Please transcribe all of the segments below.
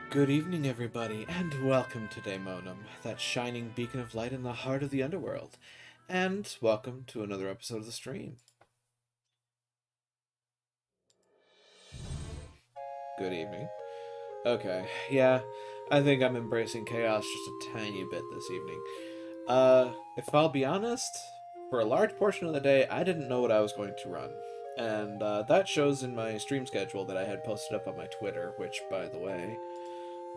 Good evening, everybody, and welcome to Daemonum, that shining beacon of light in the heart of the underworld. And welcome to another episode of the stream. Good evening. Okay, yeah, I think I'm embracing chaos just a tiny bit this evening. If I'll be honest, for a large portion of the day, I didn't know what I was going to run. And that shows in my stream schedule that I had posted up on my Twitter, which, by the way,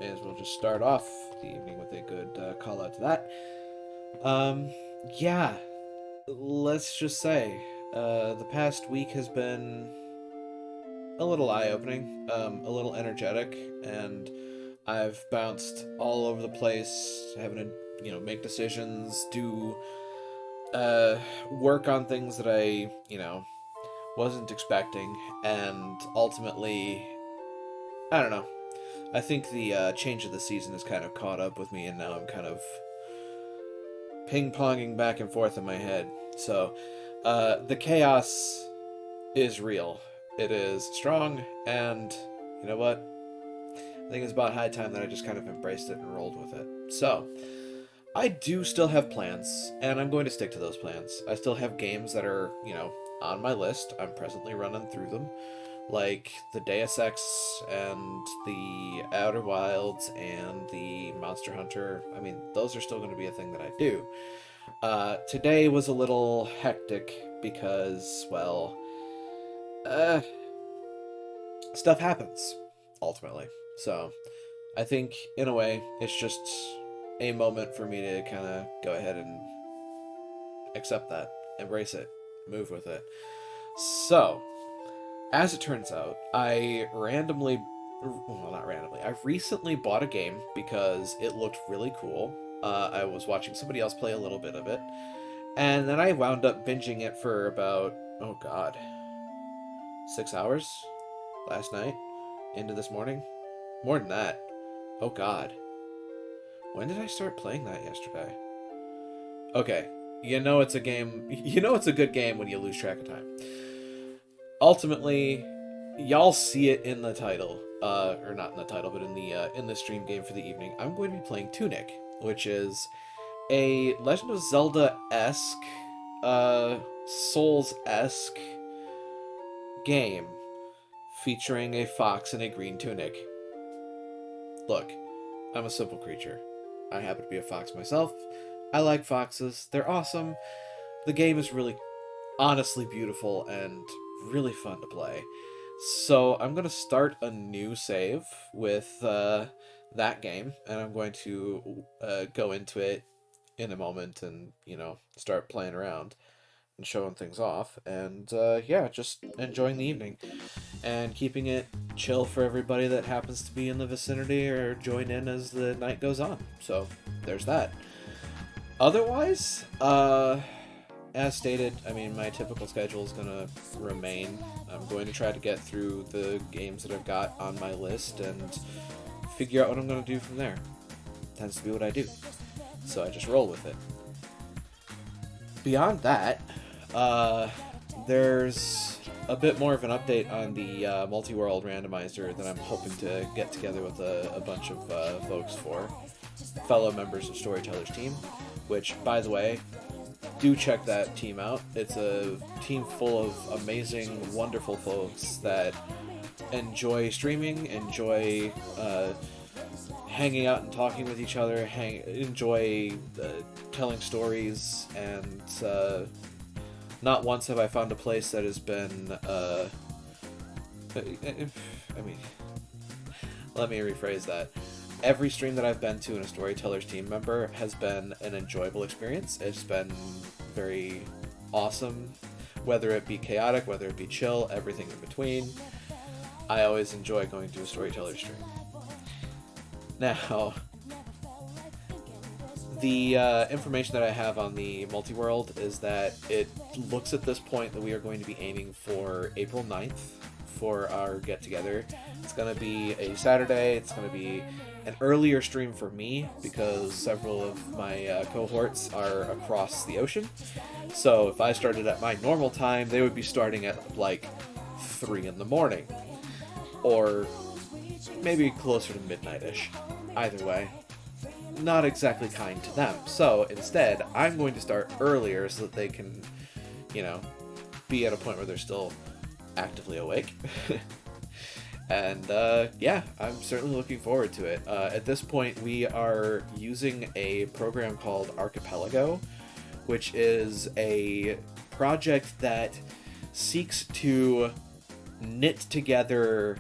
may as well just start off the evening with a good call out to that. Um, yeah, let's just say, the past week has been a little eye-opening, a little energetic, and I've bounced all over the place, having to, make decisions, do, work on things that I, wasn't expecting, and ultimately, I don't know. I think the change of the season has kind of caught up with me, and now I'm kind of ping-ponging back and forth in my head. So, the chaos is real. It is strong, and you know what? I think it's about high time that I just kind of embraced it and rolled with it. So, I do still have plans, and I'm going to stick to those plans. I still have games that are, on my list. I'm presently running through them, like the Deus Ex and the Outer Wilds and the Monster Hunter. I mean, those are still going to be a thing that I do. Today was a little hectic because, well, stuff happens, ultimately. So, I think, in a way, it's just a moment for me to kind of go ahead and accept that, embrace it, move with it. So, as it turns out, I recently bought a game because it looked really cool. I was watching somebody else play a little bit of it, and then I wound up binging it for about, oh god, 6 hours last night into this morning. More than that. Oh god. When did I start playing that yesterday? Okay, it's a game. You know it's a good game when you lose track of time. Ultimately, y'all see it in the title, or not in the title, but in the stream game for the evening. I'm going to be playing Tunic, which is a Legend of Zelda-esque, Souls-esque game featuring a fox in a green tunic. Look, I'm a simple creature. I happen to be a fox myself. I like foxes. They're awesome. The game is really, honestly beautiful and really fun to play. So I'm going to start a new save with that game, and I'm going to go into it in a moment and, start playing around and showing things off. And yeah, just enjoying the evening and keeping it chill for everybody that happens to be in the vicinity or join in as the night goes on. So there's that. Otherwise, as stated, I mean, my typical schedule is going to remain. I'm going to try to get through the games that I've got on my list and figure out what I'm going to do from there. Tends to be what I do. So I just roll with it. Beyond that, there's a bit more of an update on the multi-world randomizer that I'm hoping to get together with a bunch of folks for, fellow members of Storyteller's team, which, by the way, do check that team out. It's a team full of amazing, wonderful folks that enjoy streaming, enjoy hanging out and talking with each other, enjoy telling stories, and not once have I found a place that has been, I mean, let me rephrase that. Every stream that I've been to in a Storyteller's team member has been an enjoyable experience. It's been very awesome, whether it be chaotic, whether it be chill, everything in between. I always enjoy going to a Storyteller stream. Now, the information that I have on the multi-world is that it looks at this point that we are going to be aiming for April 9th for our get-together. It's going to be a Saturday. It's going to be an earlier stream for me because several of my cohorts are across the ocean. So if I started at my normal time, they would be starting at like 3 in the morning. Or maybe closer to midnight-ish. Either way, not exactly kind to them. So instead, I'm going to start earlier so that they can, you know, be at a point where they're still actively awake. And yeah, I'm certainly looking forward to it. At this point, we are using a program called Archipelago, which is a project that seeks to knit together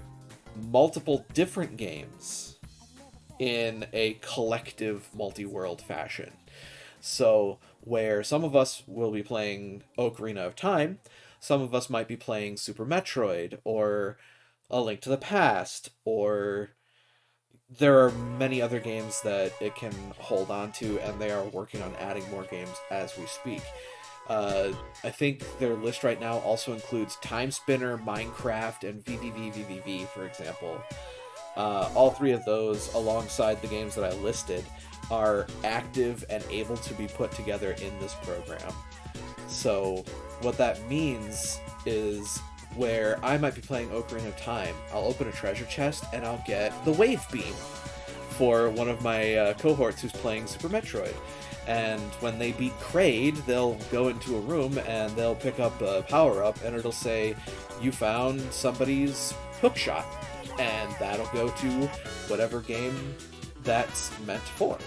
multiple different games in a collective multi-world fashion. So where some of us will be playing Ocarina of Time, some of us might be playing Super Metroid, or A Link to the Past, or there are many other games that it can hold on to, and they are working on adding more games as we speak. I think their list right now also includes Time Spinner, Minecraft, and VVVVVV, for example. All three of those, alongside the games that I listed, are active and able to be put together in this program. So what that means is where I might be playing Ocarina of Time, I'll open a treasure chest and I'll get the Wave Beam for one of my cohorts who's playing Super Metroid. And when they beat Kraid, they'll go into a room and they'll pick up a power-up and it'll say, you found somebody's hookshot. And that'll go to whatever game that's meant for.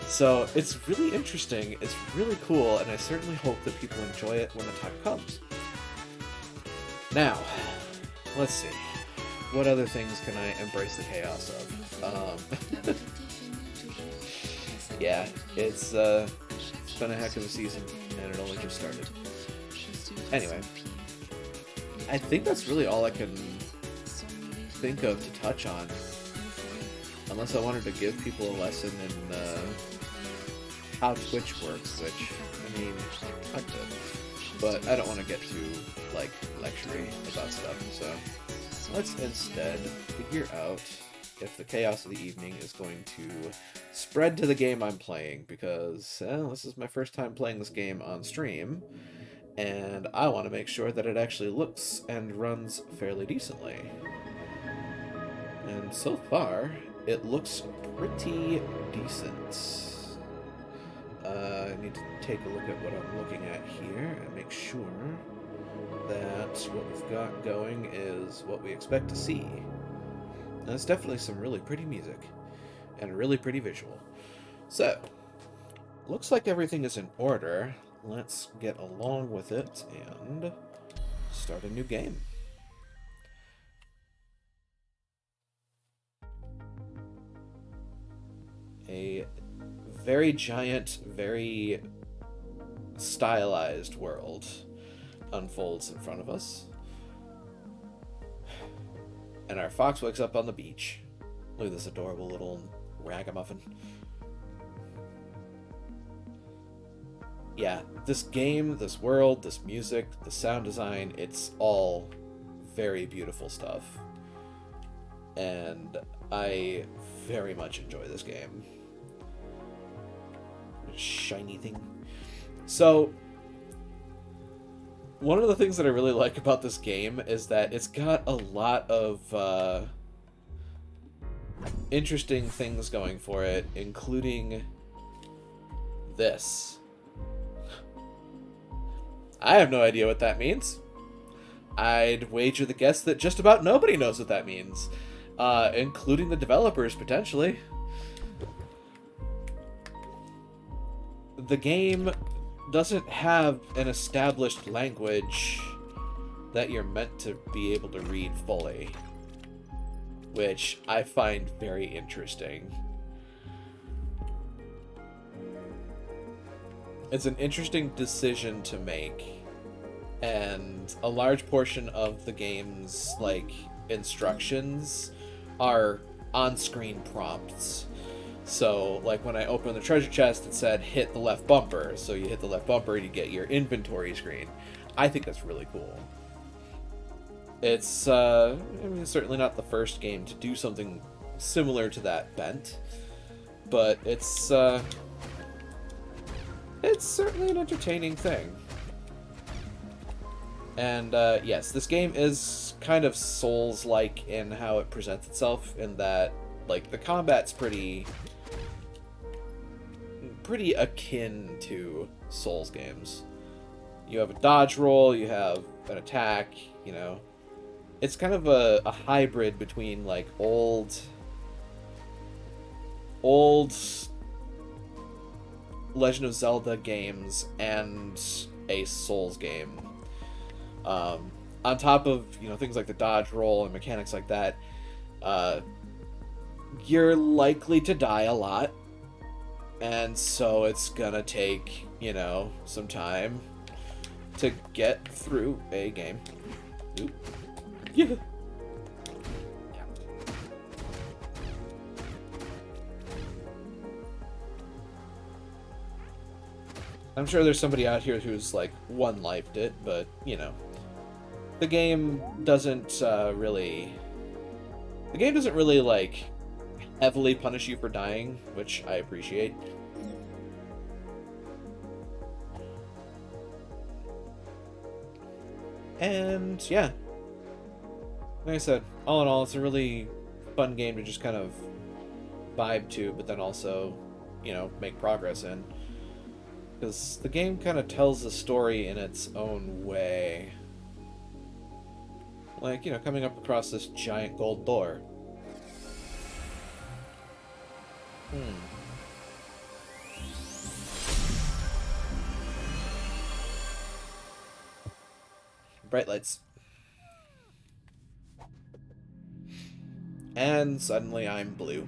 So it's really interesting, it's really cool, and I certainly hope that people enjoy it when the time comes. Now, let's see. What other things can I embrace the chaos of? Yeah, it's been a heck of a season, and it only just started. Anyway, I think that's really all I can think of to touch on. Unless I wanted to give people a lesson in how Twitch works, which, I mean, I could. But I don't want to get too, like, lectury about stuff, so let's instead figure out if the chaos of the evening is going to spread to the game I'm playing, because this is my first time playing this game on stream, and I want to make sure that it actually looks and runs fairly decently. And so far, it looks pretty decent. I need to take a look at what I'm looking at here and make sure that what we've got going is what we expect to see. And it's definitely some really pretty music and a really pretty visual. So, looks like everything is in order. Let's get along with it and start a new game. A very giant, very stylized world unfolds in front of us. And our fox wakes up on the beach. Look at this adorable little ragamuffin. Yeah, this game, this world, this music, the sound design, it's all very beautiful stuff. And I very much enjoy this game. Shiny thing. So, one of the things that I really like about this game is that it's got a lot of interesting things going for it, including this. I have no idea what that means. I'd wager the guess that just about nobody knows what that means, including the developers, potentially. The game doesn't have an established language that you're meant to be able to read fully, which I find very interesting. It's an interesting decision to make, and a large portion of the game's, like, instructions are on-screen prompts. So, like, when I opened the treasure chest, it said, hit the left bumper. So you hit the left bumper and you get your inventory screen. I think that's really cool. It's, I mean, certainly not the first game to do something similar to that bent. But it's certainly an entertaining thing. And yes, this game is kind of Souls-like in how it presents itself, in that like the combat's pretty akin to Souls games. You have a dodge roll, you have an attack, you know. It's kind of a hybrid between like old Legend of Zelda games and a Souls game. On top of, you know, things like the dodge roll and mechanics like that, you're likely to die a lot, and so it's gonna take, you know, some time to get through a game. Oop. Yeah. I'm sure there's somebody out here who's like one-lifed it, but you know, the game doesn't really like heavily punish you for dying, which I appreciate. And yeah, like I said, all in all, it's a really fun game to just kind of vibe to, but then also, you know, make progress in. Because the game kind of tells the story in its own way. Like, you know, coming up across this giant gold door. Bright lights. And suddenly I'm blue.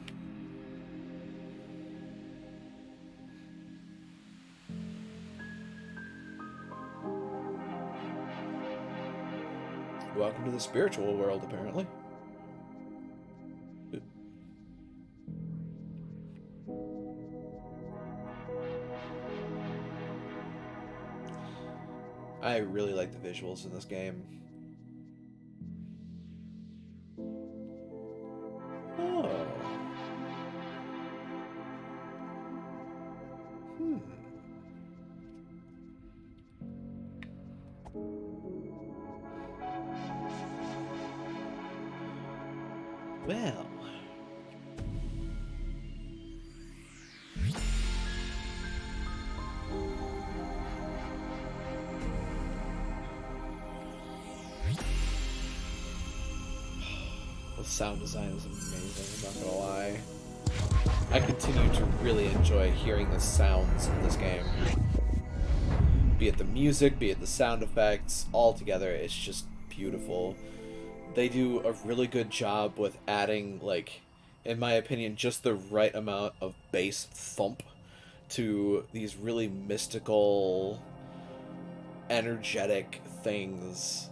Welcome to the spiritual world, apparently. I really like the visuals in this game. Oh. Well. The sound design is amazing, I'm not gonna lie. I continue to really enjoy hearing the sounds of this game. Be it the music, be it the sound effects, all together, it's just beautiful. They do a really good job with adding, like, in my opinion, just the right amount of bass thump to these really mystical, energetic things.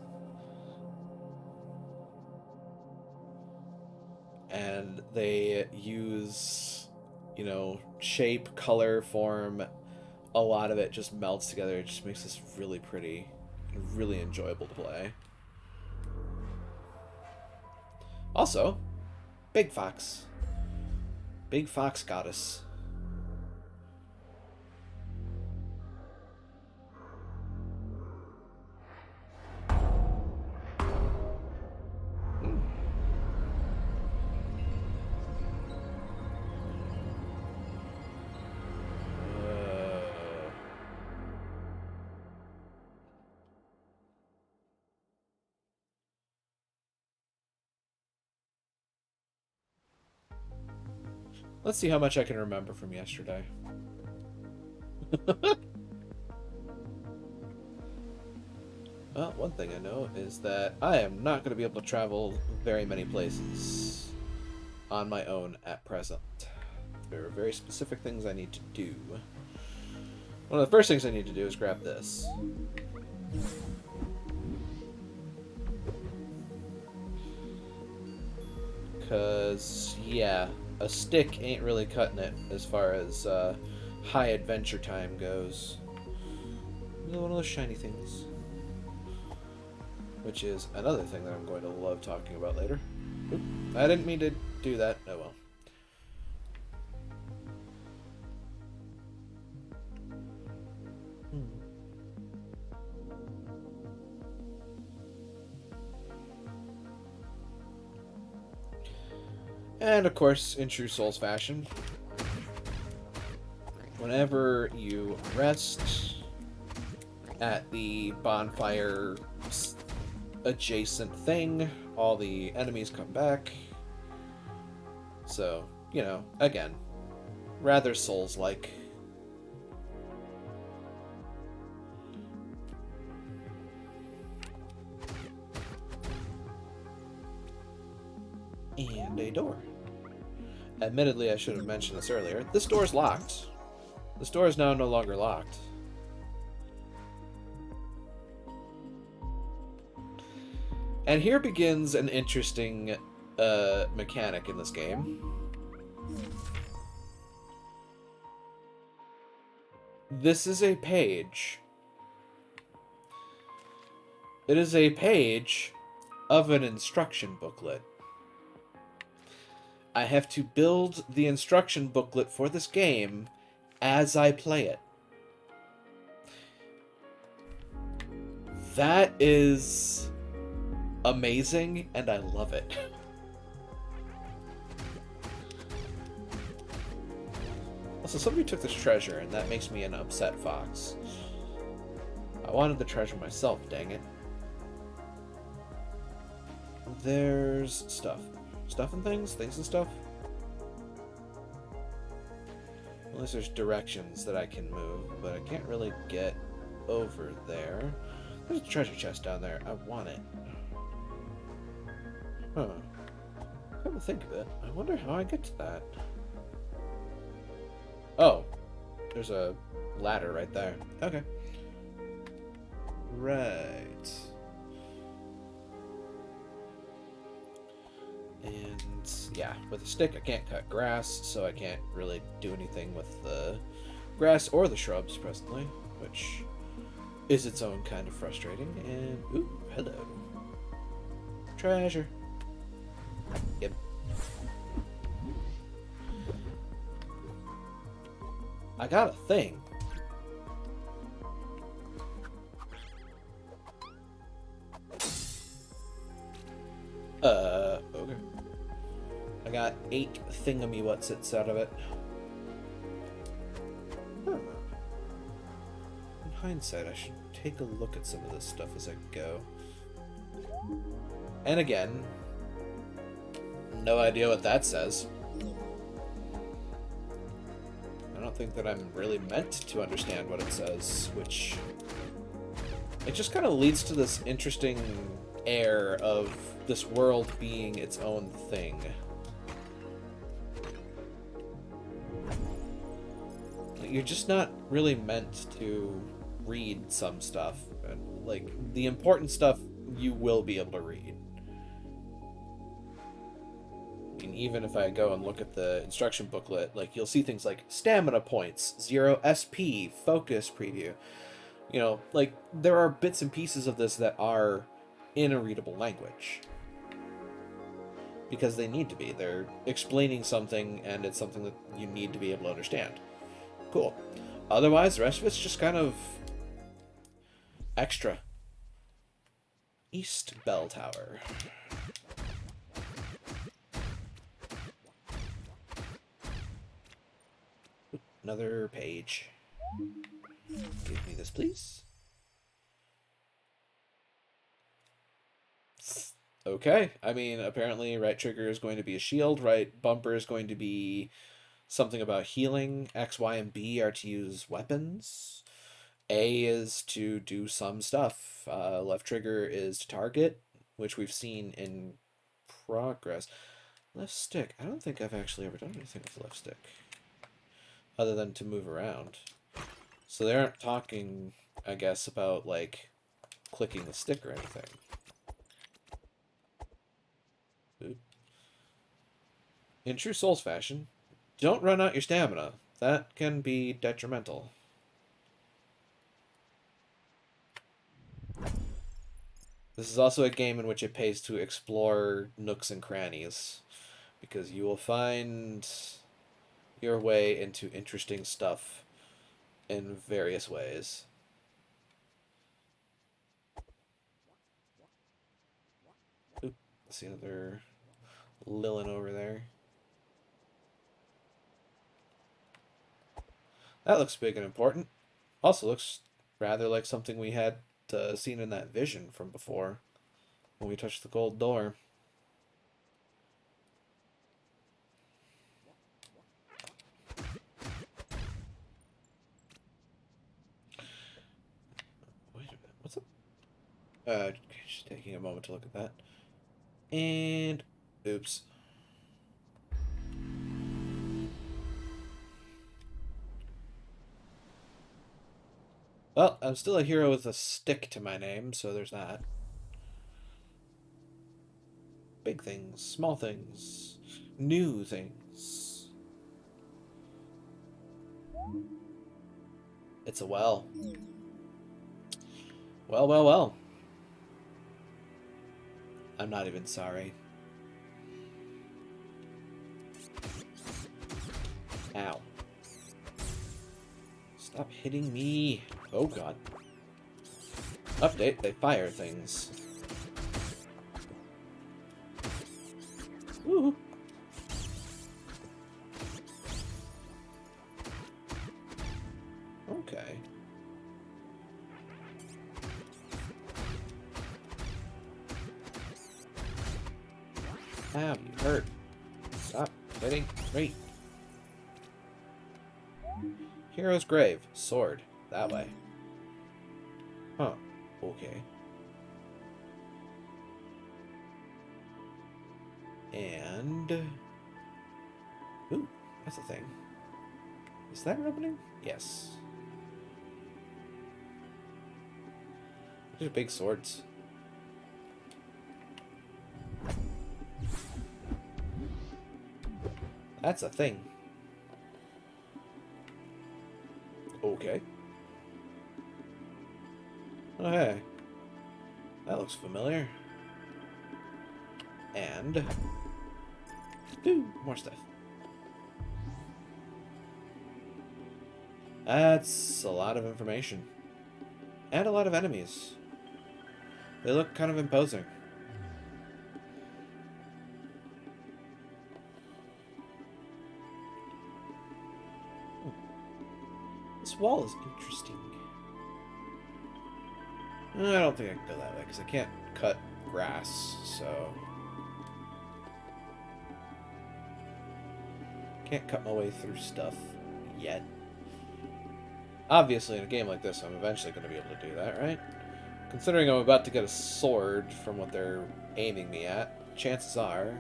And they use, you know, shape, color, form, a lot of it just melts together. It just makes this really pretty and really enjoyable to play. Also, Big Fox. Big Fox Goddess. Let's see how much I can remember from yesterday. Well, one thing I know is that I am not going to be able to travel very many places on my own at present. There are very specific things I need to do. One of the first things I need to do is grab this. Because, yeah, a stick ain't really cutting it as far as high adventure time goes. One of those shiny things. Which is another thing that I'm going to love talking about later. Oop, I didn't mean to do that. Oh well. And of course, in true Souls fashion, whenever you rest at the bonfire adjacent thing, all the enemies come back. So, you know, again, rather Souls-like. And a door. Admittedly, I should have mentioned this earlier. This door is locked. This door is now no longer locked. And here begins an interesting mechanic in this game. This is a page. It is a page of an instruction booklet. I have to build the instruction booklet for this game as I play it. That is amazing, and I love it. Also, somebody took this treasure, and that makes me an upset fox. I wanted the treasure myself, dang it. There's stuff. Stuff and things? Things and stuff? Unless there's directions that I can move, but I can't really get over there. There's a treasure chest down there. I want it. Huh. Come to think of it, I wonder how I get to that. Oh. There's a ladder right there. Okay. Right. And yeah, with a stick I can't cut grass, so I can't really do anything with the grass or the shrubs presently, which is its own kind of frustrating. And ooh, hello. Treasure. Yep. I got a thing. Okay. I got 8 thingamywhatsits out of it. Huh. In hindsight, I should take a look at some of this stuff as I go. And again, no idea what that says. I don't think that I'm really meant to understand what it says, which... it just kind of leads to this interesting air of this world being its own thing. You're just not really meant to read some stuff. Like, the important stuff you will be able to read. I mean, even if I go and look at the instruction booklet, like, you'll see things like stamina points, 0 SP, focus preview. You know, like, there are bits and pieces of this that are in a readable language. Because they need to be. They're explaining something, and it's something that you need to be able to understand. Cool. Otherwise, the rest of it's just kind of extra. East Bell Tower. Another page. Give me this, please. Okay. I mean, apparently right trigger is going to be a shield, right bumper is going to be something about healing. X, Y, and B are to use weapons. A is to do some stuff. Left trigger is to target, which we've seen in progress. Left stick. I don't think I've actually ever done anything with left stick. Other than to move around. So they aren't talking, I guess, about, like, clicking the stick or anything. Oop. In true Souls fashion, don't run out your stamina. That can be detrimental. This is also a game in which it pays to explore nooks and crannies, because you will find your way into interesting stuff in various ways. Oop, see another Lilin over there. That looks big and important. Also looks rather like something we had seen in that vision from before when we touched the gold door. Wait a minute, what's up? Just taking a moment to look at that. And oops. Well, I'm still a hero with a stick to my name, so there's that. Big things, small things, new things. It's a well. Well, well, well. I'm not even sorry. Ow. Stop hitting me. Oh, God. Update, they fire things. Woo. Okay. Ow, you hurt. Stop hitting me. Hero's Grave. Sword. That way. Huh. Okay. And... ooh, that's a thing. Is that an opening? Yes. These are big swords. That's a thing. Okay. Oh, hey. That looks familiar. And... ooh, more stuff. That's a lot of information. And a lot of enemies. They look kind of imposing. This wall is interesting. I don't think I can go that way, because I can't cut grass, so... can't cut my way through stuff yet. Obviously, in a game like this, I'm eventually going to be able to do that, right? Considering I'm about to get a sword from what they're aiming me at, chances are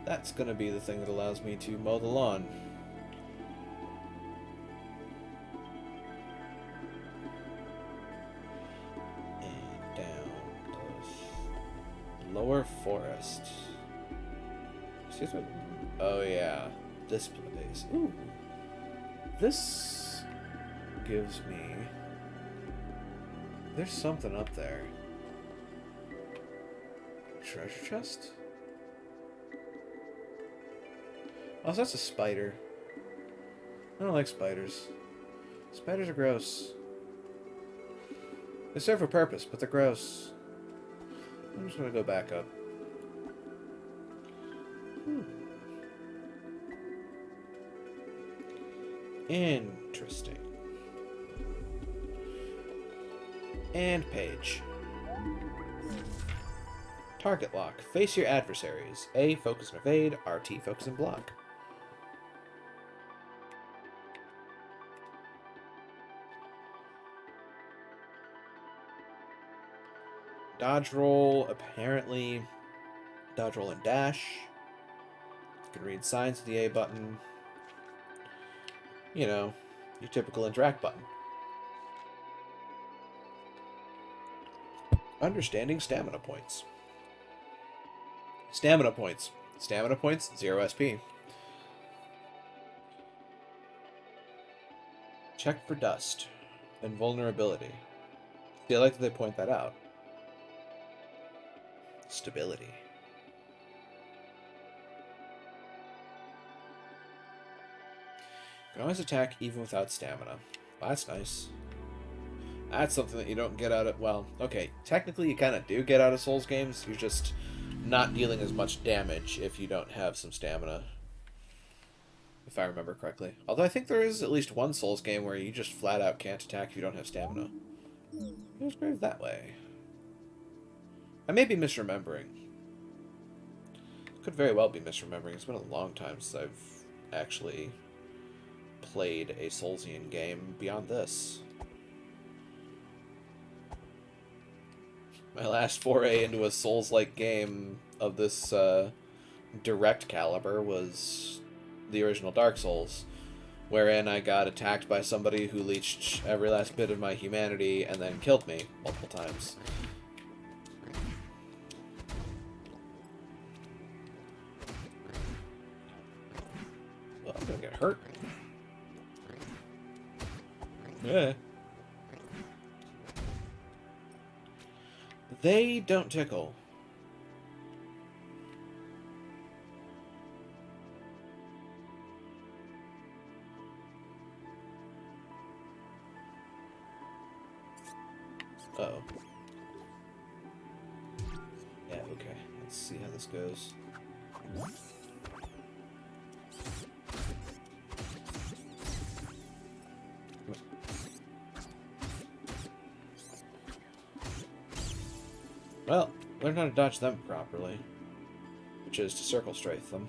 that's going to be the thing that allows me to mow the lawn. And down the lower forest. Excuse me? Oh yeah, this place. Ooh. This gives me... there's something up there. Treasure chest? Oh, so that's a spider. I don't like spiders. Spiders are gross. They serve a purpose, but they're gross. I'm just gonna go back up. Interesting. And page. Target lock. Face your adversaries. A, focus and evade. RT, focus and block. Dodge roll, apparently. Dodge roll and dash. You can read signs with the A button. You know, your typical interact button. Understanding stamina points. Stamina points. Stamina points, 0 SP. Check for dust and vulnerability. See, I like that they point that out. Stability. You can always attack even without stamina. That's nice. That's something that you don't get out of... well, okay, technically you kind of do get out of Souls games. You're just not dealing as much damage if you don't have some stamina. if I remember correctly. Although I think there is at least one Souls game where you just flat out can't attack if you don't have stamina. It was graved that way. I may be misremembering. Could very well be misremembering. It's been a long time since I've actually played a Soulsian game beyond this. My last foray into a Souls-like game of this direct caliber was the original Dark Souls, wherein I got attacked by somebody who leached every last bit of my humanity and then killed me multiple times. Well, I'm gonna get hurt. Yeah. They don't tickle. Uh-oh. Yeah, okay. Let's see how this goes. Well, learn how to dodge them properly, which is to circle strafe them.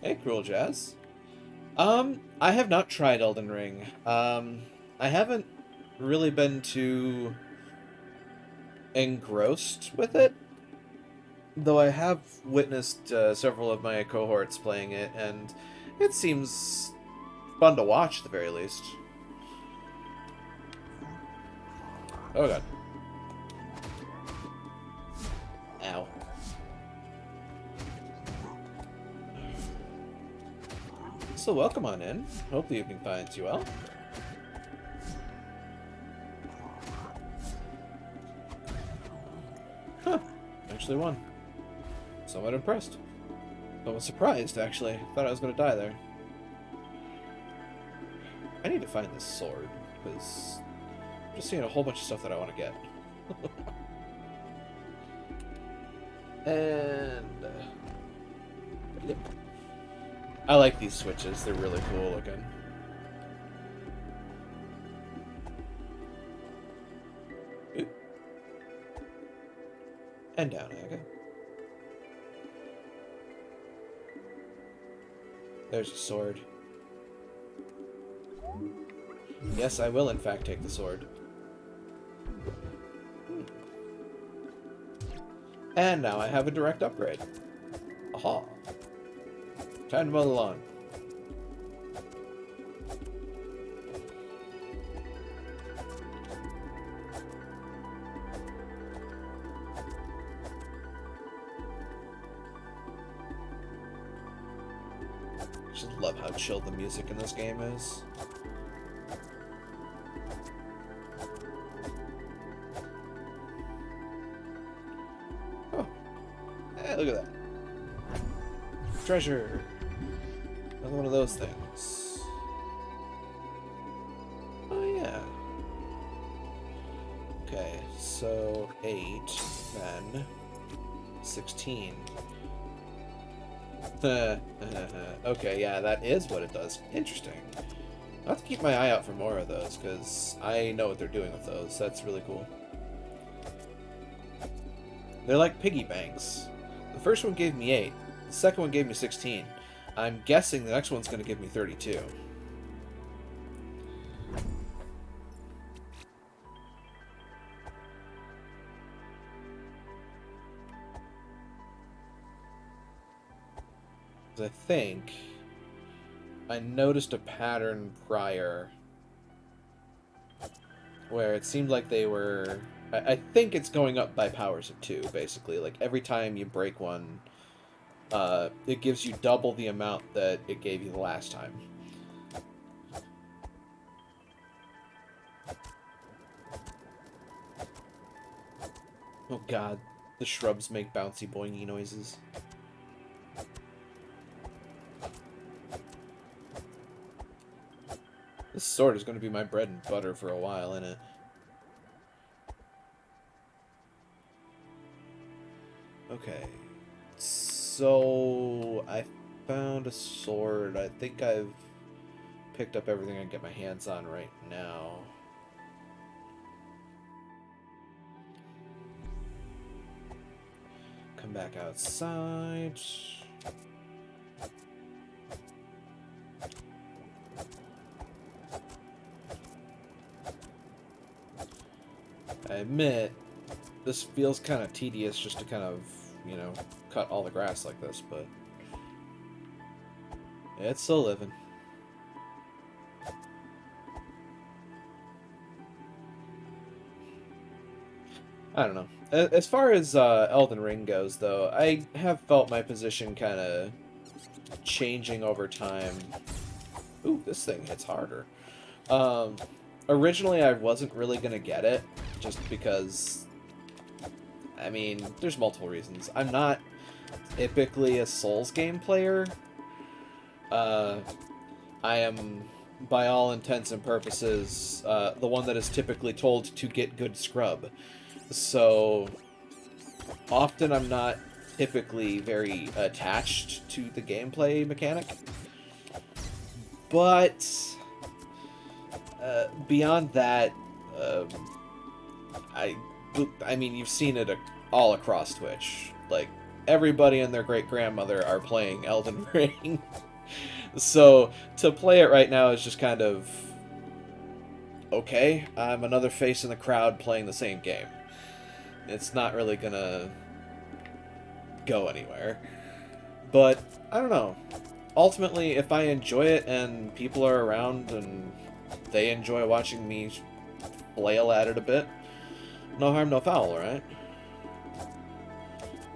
Hey, Cruel Jazz. I have not tried Elden Ring. I haven't really been too engrossed with it, though I have witnessed several of my cohorts playing it, and it seems fun to watch, at the very least. Oh god. Ow. So welcome on in. Hope the evening finds you well. Huh. Actually won. Somewhat impressed. Somewhat surprised, actually. Thought I was going to die there. I need to find this sword, because I'm just seeing a whole bunch of stuff that I want to get. And... yep. I like these switches. They're really cool looking. Oop. And down I go. There's a sword. Yes, I will in fact take the sword. And now I have a direct upgrade. Aha. Time to mow the lawn. I just love how chill the music in this game is. Oh. Hey, look at that. Treasure. Another one of those things. Oh, yeah. Okay, so 8, then 16. Okay, yeah, that is what it does. Interesting. I'll have to keep my eye out for more of those, because I know what they're doing with those. That's really cool. They're like piggy banks. The first one gave me 8. The second one gave me 16. I'm guessing the next one's going to give me 32. I think I noticed a pattern prior where it seemed like they were... I think it's going up by powers of 2, basically. Like, every time you break one, it gives you double the amount that it gave you the last time. Oh god, the shrubs make bouncy boingy noises. This sword is going to be my bread and butter for a while, isn't it? Okay. So, I found a sword. I think I've picked up everything I can get my hands on right now. Come back outside. I admit, this feels kind of tedious just to kind of, you know, cut all the grass like this, but it's still living. I don't know. As far as Elden Ring goes, though, I have felt my position kind of changing over time. Ooh, this thing hits harder. Um, Originally, I wasn't really going to get it, just because, I mean, there's multiple reasons. I'm not typically a Souls game player. I am, by all intents and purposes, the one that is typically told to get good scrub. So, often I'm not typically very attached to the gameplay mechanic. But, beyond that, I mean, you've seen it all across Twitch. Like, everybody and their great-grandmother are playing Elden Ring. So, to play it right now is just kind of, okay, I'm another face in the crowd playing the same game. It's not really gonna go anywhere. But, I don't know. Ultimately, if I enjoy it and people are around and they enjoy watching me flail at it a bit, no harm, no foul, right?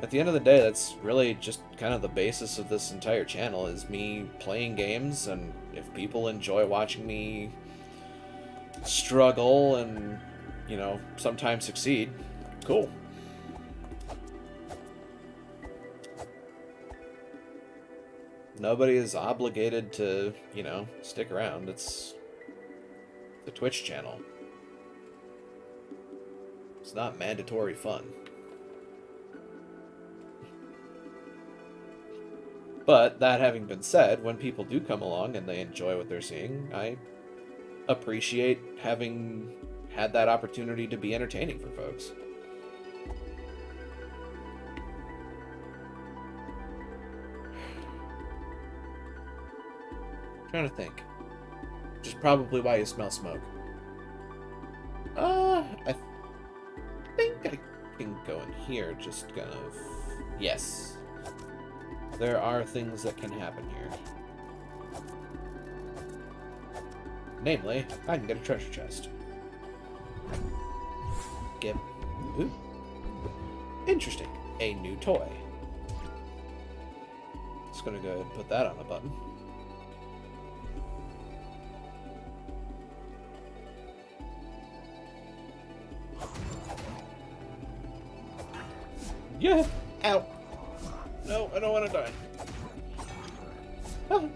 At the end of the day, that's really just kind of the basis of this entire channel, is me playing games, and if people enjoy watching me struggle and, you know, sometimes succeed, cool. Nobody is obligated to, you know, stick around. It's the Twitch channel. It's not mandatory fun. But that having been said, when people do come along and they enjoy what they're seeing, I appreciate having had that opportunity to be entertaining for folks. Trying to think. Which is probably why you smell smoke. I think I can go in here, just kind of... Yes. There are things that can happen here. Namely, I can get a treasure chest. Get... Ooh. Interesting. A new toy. Just gonna go ahead and put that on the button. Yeah! Ow! No, I don't want to die. Ah.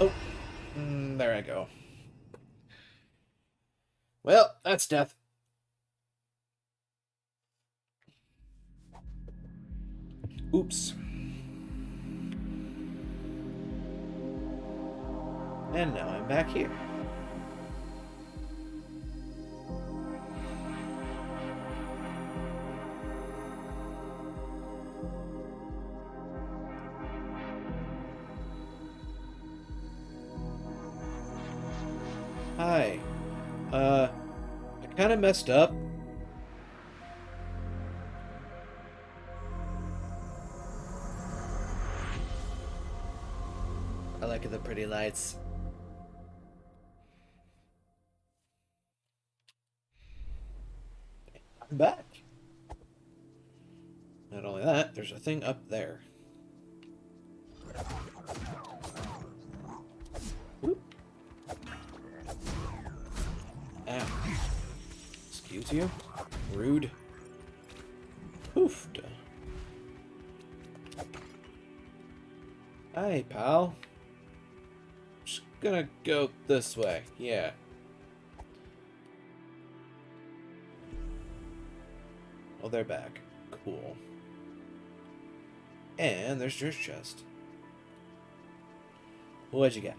Oh. There I go. Well, that's death. Oops. And now I'm back here. Hi. I kind of messed up. I like the pretty lights. I'm back. Not only that, there's a thing up there. Whoop. Ow. Excuse you? Rude. Poofed. Hi, pal. Just gonna go this way. Yeah. Oh, they're back. Cool. And there's your chest. What'd you get?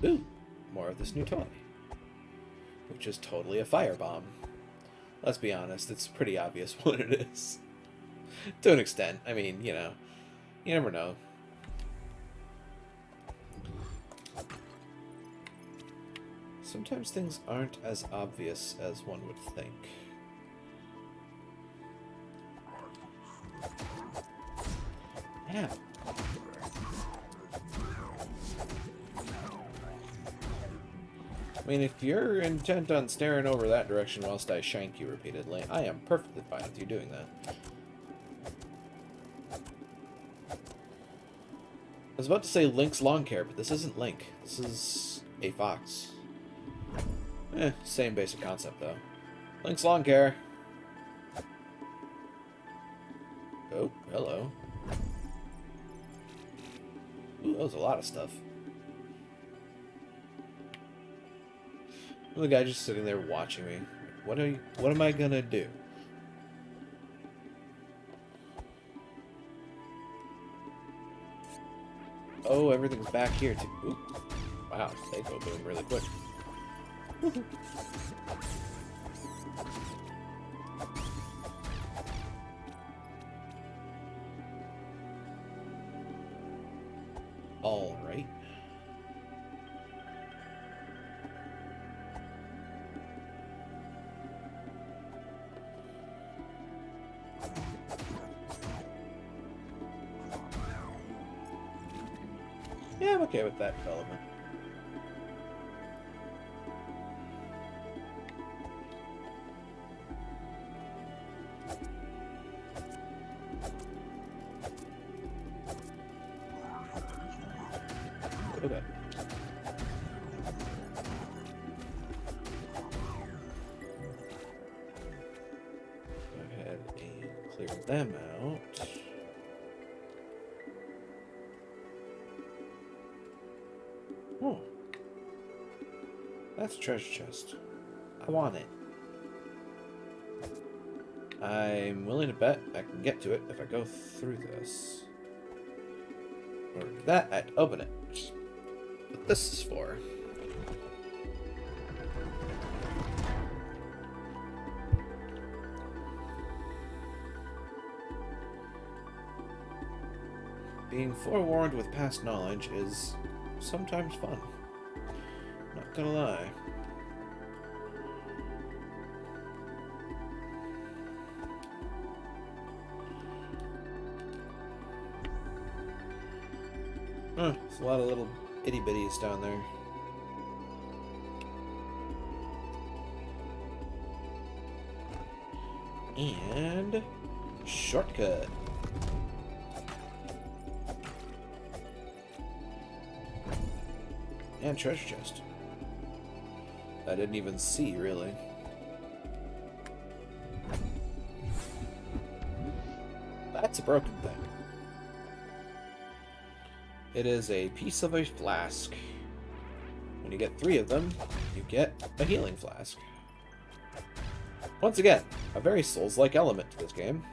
Ooh, more of this new toy. Which is totally a firebomb. Let's be honest, it's pretty obvious what it is. To an extent. I mean, you know, you never know. Sometimes things aren't as obvious as one would think. Yeah. I mean, if you're intent on staring over that direction whilst I shank you repeatedly, I am perfectly fine with you doing that. I was about to say Link's lawn care, but this isn't Link. This is a fox. Same basic concept, though. Link's lawn care. Oh, hello. Ooh, that was a lot of stuff. The guy just sitting there watching me. What am I gonna do? Oh, everything's back here too. Ooh. Wow, they go boom really quick. All right. Yeah, I'm okay with that development. Okay. Go ahead and clear them out. Oh. That's a treasure chest. I want it. I'm willing to bet I can get to it if I go through this. Or that, I'd open it. Which is what this is for. Being forewarned with past knowledge is sometimes fun. Not gonna lie. There's a lot of little itty bitties down there. And shortcut. And treasure chest. I didn't even see, really. That's a broken thing. It is a piece of a flask. When you get 3 of them, you get a healing flask. Once again, a very Souls-like element to this game.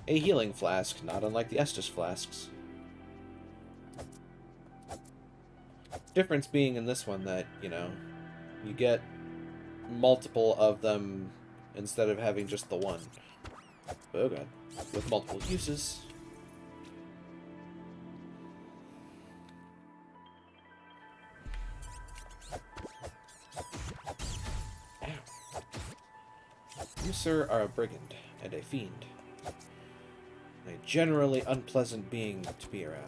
A healing flask, not unlike the Estus flasks. Difference being in this one that, you know, you get multiple of them instead of having just the one. Oh god. With multiple uses. Ow. You, sir, are a brigand and a fiend. A generally unpleasant being to be around.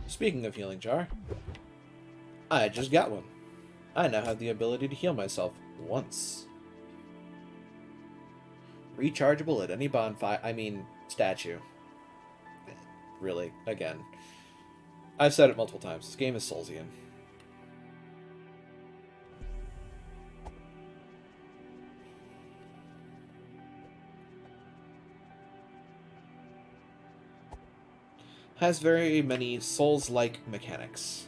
Speaking of healing jar, I just got one. I now have the ability to heal myself once. Rechargeable at any bonfire, statue. Really, again. I've said it multiple times, this game is Soulsian. Has very many Souls-like mechanics.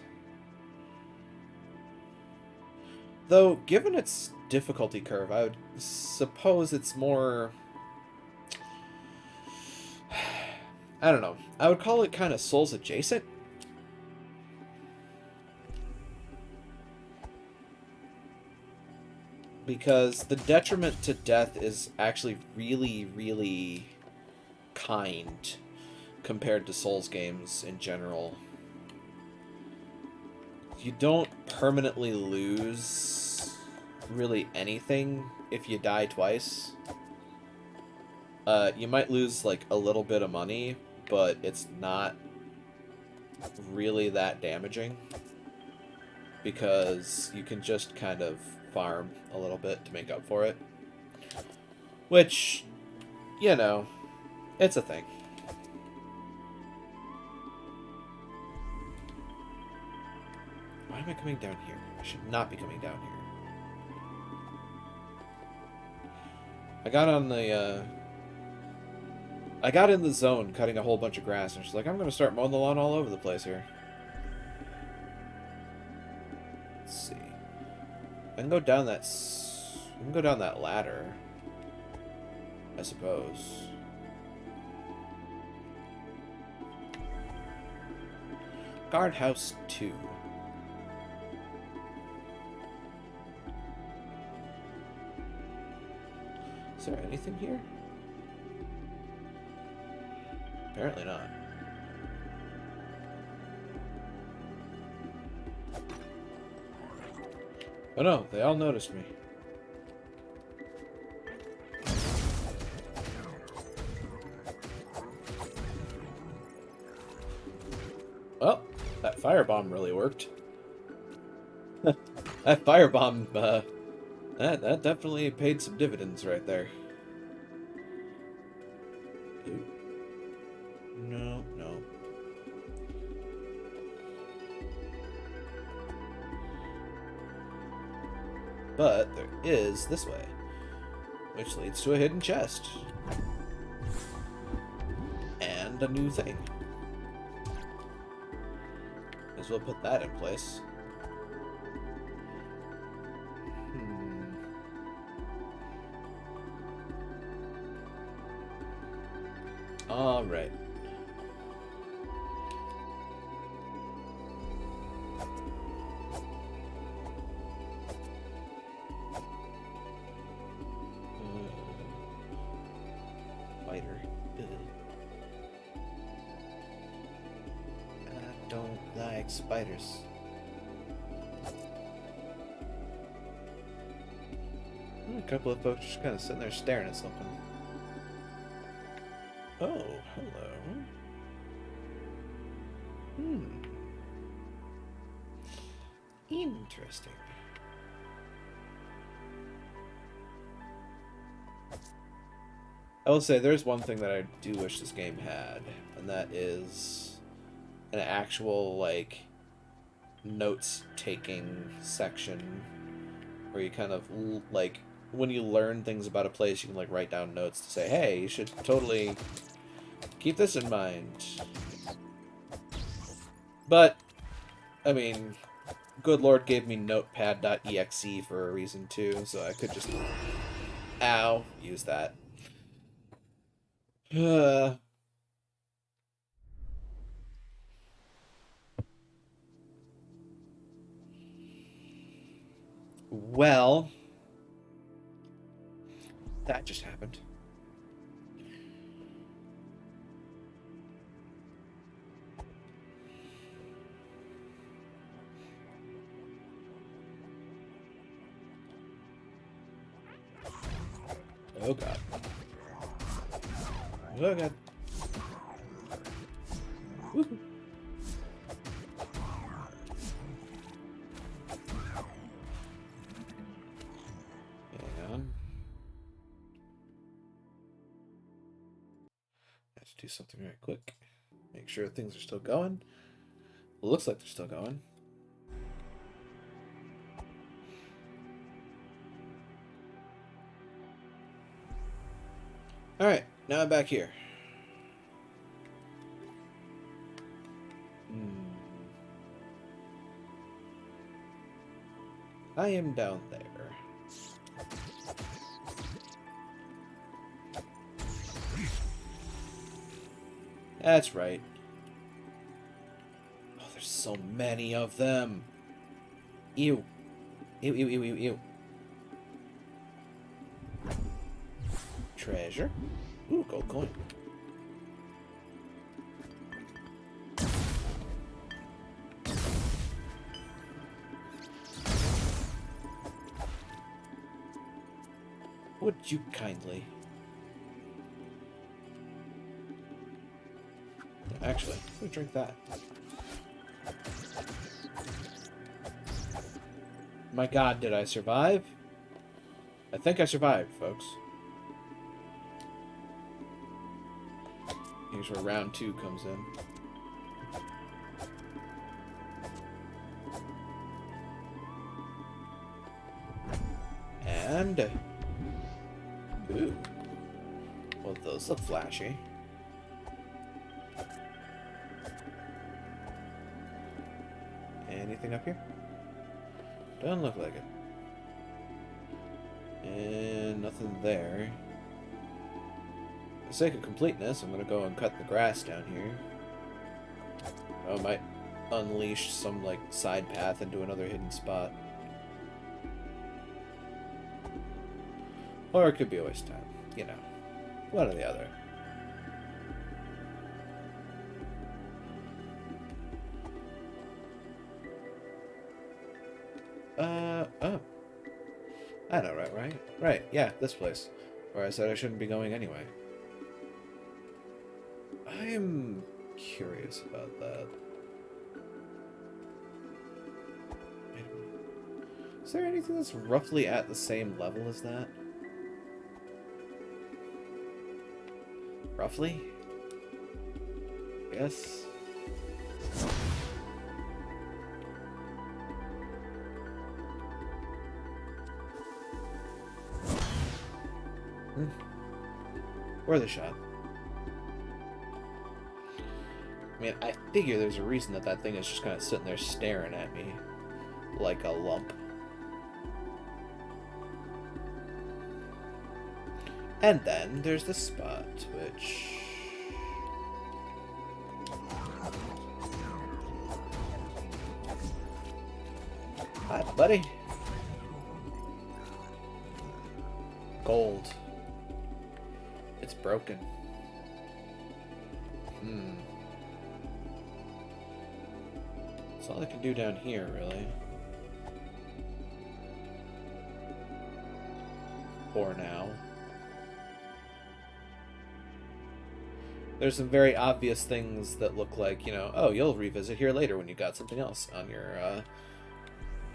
Though, given its difficulty curve, I would suppose it's more... I don't know. I would call it kind of Souls adjacent. Because the detriment to death is actually really, really kind compared to Souls games in general. You don't permanently lose really anything if you die twice. You might lose like a little bit of money, but it's not really that damaging because you can just kind of farm a little bit to make up for it. Which, you know, it's a thing. Why am I coming down here? I should not be coming down here. I got on the, I got in the zone cutting a whole bunch of grass, and she's like, I'm going to start mowing the lawn all over the place here. Let's see. I can go down that... I can go down that ladder, I suppose. Guardhouse 2. Is there anything here? Apparently not. Oh no, they all noticed me. Well, that firebomb really worked. That firebomb, that definitely paid some dividends right there. Ooh. No, no. But there is this way, which leads to a hidden chest. And a new thing. May as well put that in place. Alright. Spider. I don't like spiders. A couple of folks just kind of sitting there staring at something. Oh, hello. Interesting. I will say there's one thing that I do wish this game had, and that is an actual, like, notes-taking section where you kind of, like, when you learn things about a place, you can, like, write down notes to say, hey, you should totally keep this in mind. But, I mean, good lord gave me notepad.exe for a reason, too, so I could just, use that. Well, that just happened. Oh god. Oh god. Woohoo. Hang on. I have to do something right quick. Make sure things are still going. It looks like they're still going. Alright, now I'm back here. I am down there. That's right. Oh, there's so many of them. Ew. Ew, ew, ew, ew, ew. Treasure. Ooh, gold coin. Would you kindly? Actually, let me drink that. My god, did I survive? I think I survived, folks. Here's where round 2 comes in. And... ooh. Well, those look flashy. Anything up here? Doesn't look like it. And nothing there. For the sake of completeness, I'm going to go and cut the grass down here. Oh, I might unleash some, like, side path into another hidden spot. Or it could be a waste of time. You know. One or the other. Oh. I know, right? Right, yeah, this place. Where I said I shouldn't be going anyway. I'm curious about that. Is there anything that's roughly at the same level as that? Roughly? Yes. Worth a shot. I mean, I figure there's a reason that that thing is just kind of sitting there staring at me like a lump. And then there's the spot, which... Hi, buddy. Gold. It's broken. That's all I can do down here, really. For now. There's some very obvious things that look like, you know, oh, you'll revisit here later when you got something else on your,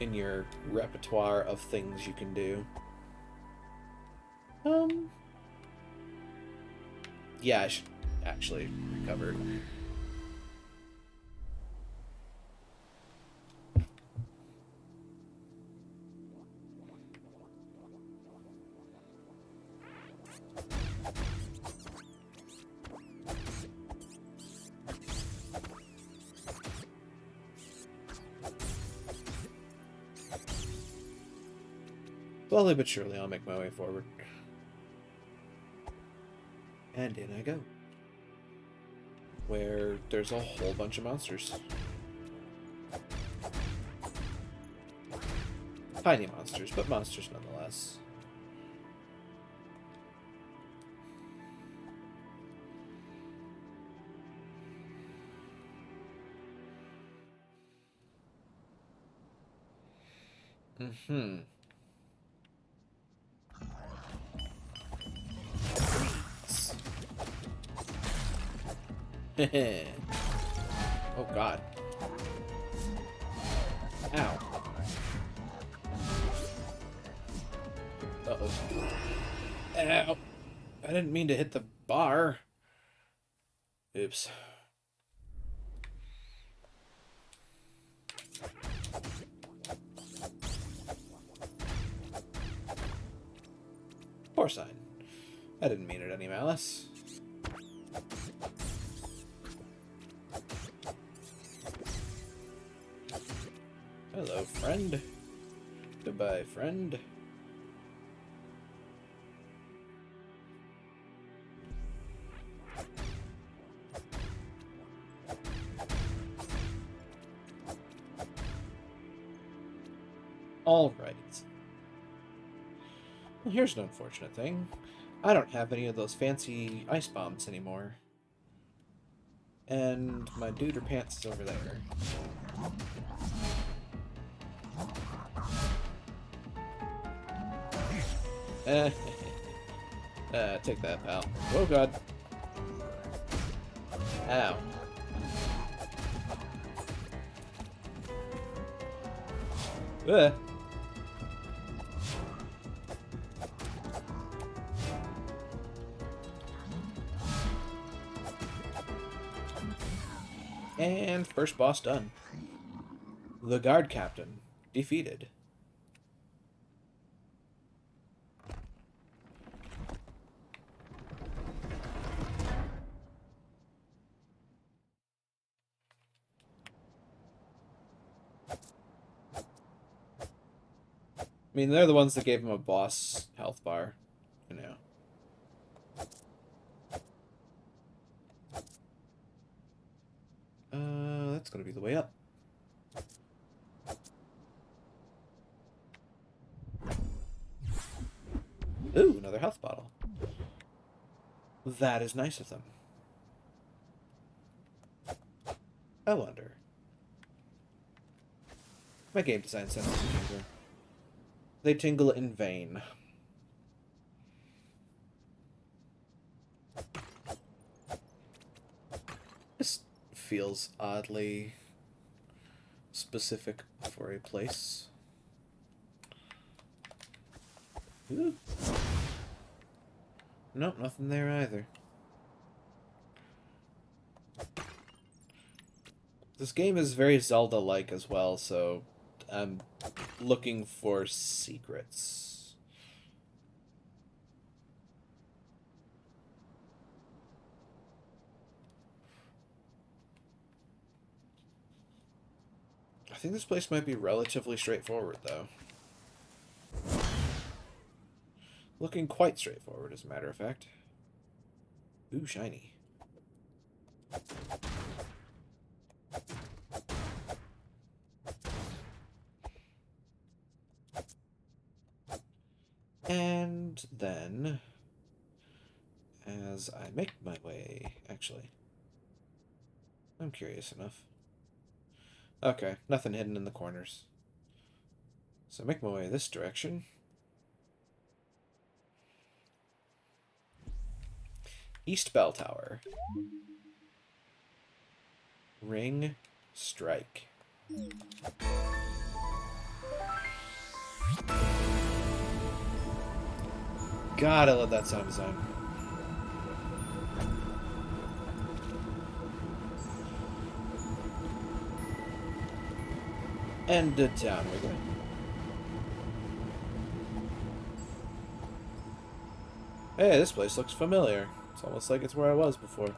in your repertoire of things you can do. Yeah, I should actually recover. Slowly but surely, I'll make my way forward. And in I go. Where there's a whole bunch of monsters. Tiny monsters, but monsters nonetheless. Oh god. Ow. Uh-oh. Ow. I didn't mean to hit the bar. Oops. Poor sign. I didn't mean it any malice. Hello, friend. Goodbye. Goodbye, friend. All right. Well, here's an unfortunate thing. I don't have any of those fancy ice bombs anymore. And my dude or pants is over there. Take that, pal. Oh, God. Ow. Ugh. And first boss done. The guard captain defeated. I mean, they're the ones that gave him a boss health bar, you know. That's gonna be the way up. Ooh, another health bottle. That is nice of them. I wonder. My game design senses tingle. They tingle in vain. This feels oddly specific for a place. Ooh. Nope, nothing there either. This game is very Zelda-like as well, so I'm looking for secrets. I think this place might be relatively straightforward, though. Looking quite straightforward, as a matter of fact. Ooh, shiny. And then, as I make my way, actually, I'm curious enough. Okay, nothing hidden in the corners. So I make my way this direction. East Bell Tower. Ring strike. God, I love that sound design. And down we go. Hey, this place looks familiar. It's almost like it's where I was before.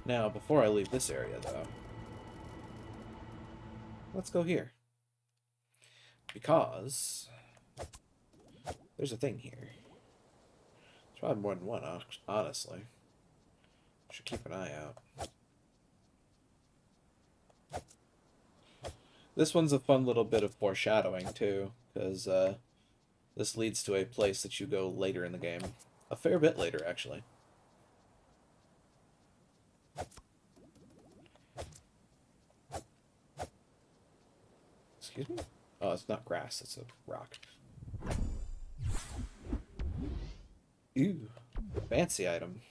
Now, before I leave this area, though, let's go here. Because there's a thing here. There's probably more than one, honestly. Should keep an eye out. This one's a fun little bit of foreshadowing, too, because this leads to a place that you go later in the game. A fair bit later, actually. Excuse me? Oh, it's not grass, it's a rock. Ooh, fancy item.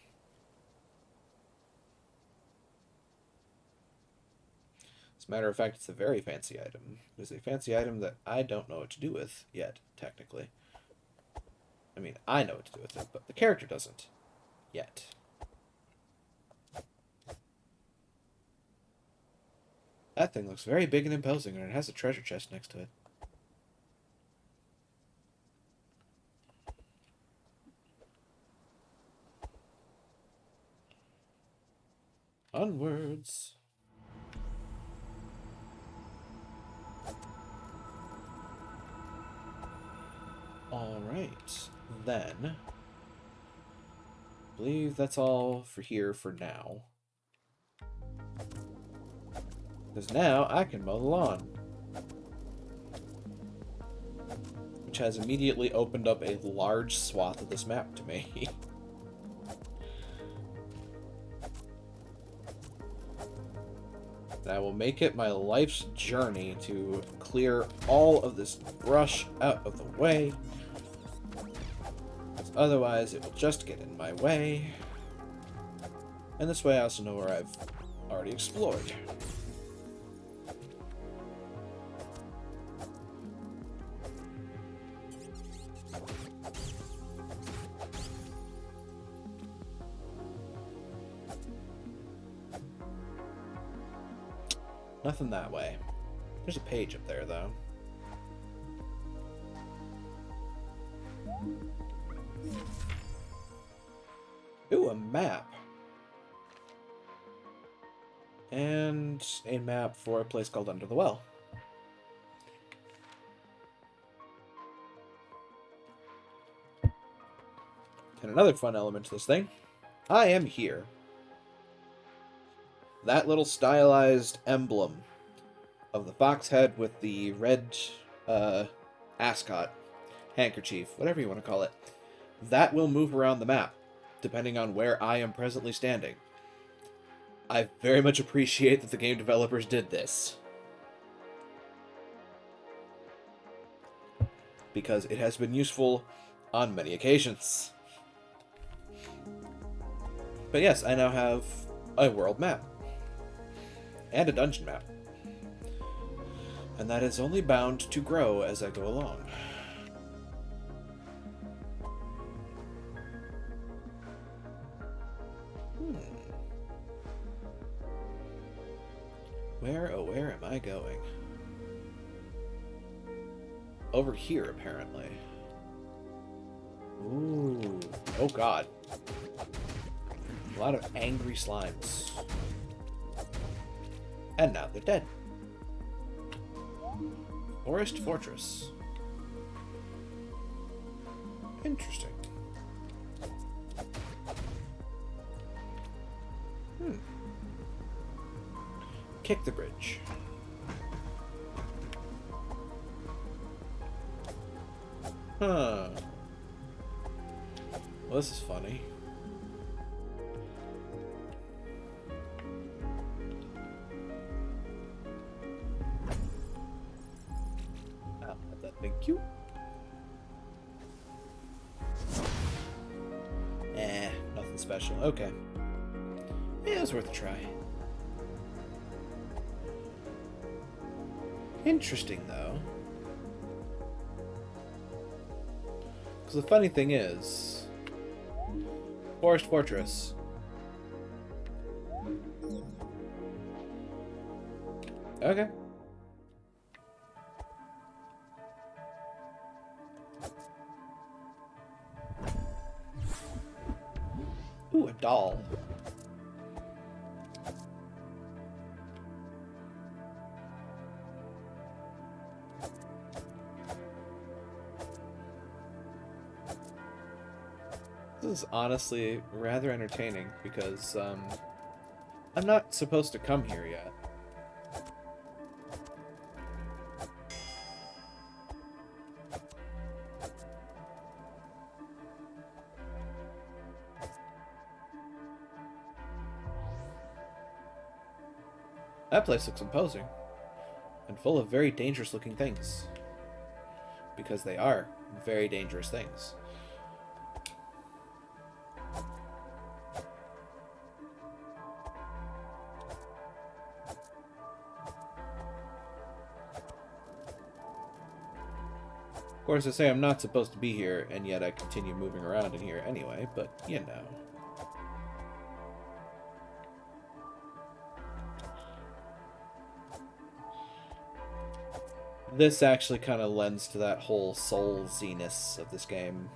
As a matter of fact, it's a very fancy item. It is a fancy item that I don't know what to do with yet, technically. I mean, I know what to do with it, but the character doesn't. Yet. That thing looks very big and imposing, and it has a treasure chest next to it. Onwards. Alright, then... I believe that's all for here for now. Because now I can mow the lawn. Which has immediately opened up a large swath of this map to me. And I will make it my life's journey to clear all of this brush out of the way. Because otherwise it will just get in my way. And this way I also know where I've already explored. Nothing that way. There's a page up there, though. Ooh, a map. And a map for a place called Under the Well. And another fun element to this thing. I am here. That little stylized emblem of the fox head with the red ascot, handkerchief, whatever you want to call it, that will move around the map, depending on where I am presently standing. I very much appreciate that the game developers did this, because it has been useful on many occasions. But yes, I now have a world map. And a dungeon map. And that is only bound to grow as I go along. Where, oh where am I going? Over here, apparently. Ooh. Oh god. A lot of angry slimes. And now they're dead. Forest Fortress. Interesting. Kick the bridge. Huh. Well, this is funny. Thank you. Nothing special. Okay. Yeah, it was worth a try. Interesting, though. Because the funny thing is... Forest Fortress. Okay. Ooh, a doll. This is honestly rather entertaining because I'm not supposed to come here yet. That place looks imposing, and full of very dangerous looking things. Because they are very dangerous things. Of course, I say I'm not supposed to be here, and yet I continue moving around in here anyway, but you know. This actually kind of lends to that whole Souls-iness of this game,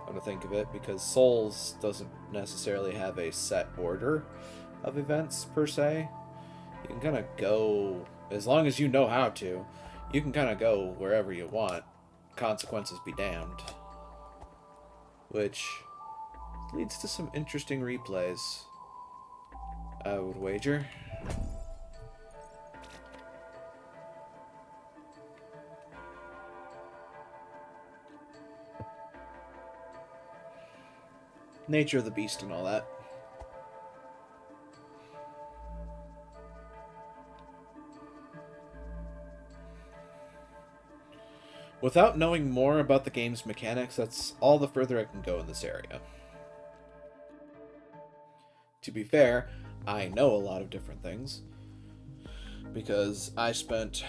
come to think of it, because Souls doesn't necessarily have a set order of events, per se. You can kind of go, as long as you know how to, you can kind of go wherever you want. Consequences be damned. which leads to some interesting replays, I would wager. Nature of the beast and all that. Without knowing more about the game's mechanics, that's all the further I can go in this area. To be fair, I know a lot of different things, because I spent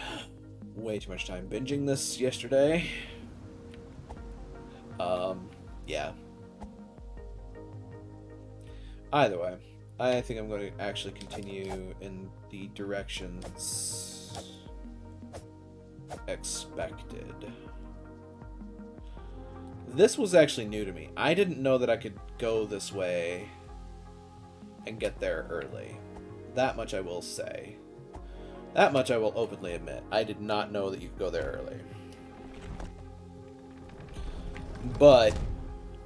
way too much time binging this yesterday. Yeah. Either way, I think I'm going to actually continue in the directions expected. This was actually new to me. I didn't know that I could go this way and get there early. That much I will say. That much I will openly admit. I did not know that you could go there early. But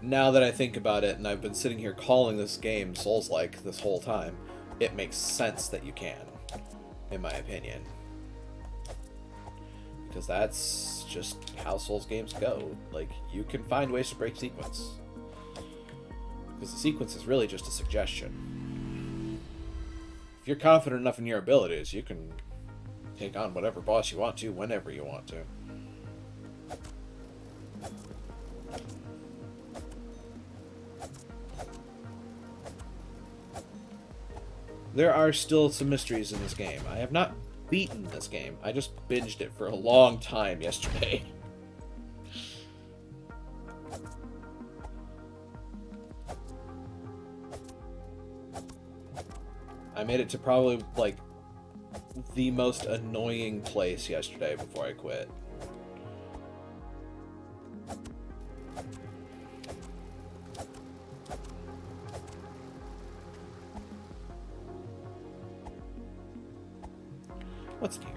now that I think about it, and I've been sitting here calling this game Souls-like this whole time, it makes sense that you can, in my opinion. Because that's just how Souls games go. Like, you can find ways to break sequence. Because the sequence is really just a suggestion. If you're confident enough in your abilities, you can take on whatever boss you want to, whenever you want to. There are still some mysteries in this game. I have not beaten this game. I just binged it for a long time yesterday. I made it to probably, like, the most annoying place yesterday before I quit. What's in here?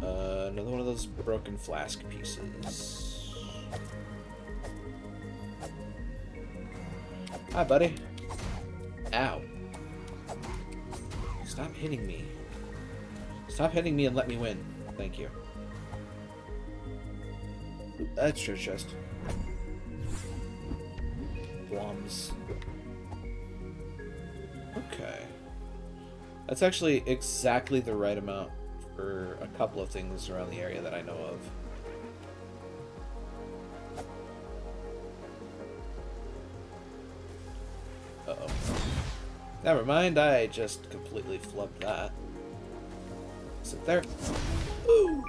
Another one of those broken flask pieces. Hi, buddy. Ow. Stop hitting me. Stop hitting me and let me win. Thank you. Ooh, that's treasure chest. Bloms. Okay. That's actually exactly the right amount for a couple of things around the area that I know of. Uh-oh. Never mind, I just completely flubbed that. Sit there. Ooh!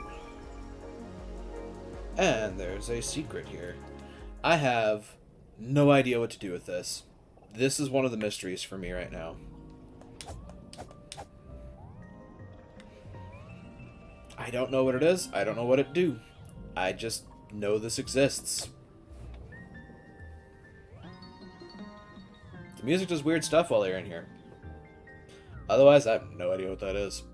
And there's a secret here. I have no idea what to do with this. This is one of the mysteries for me right now. I don't know what it is. I don't know what it do. I just know this exists. The music does weird stuff while they're in here. Otherwise, I have no idea what that is.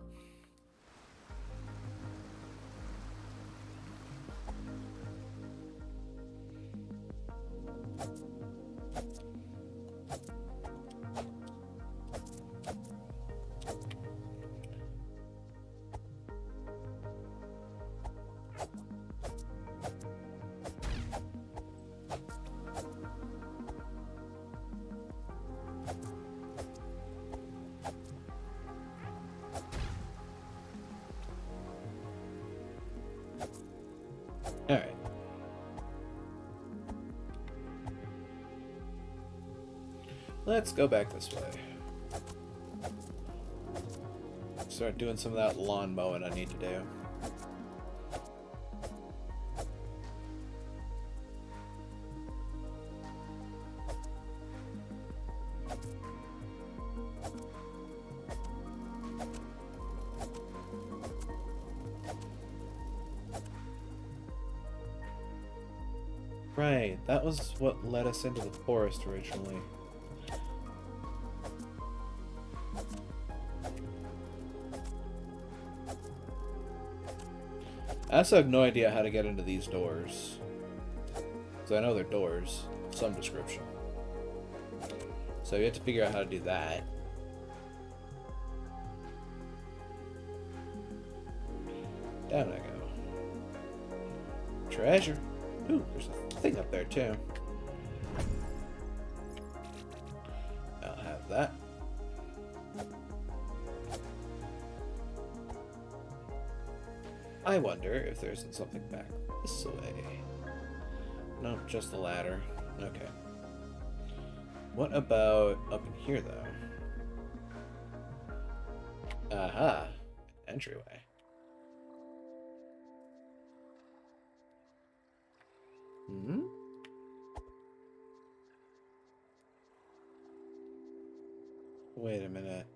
Alright. Let's go back this way. Start doing some of that lawn mowing I need to do. Right, that was what led us into the forest originally. I also have no idea how to get into these doors. Because I know they're doors of some description. So you have to figure out how to do that. Down I go. Treasure. Ooh, there's a thing up there too. I'll have that. I wonder if there isn't something back this way. No, just the ladder. Okay. What about up in here, though? Aha. Entryway. Hmm? Wait a minute.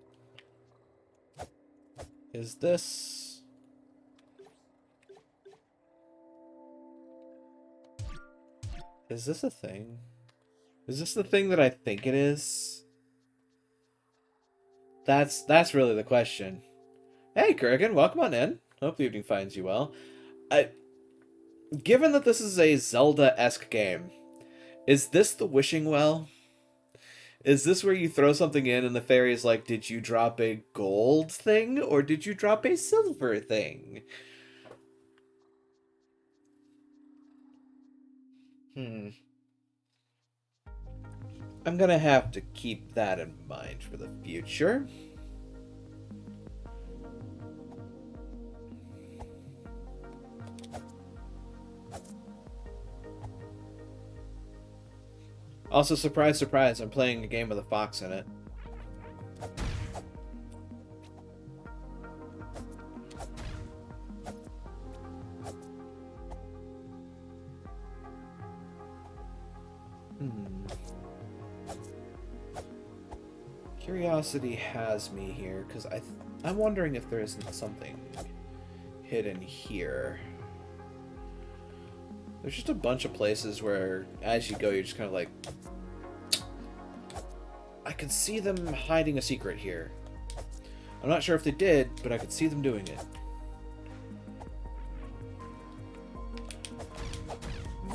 Is this... Is this a thing? Is this the thing that I think it is? That's really the question. Hey, Kurgan, welcome on in. Hope the evening finds you well. Given that this is a Zelda-esque game, is this the wishing well? Is this where you throw something in and the fairy is like, did you drop a gold thing or did you drop a silver thing? I'm gonna have to keep that in mind for the future. Also, surprise, surprise, I'm playing a game with a fox in it. Curiosity has me here, because I'm wondering if there isn't something hidden here. There's just a bunch of places where, as you go, you're just kind of like... I could see them hiding a secret here. I'm not sure if they did, but I could see them doing it.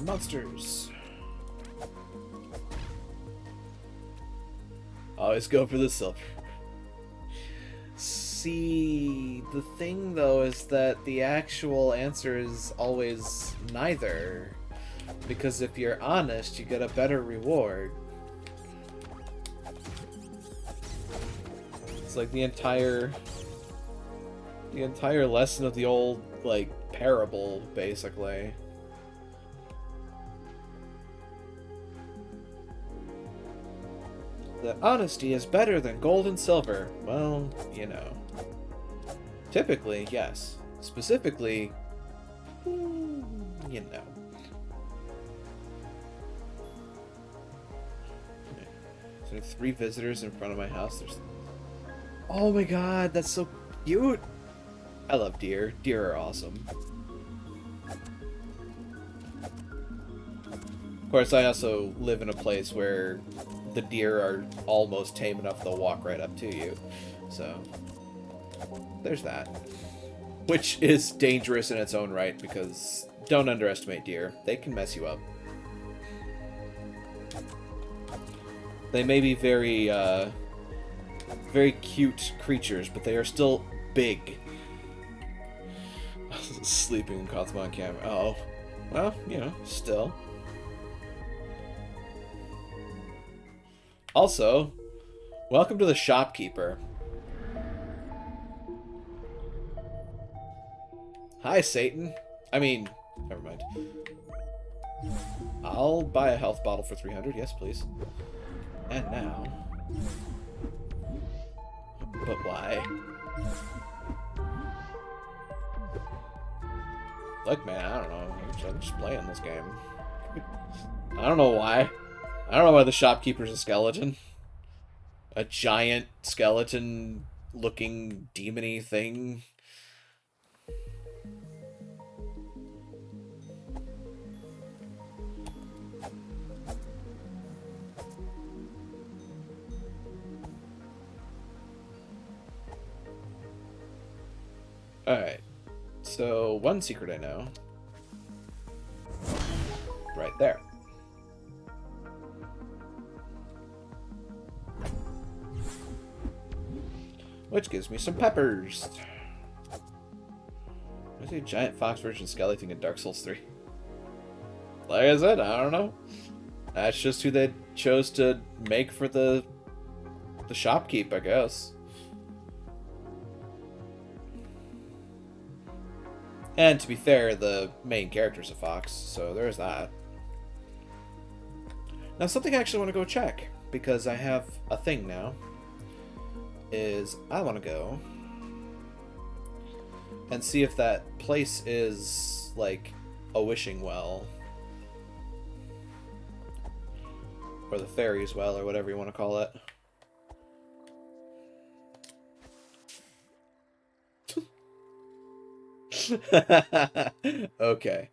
Monsters. Always go for the silver. See, the thing though is that the actual answer is always neither. Because if you're honest, you get a better reward. It's like the entire lesson of the old, like, parable, basically. That honesty is better than gold and silver. Well, you know. Typically, yes. Specifically, you know. Okay. So 3 visitors in front of my house. There's... Oh my god, that's so cute! I love deer. Deer are awesome. Of course, I also live in a place where the deer are almost tame enough they'll walk right up to you. So, there's that. Which is dangerous in its own right, because don't underestimate deer. They can mess you up. They may be very, very cute creatures, but they are still big. Sleeping in Cosmo on camera. Oh. Well, you know, still. Also, welcome to the shopkeeper. Hi, Satan. I mean, never mind. I'll buy a health bottle for 300. Yes, please. And now... But why? Look, man, I don't know. I'm just playing this game. I don't know why. I don't know why the shopkeeper's a skeleton. A giant skeleton-looking demon-y thing. Alright. So, one secret I know. Right there. which gives me some peppers. Is a giant fox version skelly thing in Dark Souls 3? Like I said, I don't know. That's just who they chose to make for the shopkeep, I guess. And to be fair, the main character's a fox, so there's that. Now, something I actually want to go check, because I have a thing now, is I want to go and see if that place is, like, a wishing well. Or the fairy's well, or whatever you want to call it. Okay.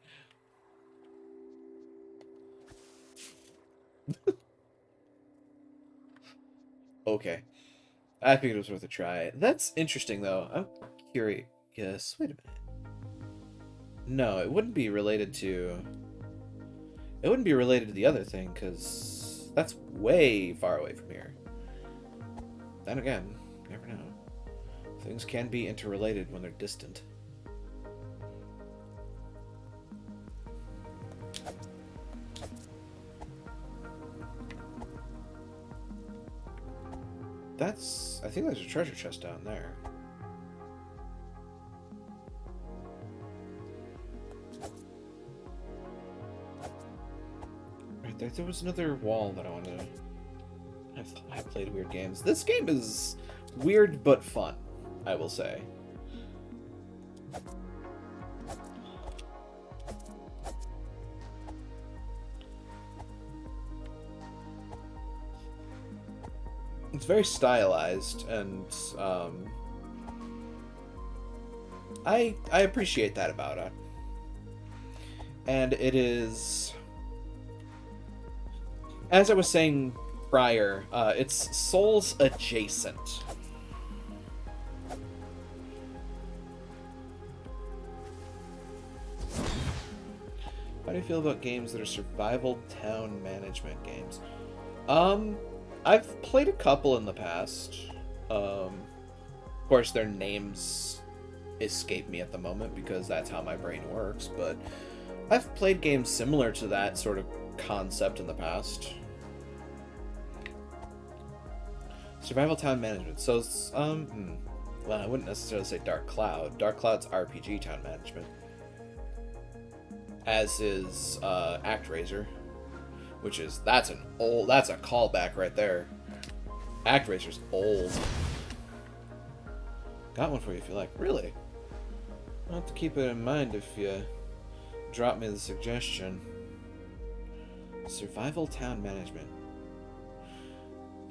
Okay. I think it was worth a try. That's interesting, though. I'm curious. Yes. Wait a minute. No, it wouldn't be related to... It wouldn't be related to the other thing, because that's way far away from here. Then again, you never know. Things can be interrelated when they're distant. I think there's a treasure chest down there. Right there. There was another wall that I wanted to... I played weird games. This game is weird but fun, I will say. It's very stylized, and I appreciate that about it. And it is, as I was saying prior, it's Souls adjacent. How do you feel about games that are survival town management games? I've played a couple in the past. Of course, their names escape me at the moment because that's how my brain works, but I've played games similar to that sort of concept in the past. Survival town management. So, well, I wouldn't necessarily say Dark Cloud. Dark Cloud's RPG town management. As is ActRaiser. Which is, that's a callback right there. ActRaiser's old. Got one for you if you like. Really? I'll have to keep it in mind if you drop me the suggestion. Survival town management.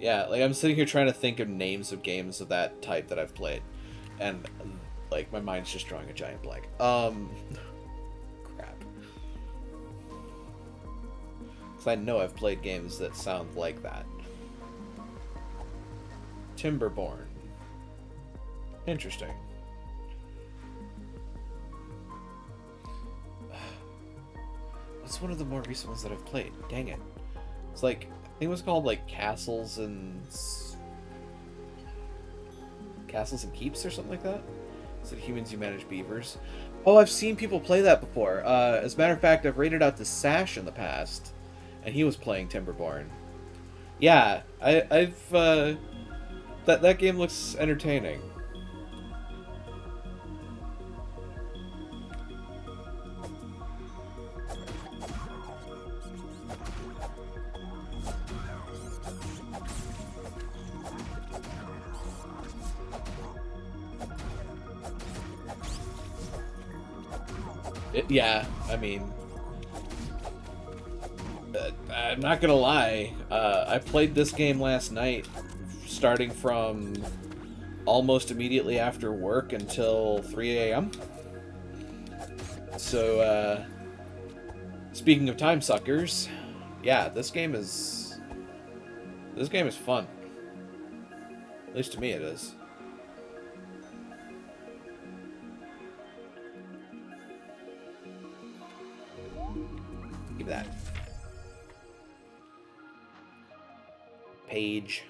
Yeah, like I'm sitting here trying to think of names of games of that type that I've played. And, like, my mind's just drawing a giant blank. Because I know I've played games that sound like that. Timberborn. Interesting. What's one of the more recent ones that I've played? Dang it. It's like, I think it was called like Castles and Keeps or something like that. Is it Humans You Manage Beavers? Oh, I've seen people play that before. As a matter of fact, I've raided out to Sash in the past. And he was playing Timberborn. Yeah, I've that game looks entertaining. Yeah, I mean, I'm not gonna lie, I played this game last night, starting from almost immediately after work until 3 a.m. So, speaking of time suckers, yeah, this game is fun. At least to me it is. Give me that. Page.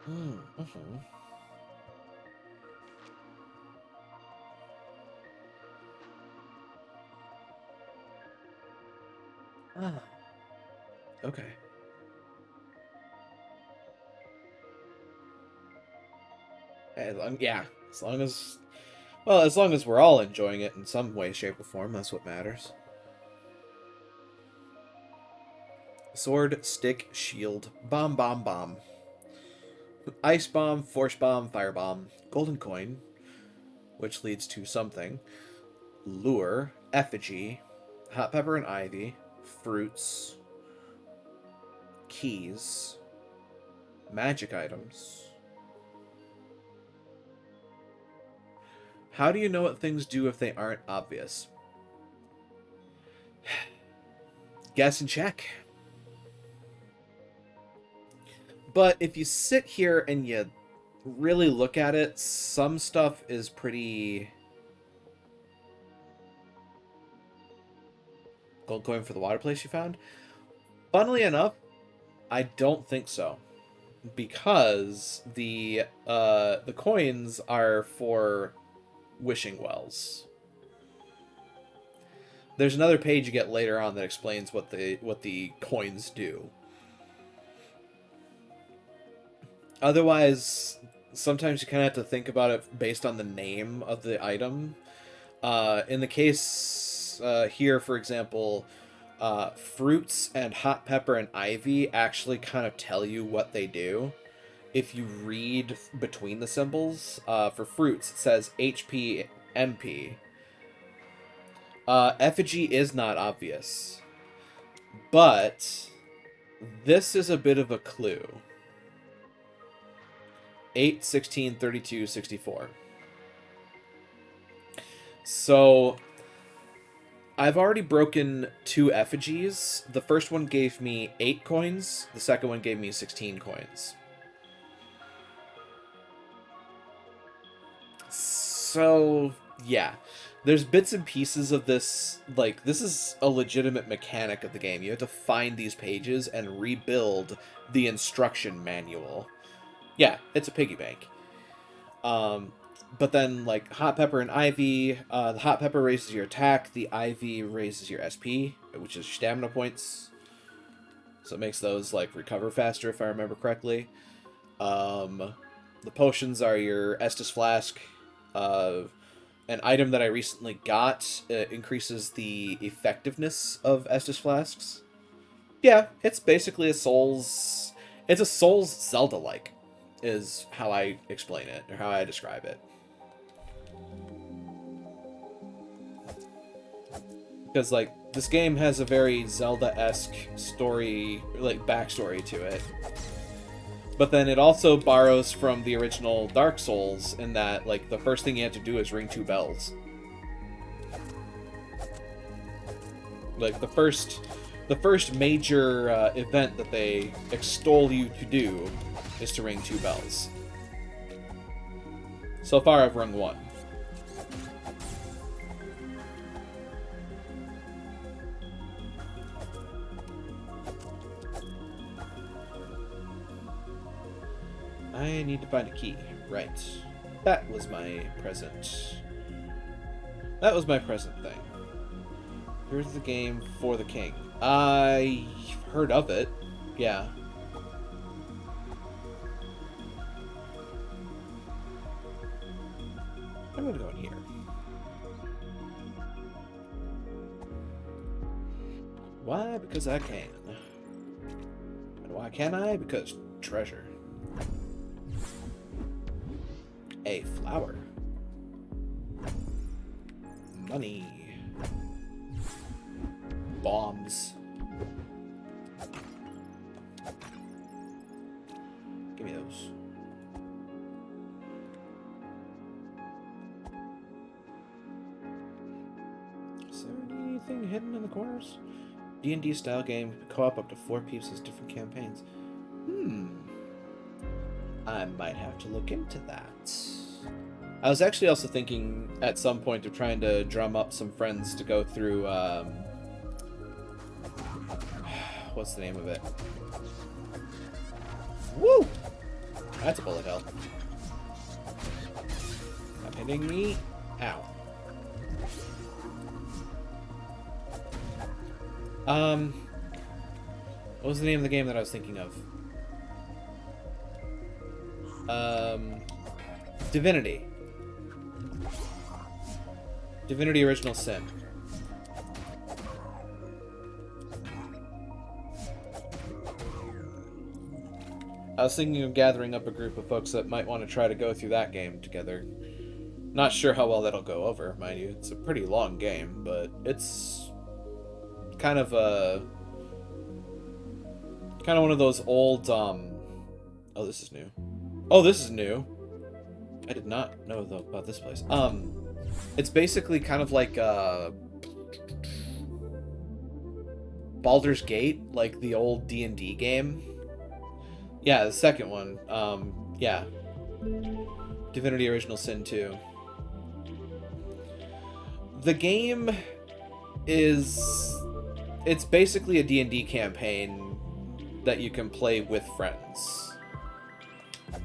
Mm-hmm. Ah, okay. Yeah, as long as, well, as long as we're all enjoying it in some way, shape, or form, that's what matters. Sword, stick, shield, bomb, bomb, bomb. Ice bomb, force bomb, fire bomb, golden coin, which leads to something. Lure, effigy, hot pepper and ivy, fruits, keys, magic items. How do you know what things do if they aren't obvious? Guess and check. But if you sit here and you really look at it, some stuff is pretty... Gold coin for the water place you found? Funnily enough, I don't think so. Because the coins are for wishing wells. There's another page you get later on that explains what the coins do. Otherwise, sometimes you kind of have to think about it based on the name of the item. In the case here, for example, fruits and hot pepper and ivy actually kind of tell you what they do. If you read between the symbols, for fruits, it says HP, MP. Effigy is not obvious. But this is a bit of a clue. 8, 16, 32, 64. So I've already broken 2 effigies. The first one gave me 8 coins. The second one gave me 16 coins. So, yeah. There's bits and pieces of this. Like, this is a legitimate mechanic of the game. You have to find these pages and rebuild the instruction manual. Yeah, it's a piggy bank. But then, like, hot pepper and ivy, the hot pepper raises your attack, the ivy raises your SP, which is stamina points. So it makes those, like, recover faster, if I remember correctly. The potions are your Estus Flask. An item that I recently got increases the effectiveness of Estus Flasks. Yeah, it's basically a Souls... It's a Souls Zelda-like, is how I explain it, or how I describe it. Because, like, this game has a very Zelda-esque story, like, backstory to it. But then it also borrows from the original Dark Souls in that, like, the first thing you have to do is ring 2 bells. Like, the first major event that they extol you to do is to ring 2 bells. So far, I've rung 1. I need to find a key. Right. That was my present. That was my present thing. Here's the game for the king. I've heard of it. Yeah. I'm gonna go in here. Why? Because I can. And why can I? Because treasure. A flower. Money. Bombs. Give me those. Is there anything hidden in the corners? D&D style game, co-op up to 4 pieces, different campaigns. I might have to look into that. I was actually also thinking at some point of trying to drum up some friends to go through, what's the name of it? Woo! That's a bullet hell. Stop hitting me. Ow. What was the name of the game that I was thinking of? Divinity. Divinity Original Sin. I was thinking of gathering up a group of folks that might want to try to go through that game together. Not sure how well that'll go over, mind you. It's a pretty long game, but it's kind of one of those old, oh, this is new. Oh, this is new. I did not know, though, about this place. It's basically kind of like, Baldur's Gate, like the old D&D game. Yeah, the second one. Yeah. Divinity Original Sin 2. The game is... It's basically a D&D campaign that you can play with friends. I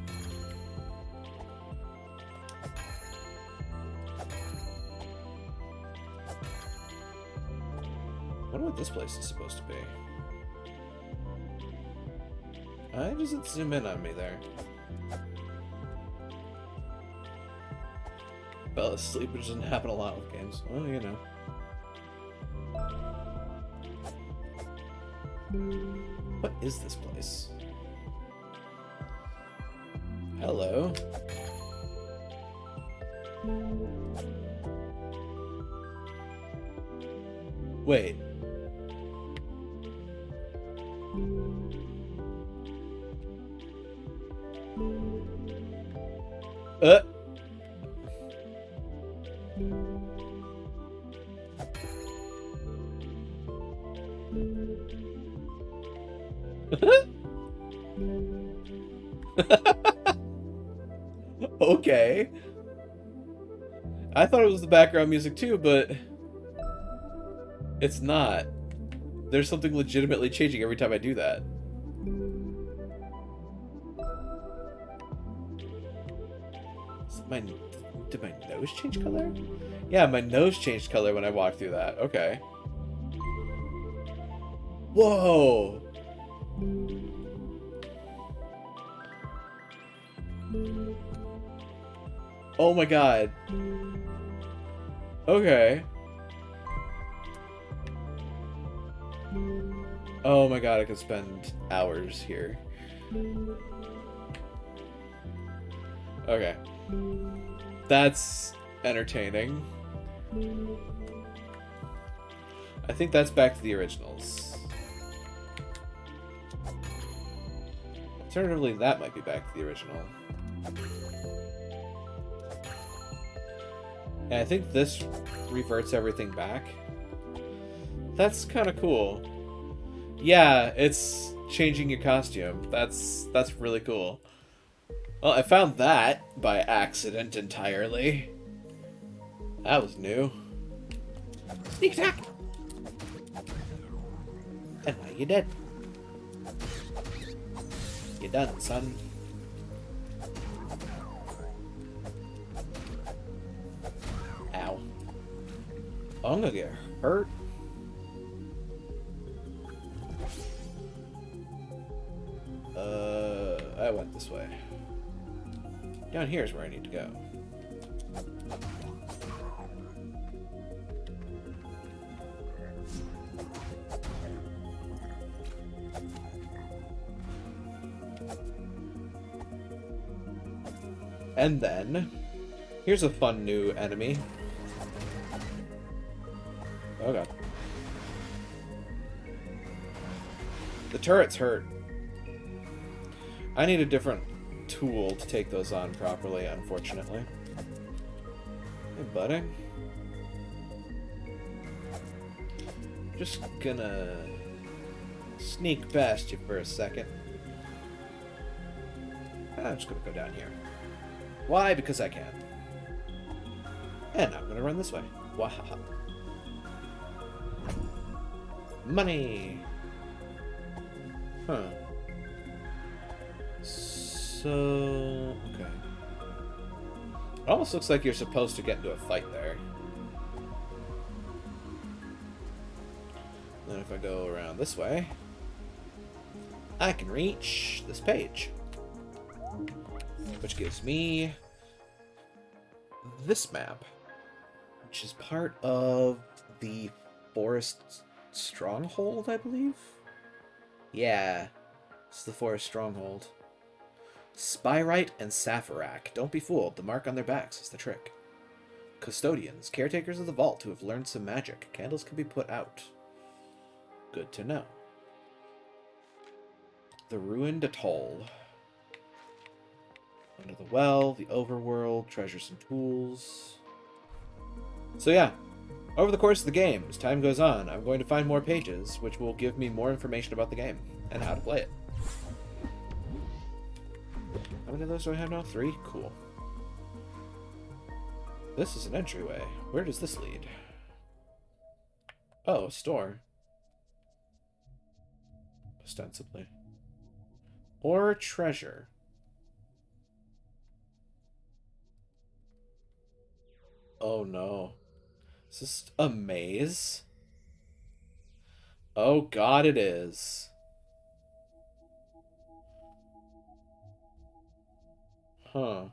wonder what this place is supposed to be. Why does it zoom in on me there? Fell asleep, which doesn't happen a lot with games. Well, you know. What is this place? Hello. Wait. Okay. I thought it was the background music too, but it's not. There's something legitimately changing every time I do that. Did my nose change color? Yeah, my nose changed color when I walked through that. Okay. Whoa! Oh my god. Okay. Oh my god, I could spend hours here. Okay. That's entertaining. I think that's back to the originals. Alternatively, that might be back to the original. And I think this reverts everything back. That's kind of cool. Yeah, it's changing your costume. That's really cool. Well, I found that by accident entirely. That was new. Sneak attack! And now you're dead. You're done, son. Ow. I'm gonna get hurt. I went this way. Down here is where I need to go. And then, here's a fun new enemy. Oh god. The turrets hurt. I need a different tool to take those on properly, unfortunately. Hey, buddy. Just gonna sneak past you for a second. I'm just gonna go down here. Why? Because I can. And I'm gonna run this way. Wahaha. Money! Huh. So, okay. It almost looks like you're supposed to get into a fight there. Then if I go around this way, I can reach this page, which gives me this map, which is part of the Forest Stronghold, I believe? Yeah, it's the Forest Stronghold. Spyrite and Saphirak. Don't be fooled. The mark on their backs is the trick. Custodians, caretakers of the vault who have learned some magic. Candles can be put out. Good to know. The ruined atoll. Under the well, the overworld, treasures and tools. So yeah, over the course of the game, as time goes on, I'm going to find more pages, which will give me more information about the game and how to play it. How many of those do I have now? 3? Cool. This is an entryway. Where does this lead? Oh, a store. Ostensibly. Or treasure. Oh no. Is this a maze? Oh god, it is. Huh.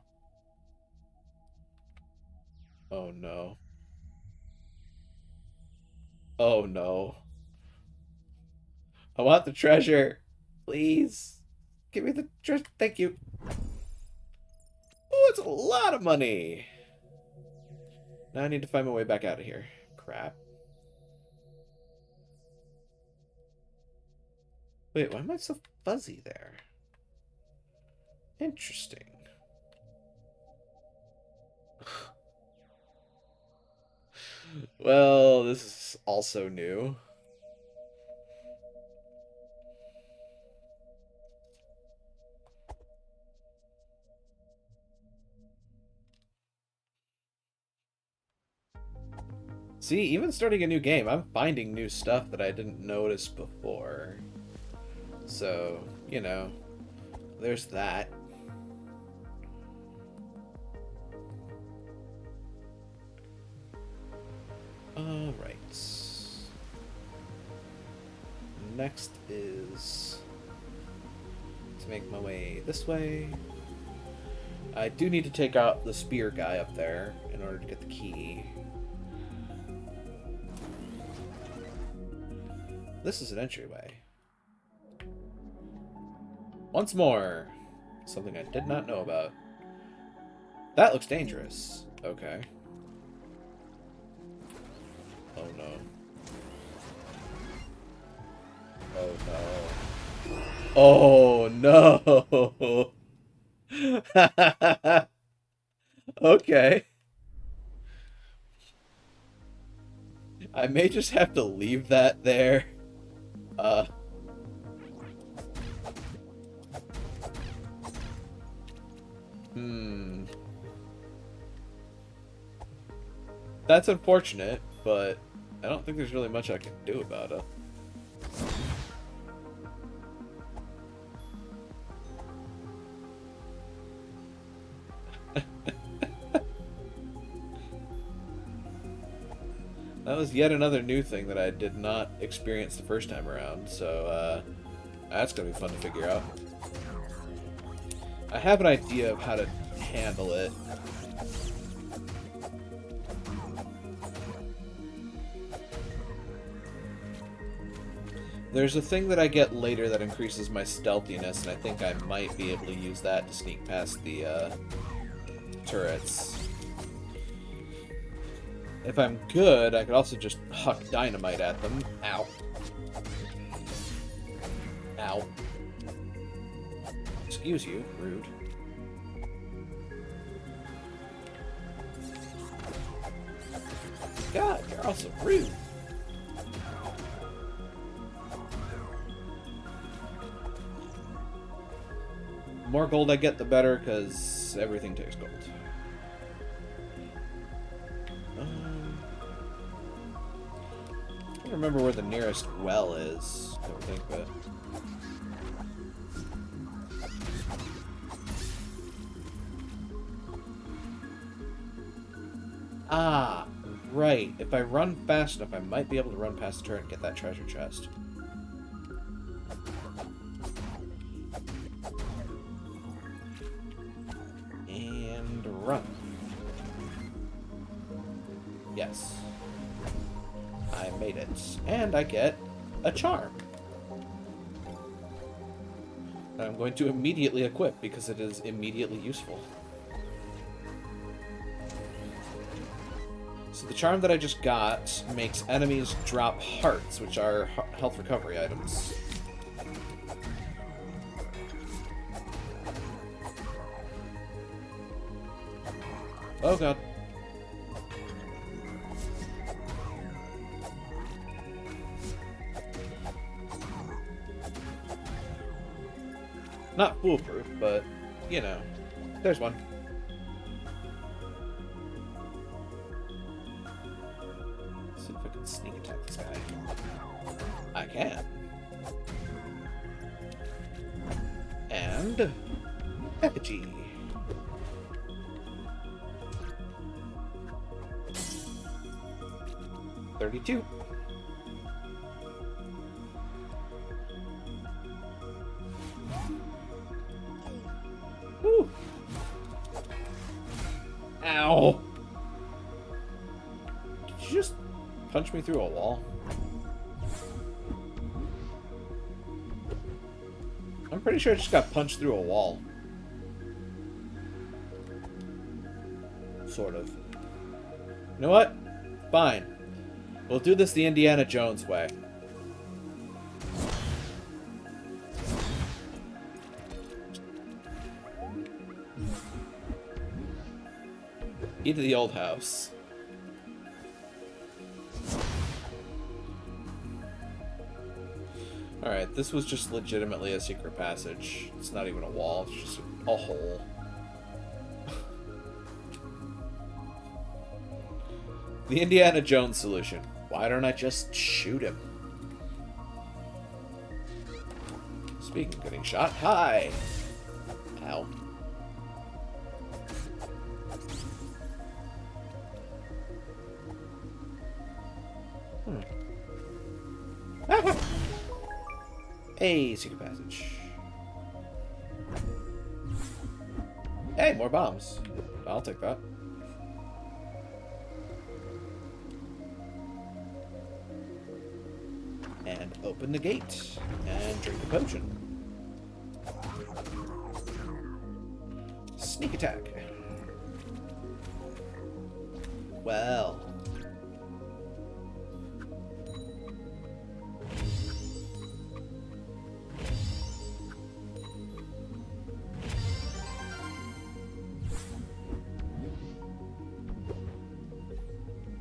Oh no. Oh no. I want the treasure. Please. Give me the treasure. Thank you. Oh, it's a lot of money. Now I need to find my way back out of here. Crap. Wait, why am I so fuzzy there? Interesting. Well, this is also new. See, even starting a new game, I'm finding new stuff that I didn't notice before. So, you know, there's that. Alright. Next is to make my way this way. I do need to take out the spear guy up there in order to get the key. This is an entryway. Once more. Something I did not know about. That looks dangerous. Okay. Oh no. Oh no. Oh no. Okay. I may just have to leave that there. That's unfortunate, but I don't think there's really much I can do about it. That was yet another new thing that I did not experience the first time around, so that's going to be fun to figure out. I have an idea of how to handle it. There's a thing that I get later that increases my stealthiness, and I think I might be able to use that to sneak past the turrets. If I'm good, I could also just huck dynamite at them. Ow. Ow. Excuse you, rude. God, you're also rude. The more gold I get, the better, because everything takes gold. I don't remember where the nearest well is. I don't think, but Ah, right. If I run fast enough, I might be able to run past the turret and get that treasure chest. And run. Yes. I made it. And I get a charm. That I'm going to immediately equip because it is immediately useful. So the charm that I just got makes enemies drop hearts, which are health recovery items. Oh god. Not foolproof, but, you know, there's one. Let's see if I can sneak attack this guy. I can. And effigy. $32. Woo! Ow! Did you just punch me through a wall? I'm pretty sure I just got punched through a wall. Sort of. You know what? Fine. We'll do this the Indiana Jones way. Key to the old house. Alright, this was just legitimately a secret passage. It's not even a wall, it's just a hole. The Indiana Jones solution. Why don't I just shoot him? Speaking of getting shot, hi! Ow. Hey, secret passage. Hey, more bombs. I'll take that. And open the gate. And drink the potion. Sneak attack. Well.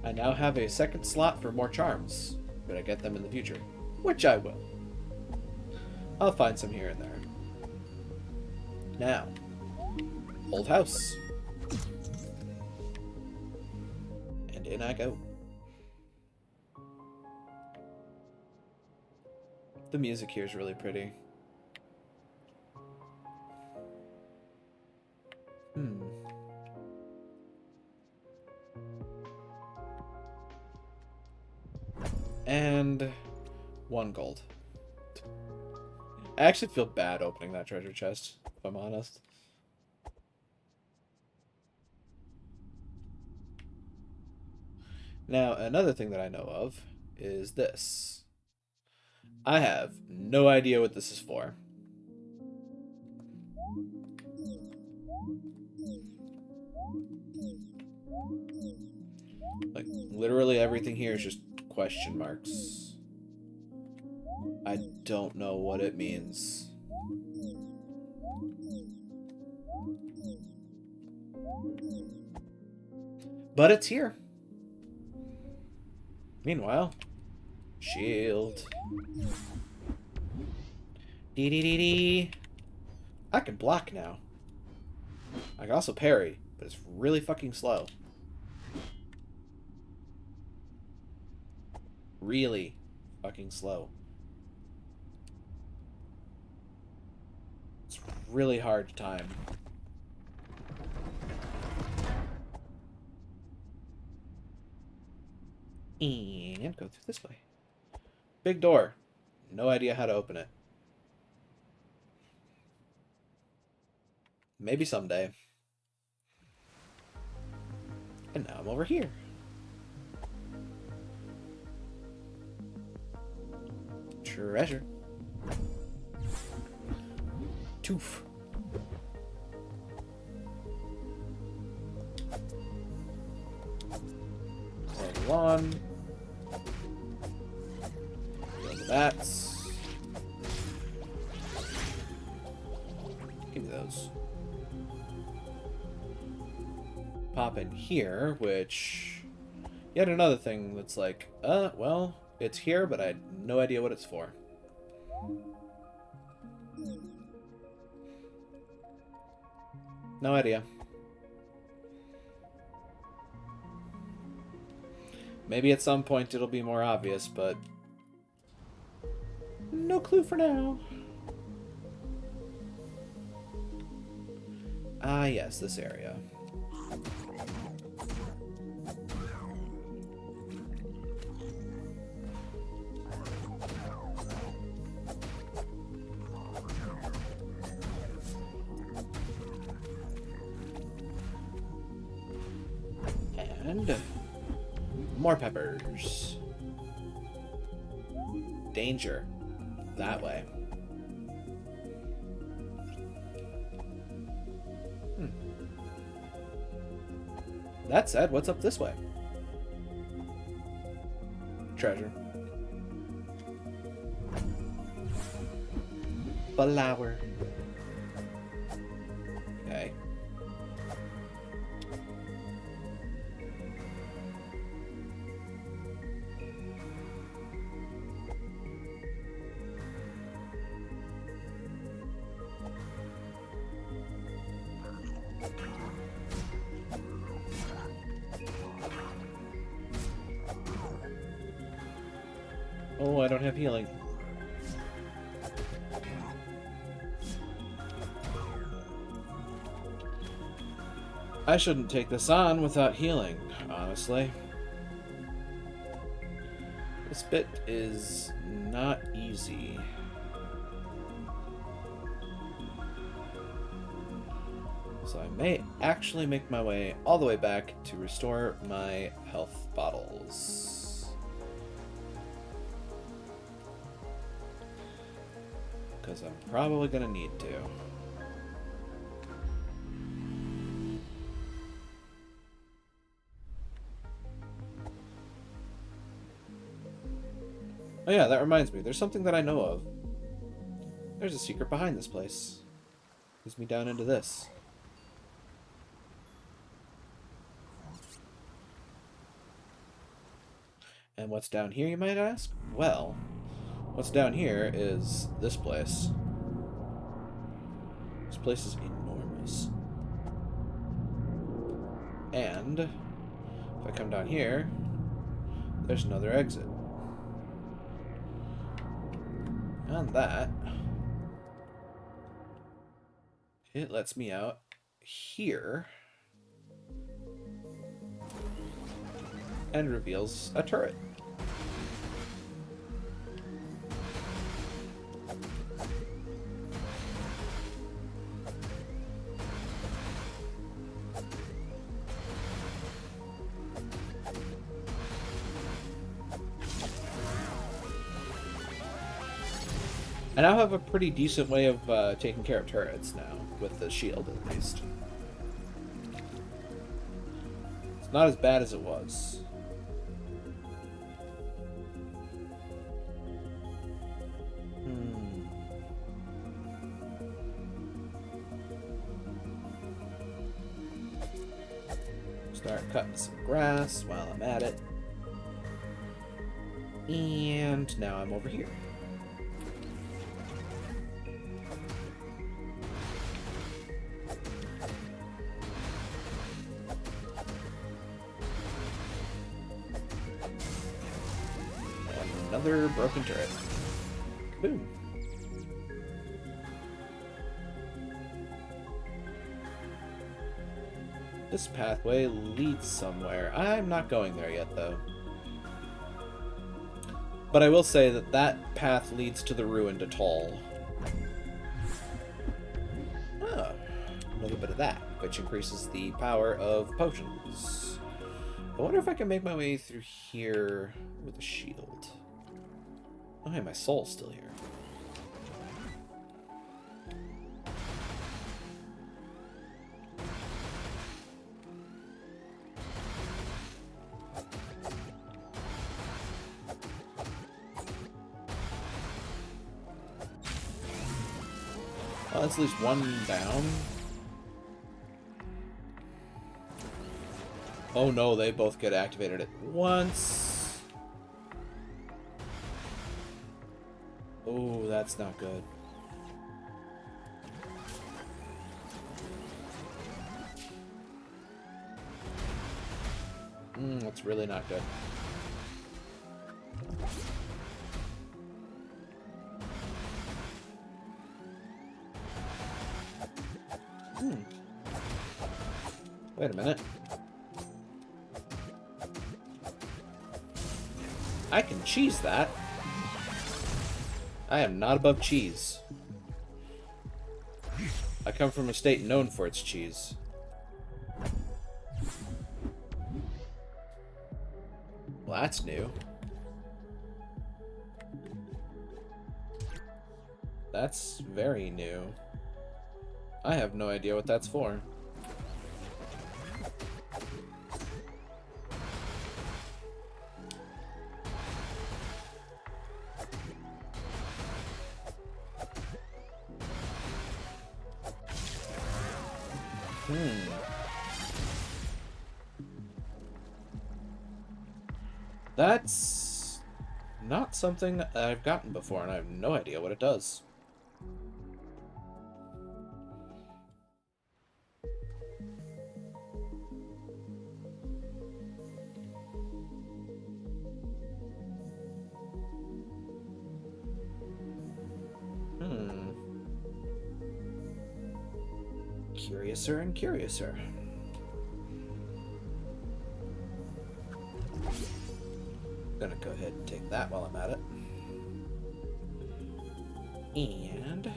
I now have a second slot for more charms, but I get them in the future, which I will. I'll find some here and there. Now, old house. And in I go. The music here is really pretty. And 1 gold. I actually feel bad opening that treasure chest, if I'm honest. Now, another thing that I know of is this. I have no idea what this is for. Like, literally everything here is just question marks. I don't know what it means. But it's here. Meanwhile, shield. Dee dee dee dee. I can block now. I can also parry, but it's really fucking slow. Really fucking slow. It's really hard to time. And go through this way. Big door. No idea how to open it. Maybe someday. And now I'm over here. Treasure. Toof. Level 1. Those bats. Give me those. Pop in here, which... Yet another thing that's like, well, it's here, but I had no idea what it's for. No idea. Maybe at some point it'll be more obvious, but... no clue for now. Ah, yes, this area. And more peppers. Danger. That way. That said, what's up this way? Treasure. Flower. Okay. Oh, I don't have healing. I shouldn't take this on without healing, honestly. This bit is not easy. So I may actually make my way all the way back to restore my health bottles. Because I'm probably going to need to. Oh yeah, that reminds me. There's something that I know of. There's a secret behind this place. Leads me down into this. And what's down here, you might ask? Well, what's down here is this place. This place is enormous. And if I come down here, there's another exit. And that, it lets me out here and reveals a turret. I now have a pretty decent way of taking care of turrets now, with the shield at least. It's not as bad as it was. Start cutting some grass while I'm at it. And now I'm over here. Another broken turret. Boom. This pathway leads somewhere. I'm not going there yet, though. But I will say that that path leads to the ruined atoll. Oh, another bit of that, which increases the power of potions. I wonder if I can make my way through here with a shield. Oh, hey, my soul's still here. Oh, that's at least one down. Oh no, they both get activated at once. Oh, that's not good. That's really not good. Wait a minute. I can cheese that. I am not above cheese. I come from a state known for its cheese. Well, that's new. That's very new. I have no idea what that's for. That's not something I've gotten before, and I have no idea what it does. Curiouser and curiouser. Gonna go ahead and take that while I'm at it. And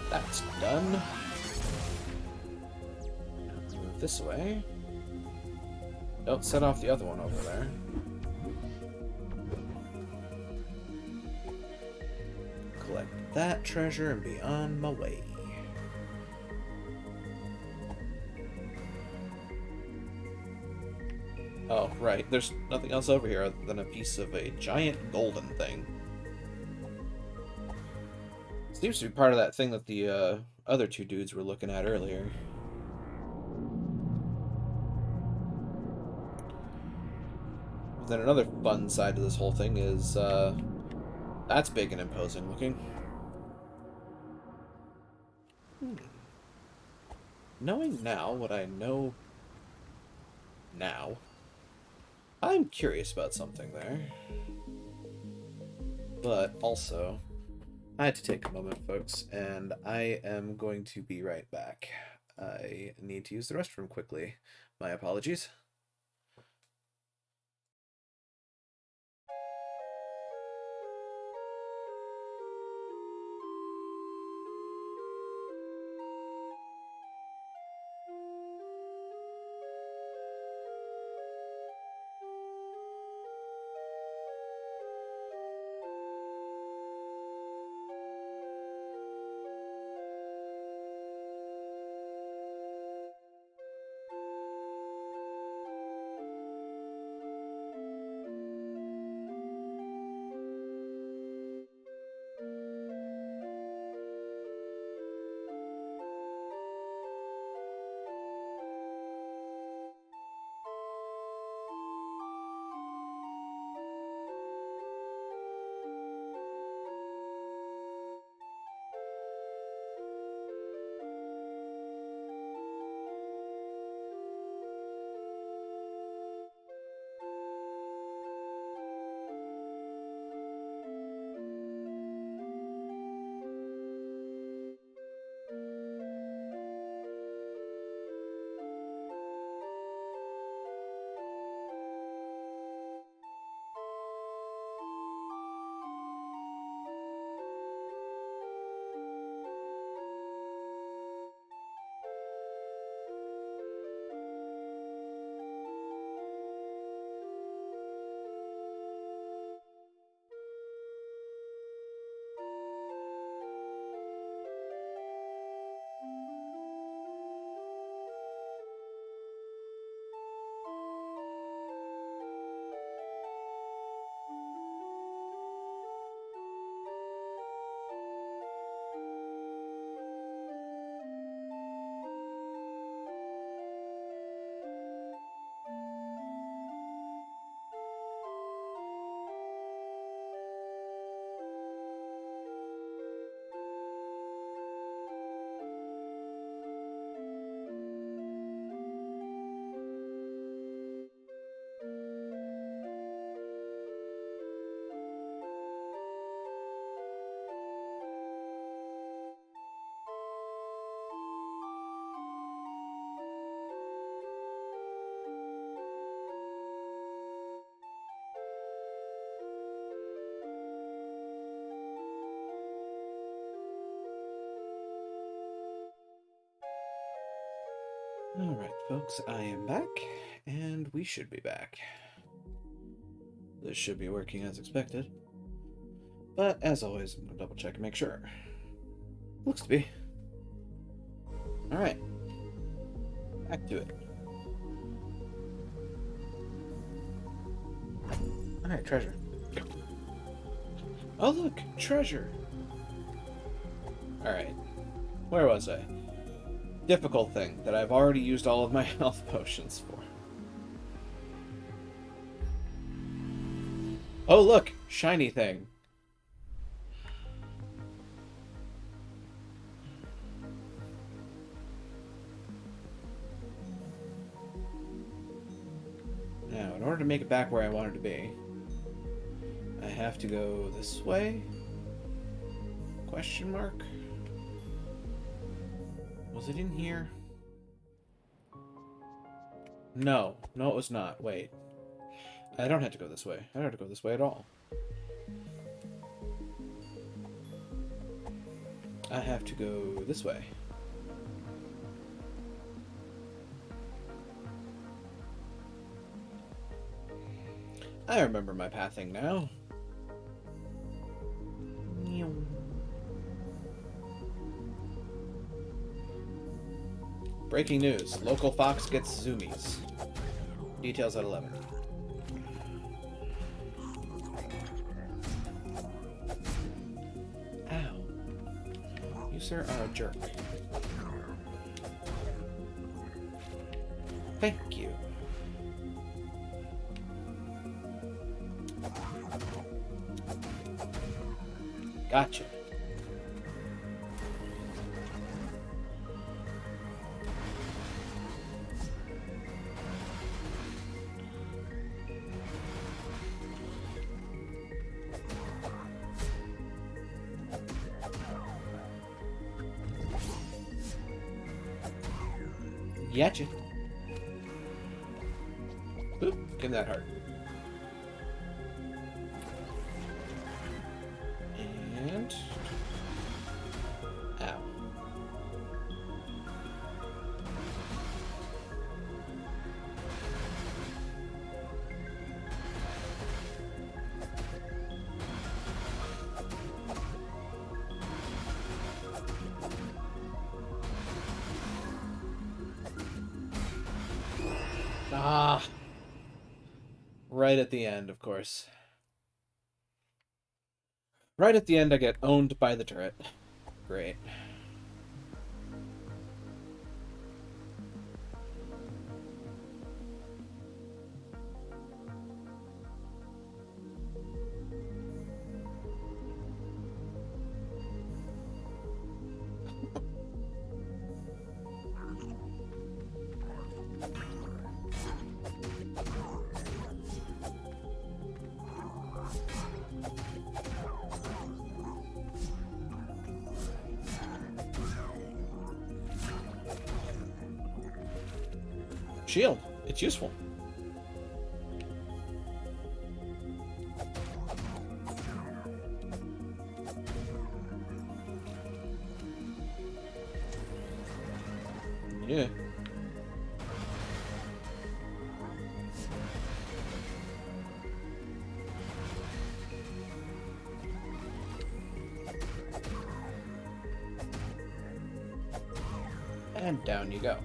that's done. Now move this way. Don't set off the other one over there. Collect that treasure and be on my way. Oh, right. There's nothing else over here other than a piece of a giant golden thing. Seems to be part of that thing that the other two dudes were looking at earlier. But then another fun side to this whole thing is, that's big and imposing looking. Knowing now what I know now, I'm curious about something there. But also, I had to take a moment, folks, and I am going to be right back. I need to use the restroom quickly. My apologies. Alright, folks, I am back, and we should be back. This should be working as expected. But, as always, I'm going to double check and make sure. Looks to be. Alright. Back to it. Alright, treasure. Oh look! Treasure! Alright. Where was I? Difficult thing that I've already used all of my health potions for. Oh look! Shiny thing. Now, in order to make it back where I wanted to be, I have to go this way? Question mark? Was it in here? No. No, it was not. Wait. I don't have to go this way. I don't have to go this way at all. I have to go this way. I remember my pathing now. Breaking news. Local fox gets zoomies. Details at 11. Ow. You, sir, are a jerk. Thank you. Gotcha. Gotcha. Boop. Give him that heart. And... ow. Ah. Right at the end, of course. Right at the end, I get owned by the turret. Great. Shield. It's useful. Yeah. And down you go.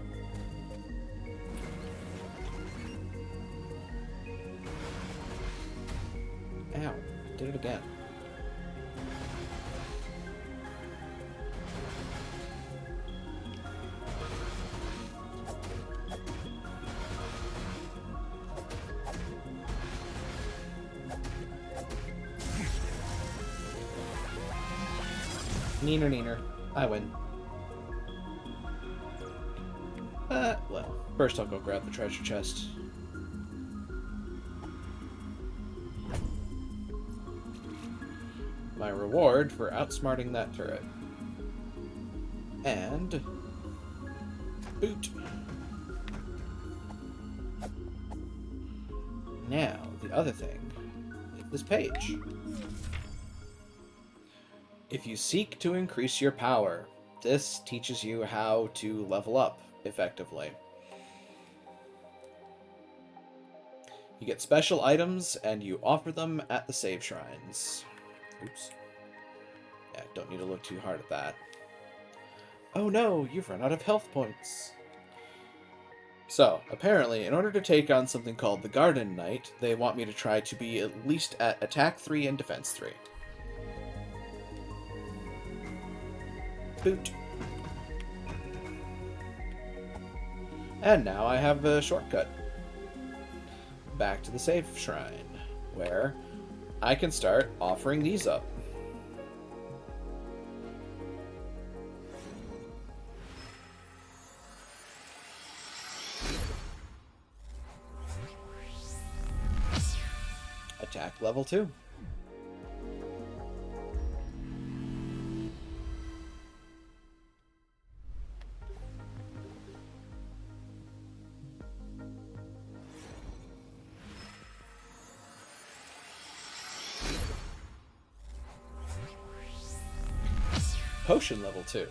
Ow, did it again. Neener, neener. I win. Well, first I'll go grab the treasure chest. My reward for outsmarting that turret. And... boot. Now, the other thing is this page. If you seek to increase your power, this teaches you how to level up effectively. You get special items, and you offer them at the save shrines. Oops. Yeah, don't need to look too hard at that. Oh no, you've run out of health points. So, apparently, in order to take on something called the Garden Knight, they want me to try to be at least at attack 3 and defense 3. Boot. And now I have a shortcut. Back to the save shrine, where I can start offering these up. Attack level 2. Potion level 2.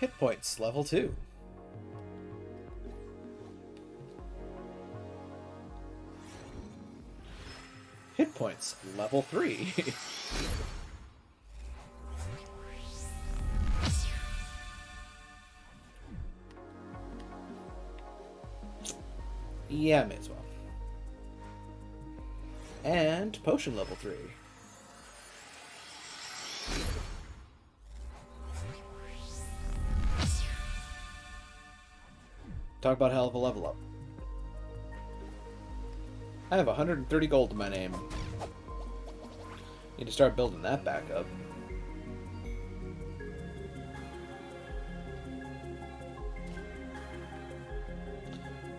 Hit points level 2. Hit points level 3. Yeah, may as well. And potion level 3. Talk about hell of a level up. I have 130 gold in my name. Need to start building that back up.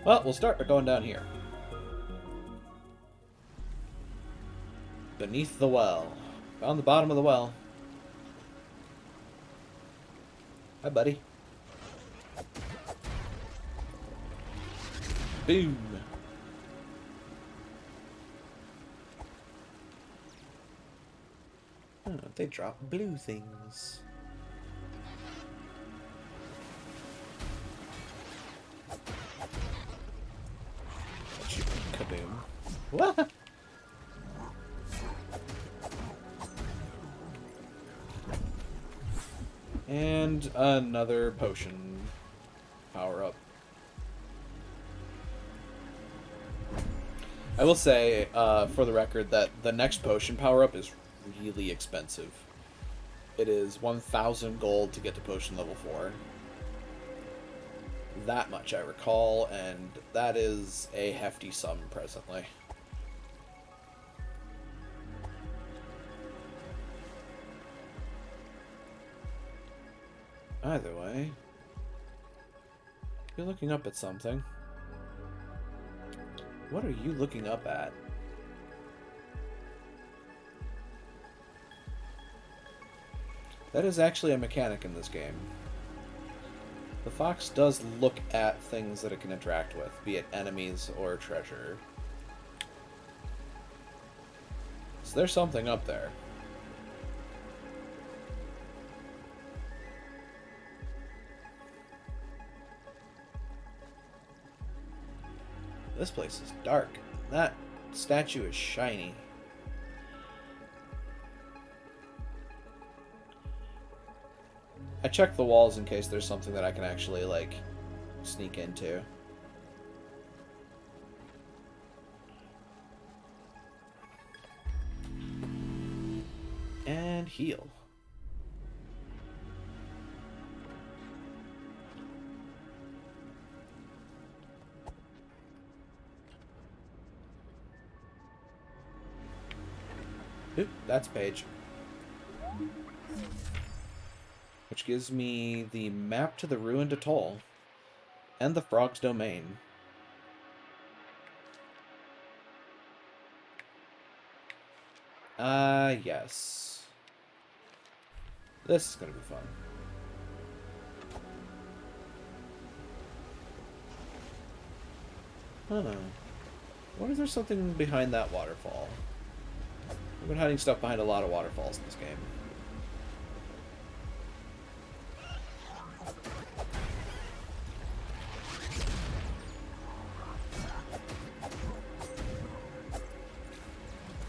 Well, we'll start by going down here. Beneath the well. Found the bottom of the well. Hi, buddy. Boom. Oh, they drop blue things. Kaboom. What? And another potion power up. I will say, for the record, that the next potion power up is really expensive. It is 1,000 gold to get to potion level 4. That much I recall, and that is a hefty sum presently. Either way, you're looking up at something. What are you looking up at? That is actually a mechanic in this game. The fox does look at things that it can interact with, be it enemies or treasure. So there's something up there. This place is dark. That statue is shiny. I check the walls in case there's something that I can actually, like, sneak into. And heal. Oop, that's a page. Which gives me the map to the ruined atoll and the frog's domain. Yes. This is gonna be fun. Huh. What is there something behind that waterfall? I've been hiding stuff behind a lot of waterfalls in this game.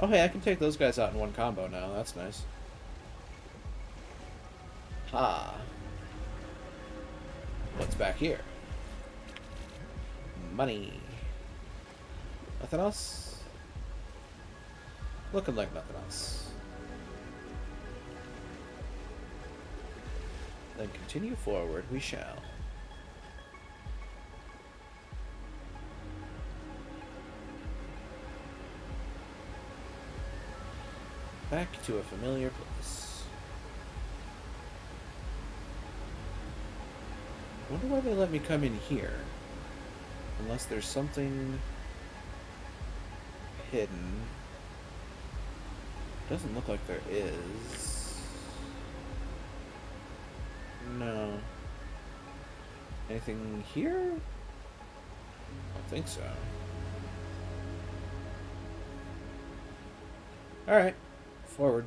Oh hey, I can take those guys out in one combo now. That's nice. Ha. What's back here? Money. Nothing else? Looking like nothing else. Then continue forward we shall. Back to a familiar place. I wonder why they let me come in here. Unless there's something hidden. Doesn't look like there is. No. Anything here? I don't think so. Alright. Forward.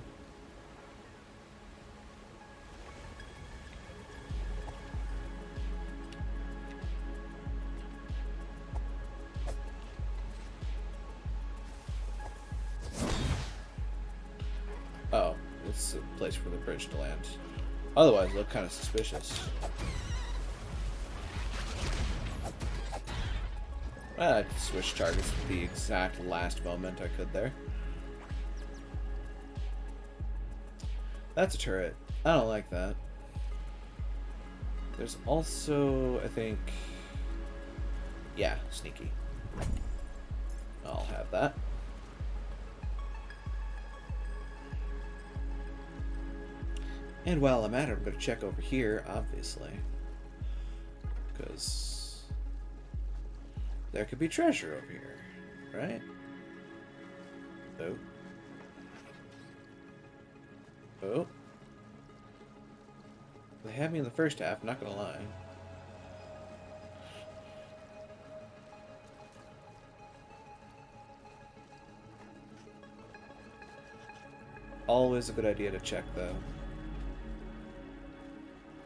Oh, it's a place for the bridge to land. Otherwise, it looked kind of suspicious. I switched targets at the exact last moment I could there. That's a turret. I don't like that. There's also, I think... Yeah, sneaky. I'll have that. And while I'm at it, I'm going to check over here, obviously. Because... there could be treasure over here, right? Oh. Oh. They had me in the first half, not gonna lie. Always a good idea to check, though.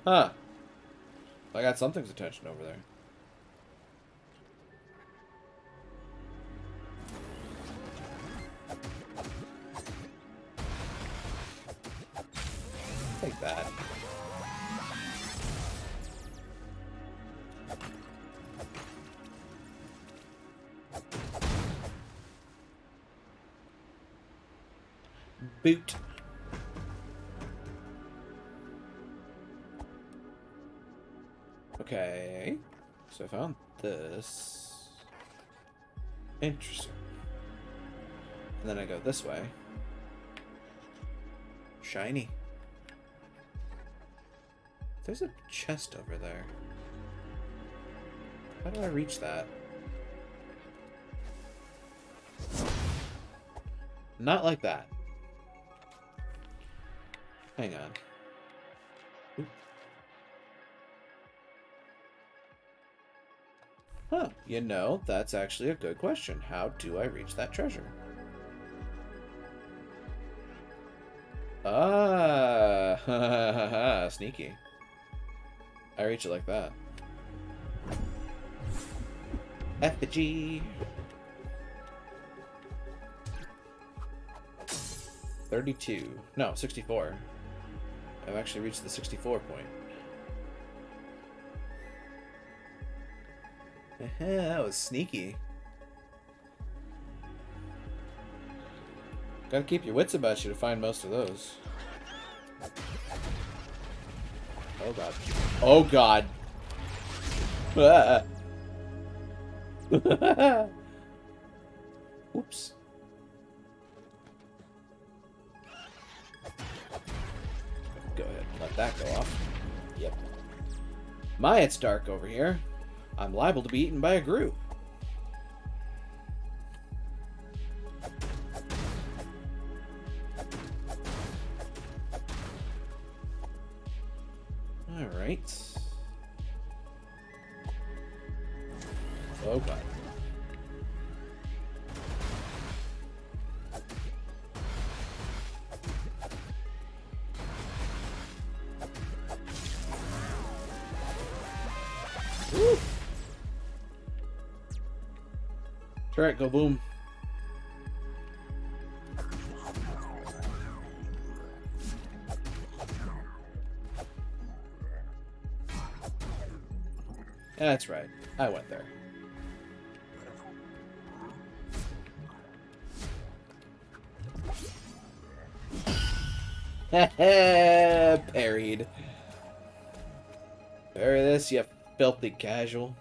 Huh. I got something's attention over there. Take that. Boot. Okay. So I found this. Interesting. And then I go this way. Shiny. There's a chest over there. How do I reach that? Not like that. Hang on. Oop. Huh. You know, that's actually a good question. How do I reach that treasure? Ah, sneaky. I reach it like that. Effigy. 32. No, 64. I've actually reached the 64 point. That was sneaky. Gotta keep your wits about you to find most of those. Oh god. Oh god. Oops. Go ahead and let that go off. Yep. My, it's dark over here. I'm liable to be eaten by a group. Alright. Oh god. Turret, go boom. That's right. I went there. Parried. Parry this, you filthy casual.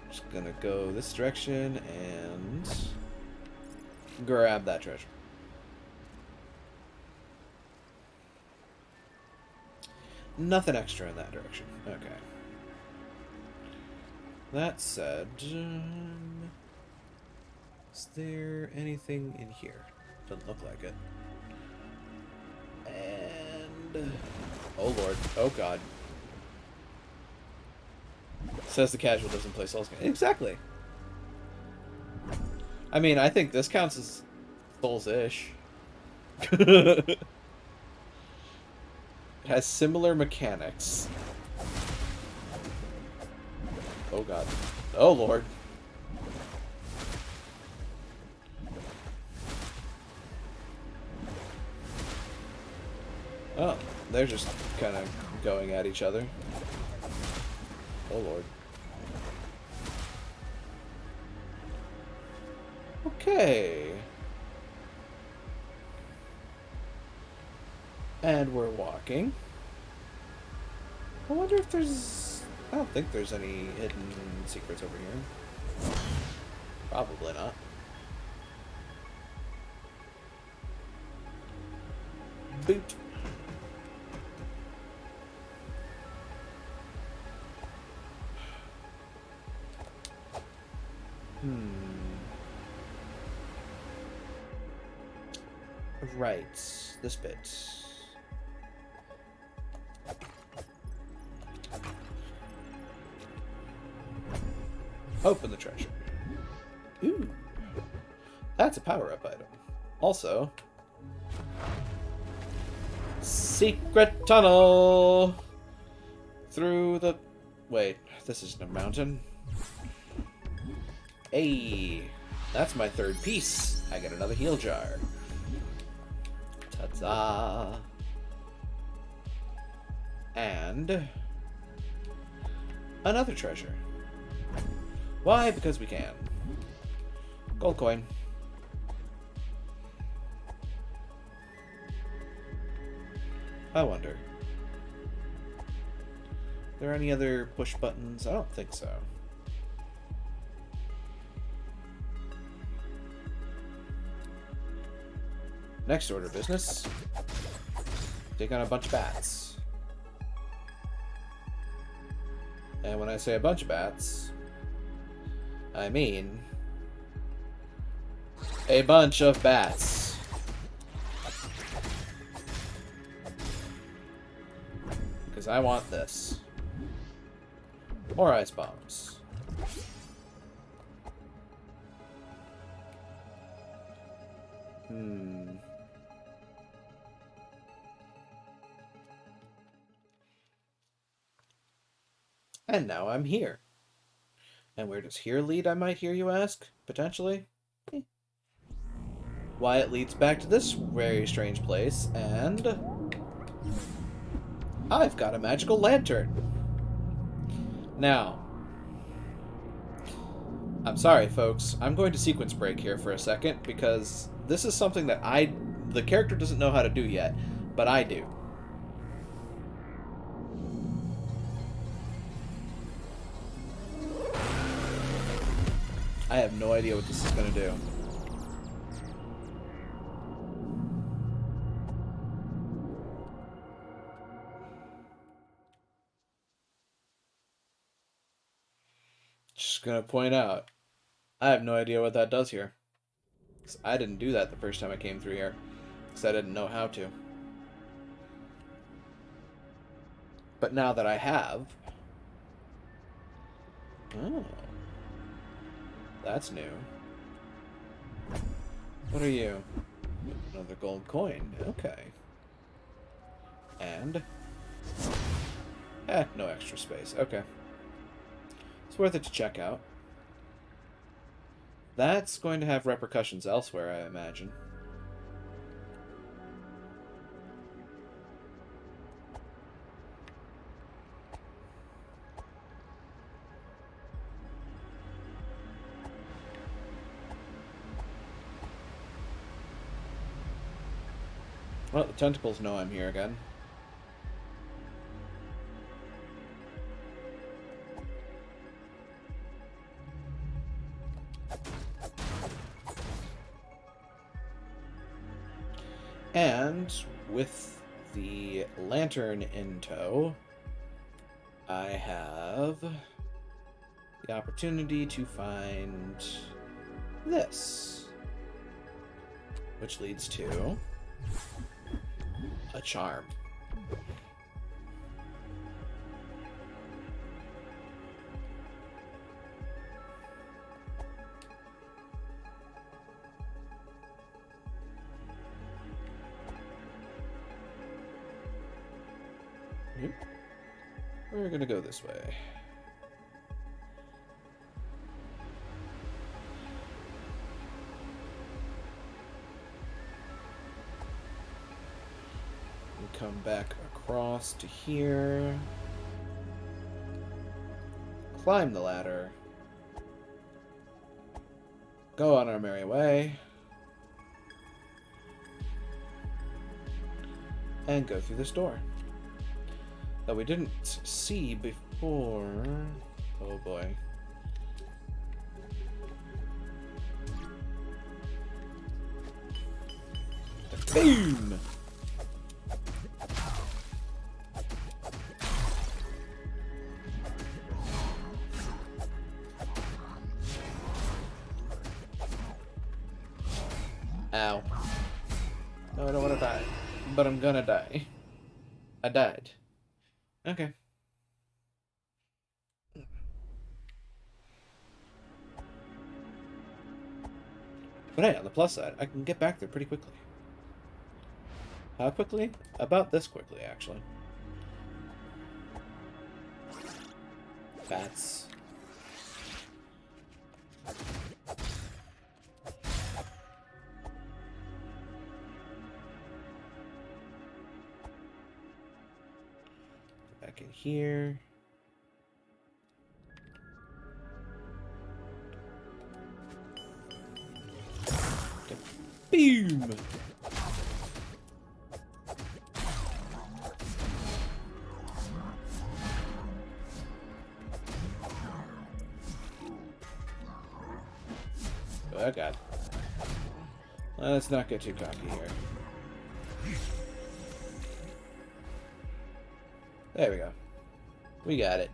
Just gonna go this direction and grab that treasure. Nothing extra in that direction. Okay. That said, is there anything in here? Doesn't look like it. And oh lord, oh god. Says the casual doesn't play Souls games. Exactly. I mean, I think this counts as Souls-ish. It has similar mechanics. Oh god. Oh lord. Oh, they're just kind of going at each other. Oh lord. Okay. And we're walking. I wonder if there's... I don't think there's any hidden secrets over here. Probably not. Boot. Right. This bit. Open the treasure. Ooh. That's a power-up item. Also, secret tunnel through the... Wait, this isn't a mountain. Hey, that's my third piece. I get another heal jar. Ta-ta. And another treasure. Why? Because we can. Gold coin. I wonder. Are there any other push buttons? I don't think so. Next order of business. Take on a bunch of bats. And when I say a bunch of bats, I mean a bunch of bats. Because I want this. More ice bombs. And now I'm here. And where does here lead, I might hear you ask? Potentially? Why, it leads back to this very strange place, and I've got a magical lantern. Now, I'm sorry, folks. I'm going to sequence break here for a second, because this is something that the character doesn't know how to do yet, but I do. I have no idea what this is going to do. Just going to point out, I have no idea what that does here. 'Cause I didn't do that the first time I came through here. Because I didn't know how to. But now that I have... Oh. That's new. What are you? Another gold coin. Okay. And? No extra space. Okay. worth it to check out. That's going to have repercussions elsewhere, I imagine. Well, the tentacles know I'm here again. And with the lantern in tow, I have the opportunity to find this, which leads to a charm. Yep. We're gonna go this way. Come back across to here. Climb the ladder. Go on our merry way. And go through this door that we didn't see before. Oh boy. Boom! Ow. No, I don't want to die. But I'm gonna die. I died. Okay. But hey, on the plus side, I can get back there pretty quickly. How quickly? About this quickly, actually. Bats. Back in here. Boom! Oh god. Let's not get too cocky here. There we go. We got it.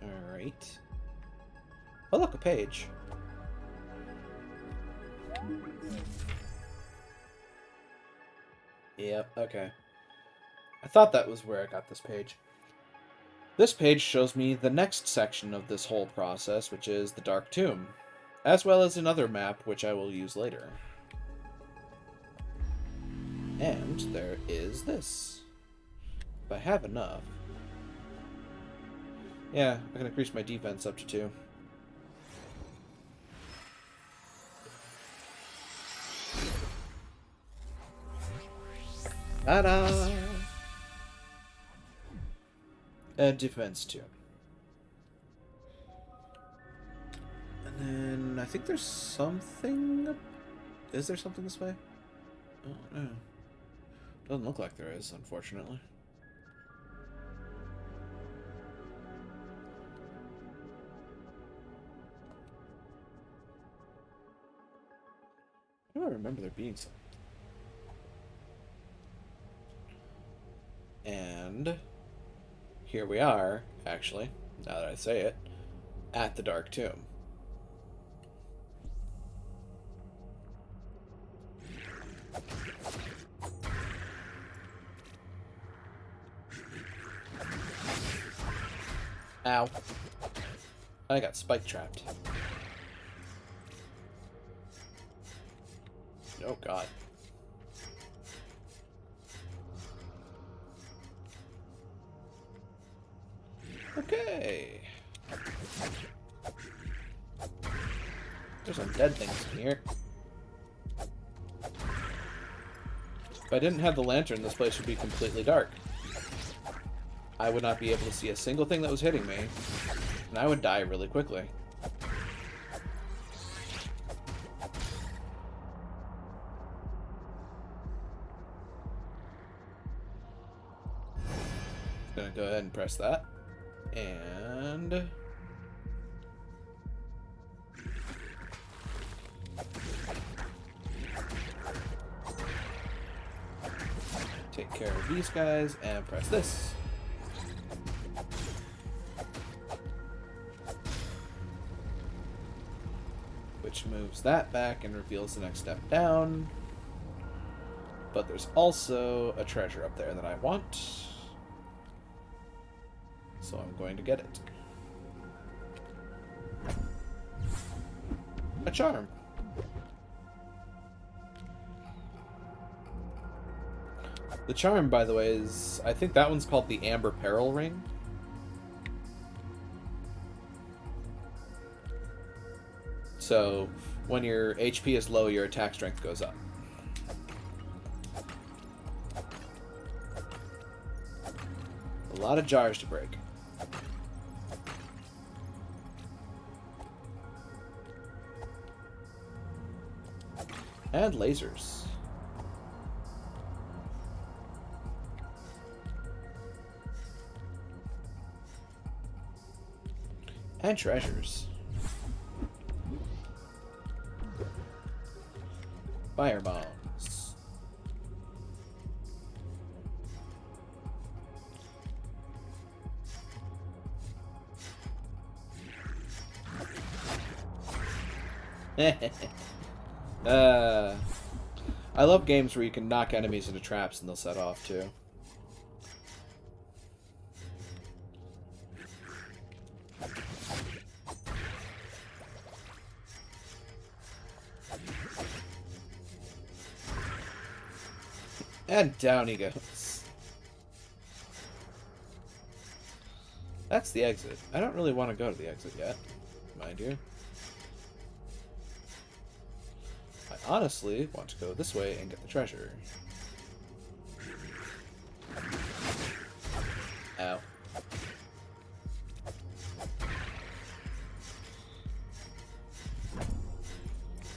Alright. Oh look, a page. Yep, okay. I thought that was where I got this page. This page shows me the next section of this whole process, which is the Dark Tomb, as well as another map, which I will use later. And there is this. If I have enough. Yeah, I can increase my defense up to 2. Ta-da! And defense 2. And then I think there's something. Is there something this way? Oh no. Doesn't look like there is, unfortunately. I don't remember there being something. And here we are, actually, now that I say it, at the Dark Tomb. Ow. I got spike trapped. Oh, God. Okay. There's some dead things in here. If I didn't have the lantern, this place would be completely dark. I would not be able to see a single thing that was hitting me, and I would die really quickly. Gonna go ahead and press that. And take care of these guys and press this. Which moves that back and reveals the next step down. But there's also a treasure up there that I want. So I'm going to get it. A charm. The charm, by the way, is... I think that one's called the Amber Peril ring. So, when your HP is low, your attack strength goes up. A lot of jars to break. And lasers. And treasures. Fire bombs. I love games where you can knock enemies into traps and they'll set off too. And down he goes. That's the exit. I don't really want to go to the exit yet, mind you. I honestly want to go this way and get the treasure. Ow.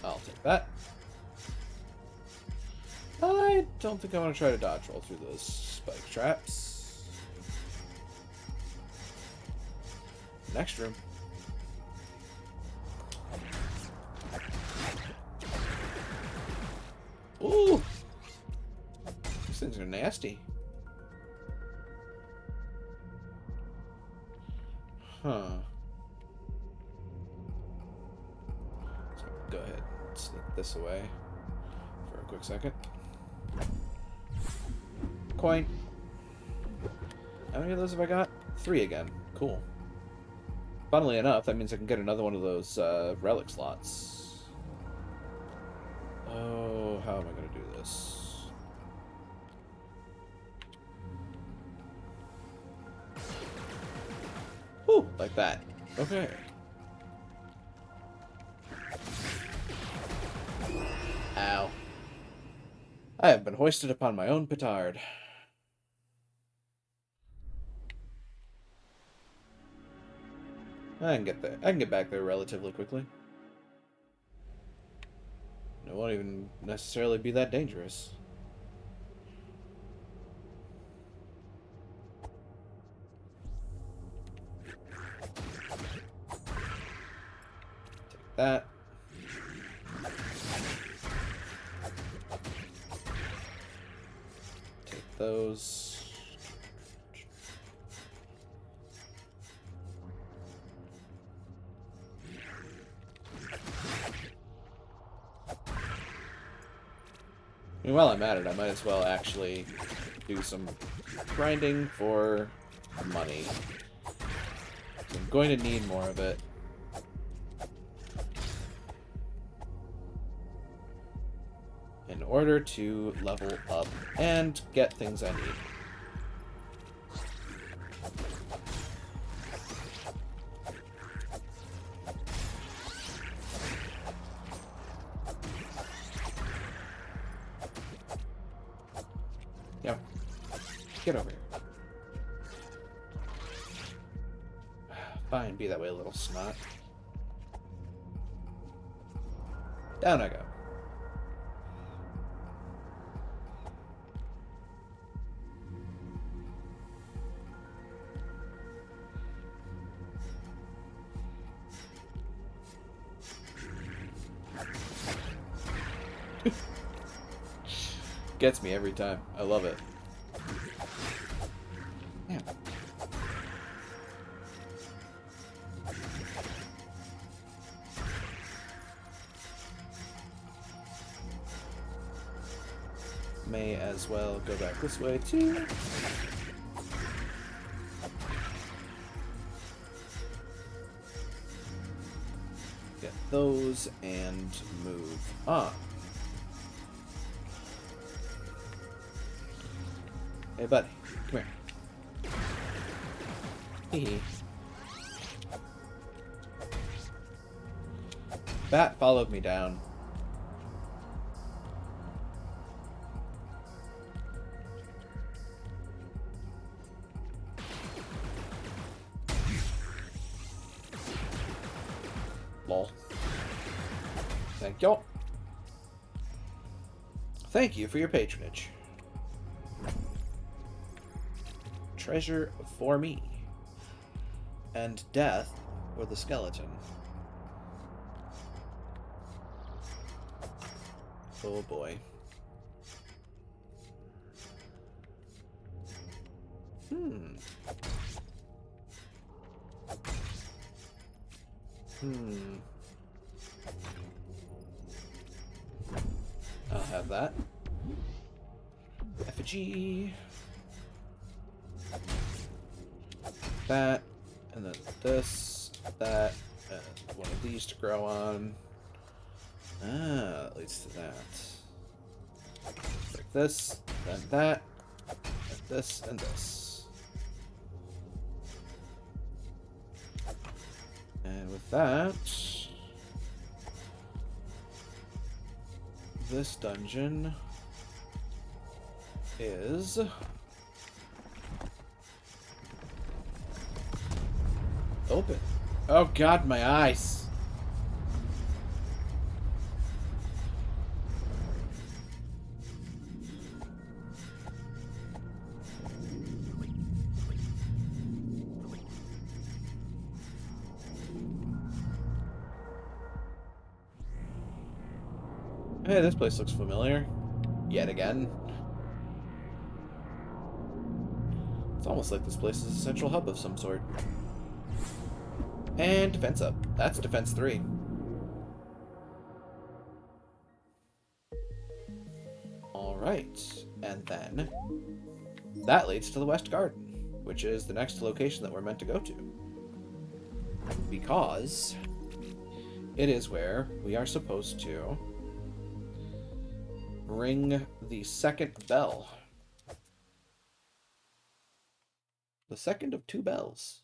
I'll take that. I don't think I want to try to dodge roll through those spike traps. Next room. Ooh! These things are nasty. Huh. So go ahead and sneak this away for a quick second. Coin. How many of those have I got? 3 again. Cool. Funnily enough, that means I can get another one of those relic slots. Oh, how am I going to do this? Whew, like that. Okay. Ow. I have been hoisted upon my own petard. I can get there. I can get back there relatively quickly. It won't even necessarily be that dangerous. Take that. Take those. I mean, while I'm at it, I might as well actually do some grinding for money. I'm going to need more of it. in order to level up and get things I need. Yep. Get over here. Fine, be that way, little snot. Down I go. Gets me every time. I love it. Yeah. May as well go back this way too. Get those and move on. Hey, buddy, come here. Hee. Bat followed me down. Lol. Thank you. Thank you for your patronage. Treasure for me. And death for the skeleton. Oh boy. I'll have that. Effigy. That. And then this. That. And one of these to grow on. Ah, that leads to that. Like this, then that, and this, and this. And with that, this dungeon is open. Oh god, my eyes. Hey, this place looks familiar. Yet again. It's almost like this place is a central hub of some sort. And defense up. That's defense 3. Alright. And then that leads to the West Garden, which is the next location that we're meant to go to. Because it is where we are supposed to ring the second bell. The second of 2 bells.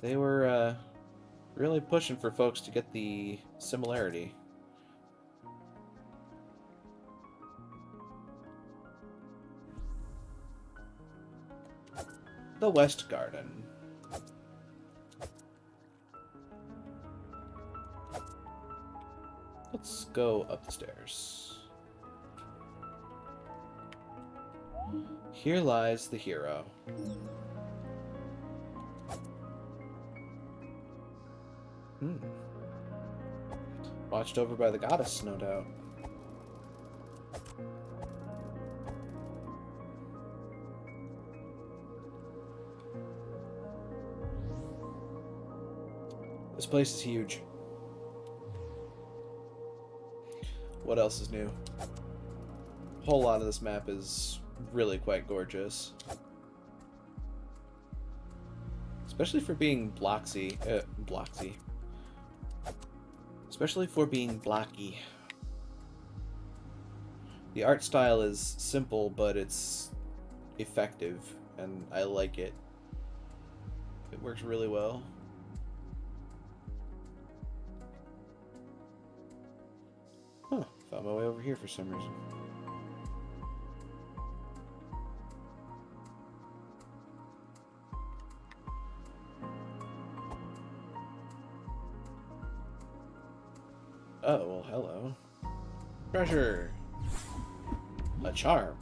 They were really pushing for folks to get the similarity. The West Garden. Let's go up the stairs. Here lies the hero. Watched over by the goddess, no doubt. This place is huge. What else is new? A whole lot of this map is really quite gorgeous. Especially for being bloxy. Especially for being blocky. The art style is simple, but it's effective, and I like it. It works really well. Huh, found my way over here for some reason. Oh, well, hello. Treasure! A charm.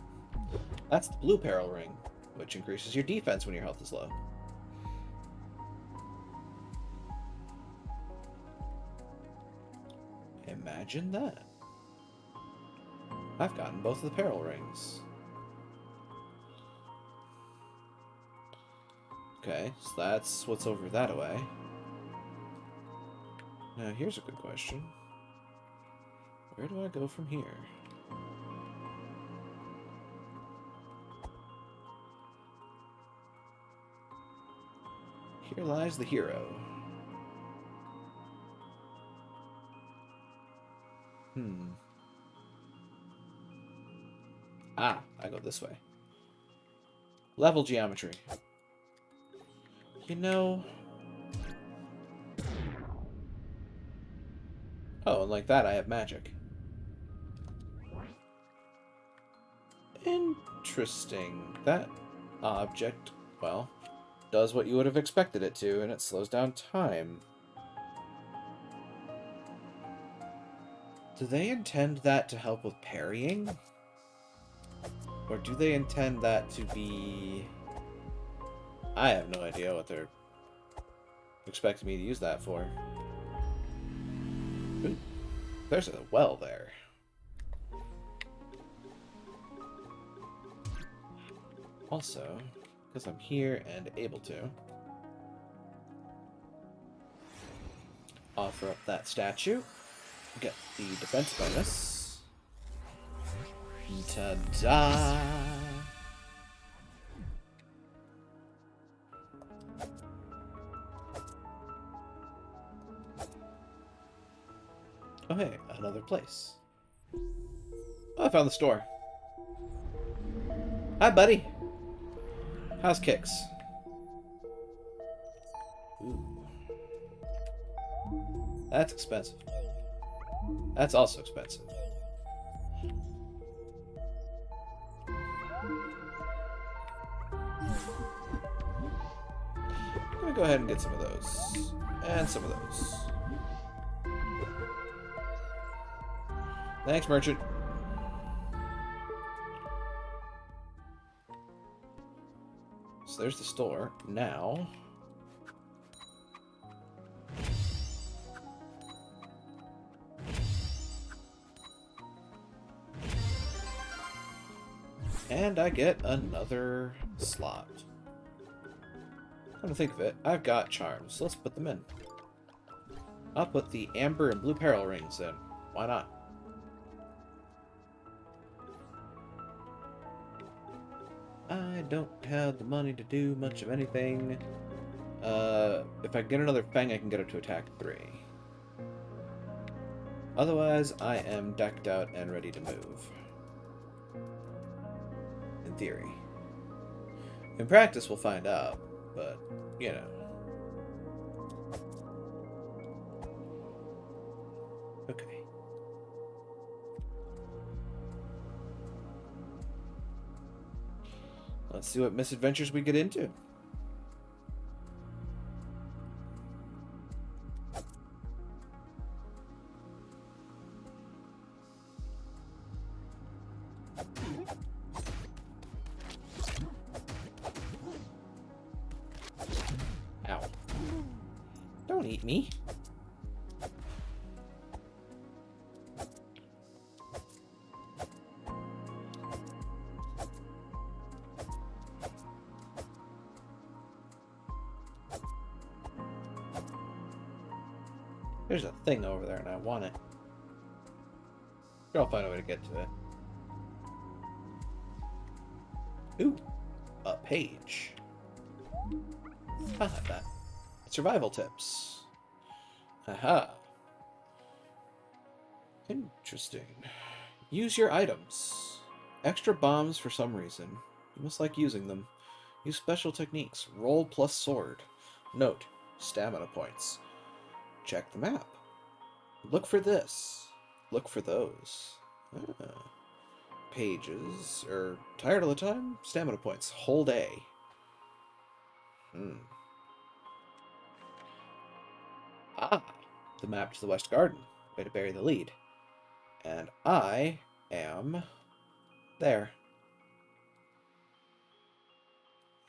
That's the blue Peril ring, which increases your defense when your health is low. Imagine that. I've gotten both of the Peril rings. Okay, so that's what's over that way. Now, here's a good question. Where do I go from here? Here lies the hero. Ah, I go this way. Level geometry. You know... Oh, and like that I have magic. Interesting. That object, well, does what you would have expected it to, and it slows down time. Do they intend that to help with parrying? Or do they intend that to be... I have no idea what they're expecting me to use that for. Ooh, there's a well there. Also, because I'm here and able to, offer up that statue, get the defense bonus. Ta-da! Oh hey, another place. Oh, I found the store. Hi, buddy. How's kicks? Ooh. That's expensive. That's also expensive. I'm gonna go ahead and get some of those. And some of those. Thanks, merchant. So there's the store. Now... and I get another slot. Come to think of it, I've got charms. So let's put them in. I'll put the amber and blue Peril rings in. Why not? I don't have the money to do much of anything. If I get another Fang, I can get up to attack 3. Otherwise, I am decked out and ready to move. In theory. In practice, we'll find out, but, you know. Okay. Let's see what misadventures we get into. Ow. Don't eat me. There's a thing over there and I want it. I'll find a way to get to it. Ooh, a page. I'll have that. Survival tips. Aha. Interesting. Use your items. Extra bombs for some reason. You must like using them. Use special techniques. Roll plus sword. Note. Stamina points. Check the map. Look for this. Look for those. Ah. Pages. Tired all the time? Stamina points. Hold A. Ah. The map to the West Garden. Way to bury the lead. And I am there.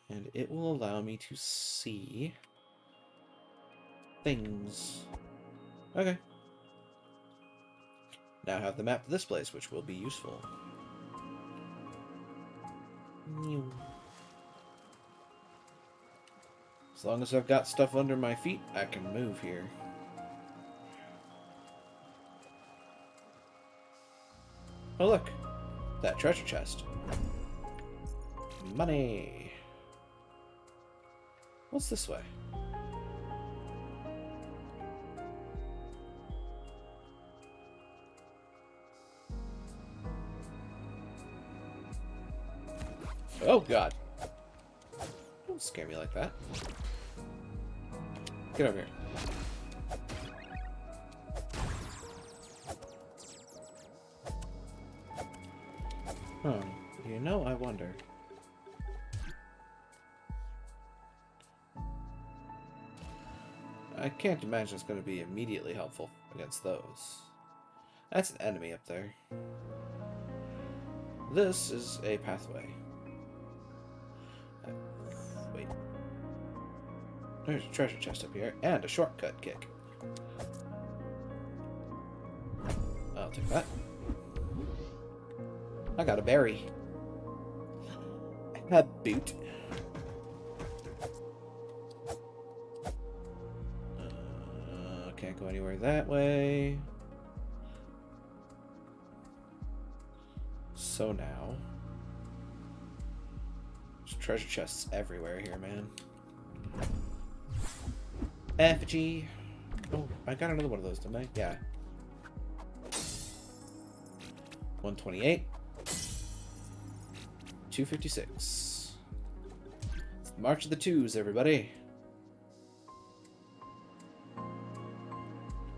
And it will allow me to see things. Okay. Now I have the map to this place, which will be useful. As long as I've got stuff under my feet, I can move here. Oh look! That treasure chest. Money! What's this way? Oh god! Don't scare me like that. Get over here. Huh. You know, I wonder. I can't imagine it's going to be immediately helpful against those. That's an enemy up there. This is a pathway. Wait. There's a treasure chest up here, and a shortcut kick. I'll take that. I got a berry. A boot. Can't go anywhere that way. So now... there's treasure chests everywhere here, man. Effigy. Oh, I got another one of those, didn't I? Yeah. 128. 256. It's the March of the Twos, everybody.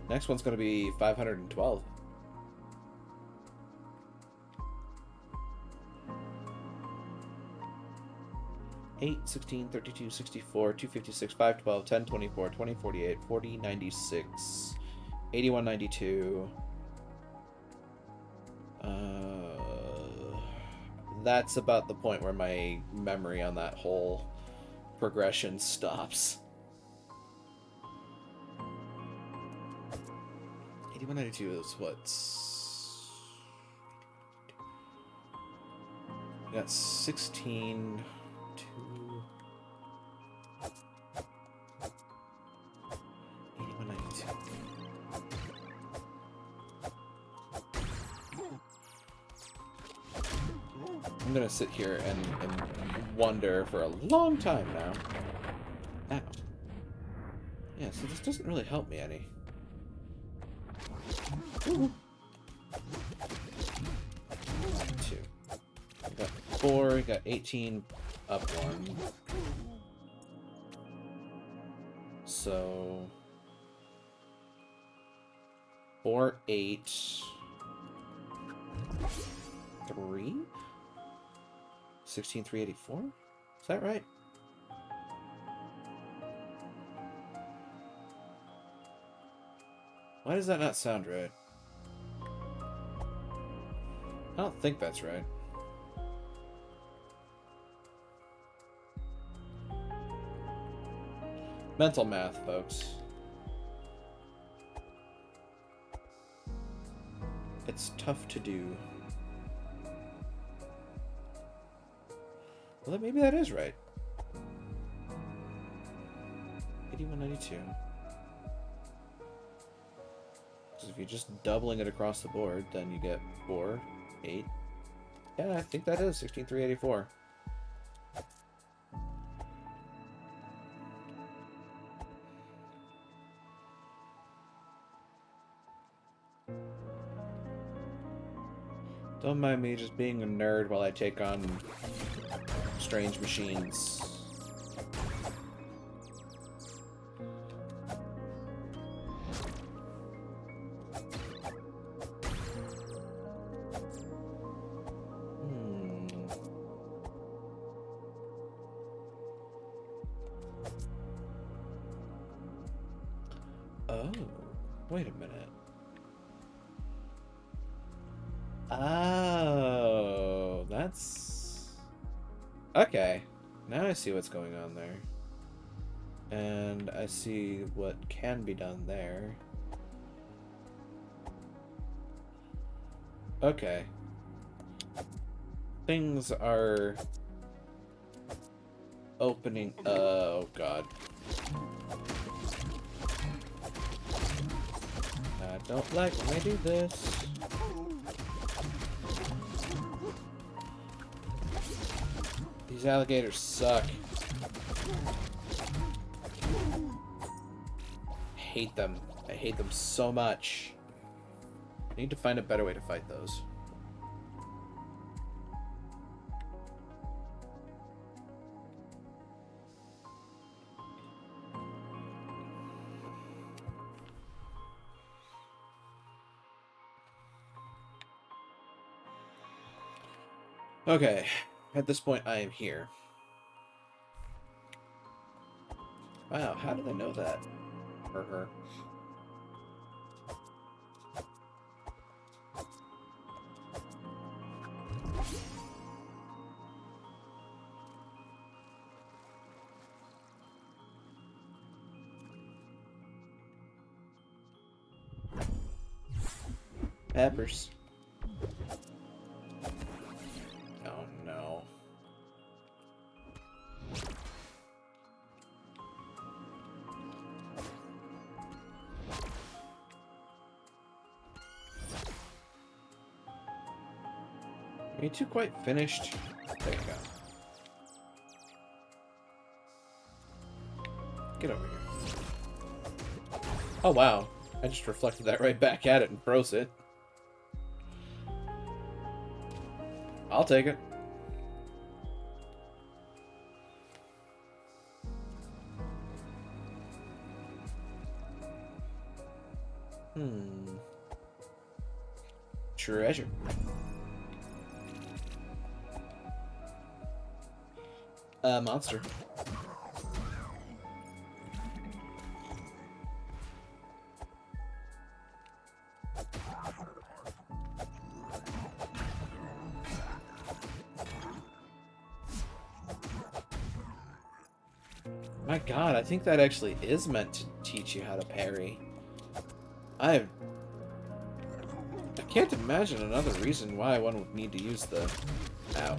Next one's going to be 512. Eight, 16, 32, 64, 256, 512, 10, 24, 20, 48, 40, 96, 81, 92. That's about the point where my memory on that whole progression stops. 8192 is what's... we got 16... 2... 8192. I'm gonna sit here and wonder for a long time now. Ow. Yeah, so this doesn't really help me any. Ooh. 2. We got 4, we got 18 up 1. So 4, 8, 3? 16, 384? Is that right? Why does that not sound right? I don't think that's right. Mental math, folks. It's tough to do. Well, then maybe that is right. 8192. Because if you're just doubling it across the board, then you get 4, 8. Yeah, I think that is 16384. Don't mind me just being a nerd while I take on strange machines. Oh, wait a minute. Oh, that's... Okay. Now I see what's going on there. And I see what can be done there. Okay. Things are opening... Oh, God. I don't like when they do this. These alligators suck. I hate them. I hate them so much. I need to find a better way to fight those. Okay, at this point I am here. Wow, how did I know that? Or her. Peppers. Oh no. Are you two quite finished? There you go. Get over here. Oh wow. I just reflected that right back at it and froze it. I'll take it. Treasure. Monster. My God, I think that actually is meant to teach you how to parry. I can't imagine another reason why one would need to use the... Ow.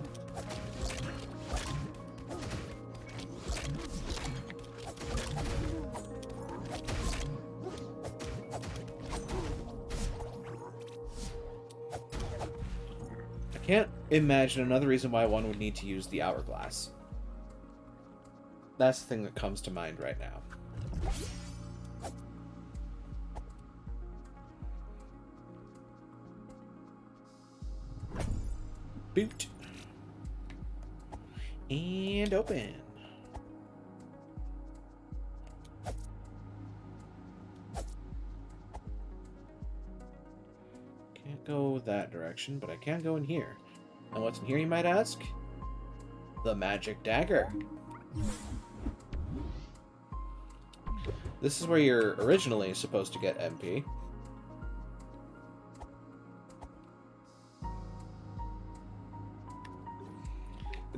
I can't imagine another reason why one would need to use the hourglass. That's the thing that comes to mind right now. Boot. And open. Can't go that direction, but I can go in here. And what's in here, you might ask? The magic dagger. This is where you're originally supposed to get MP.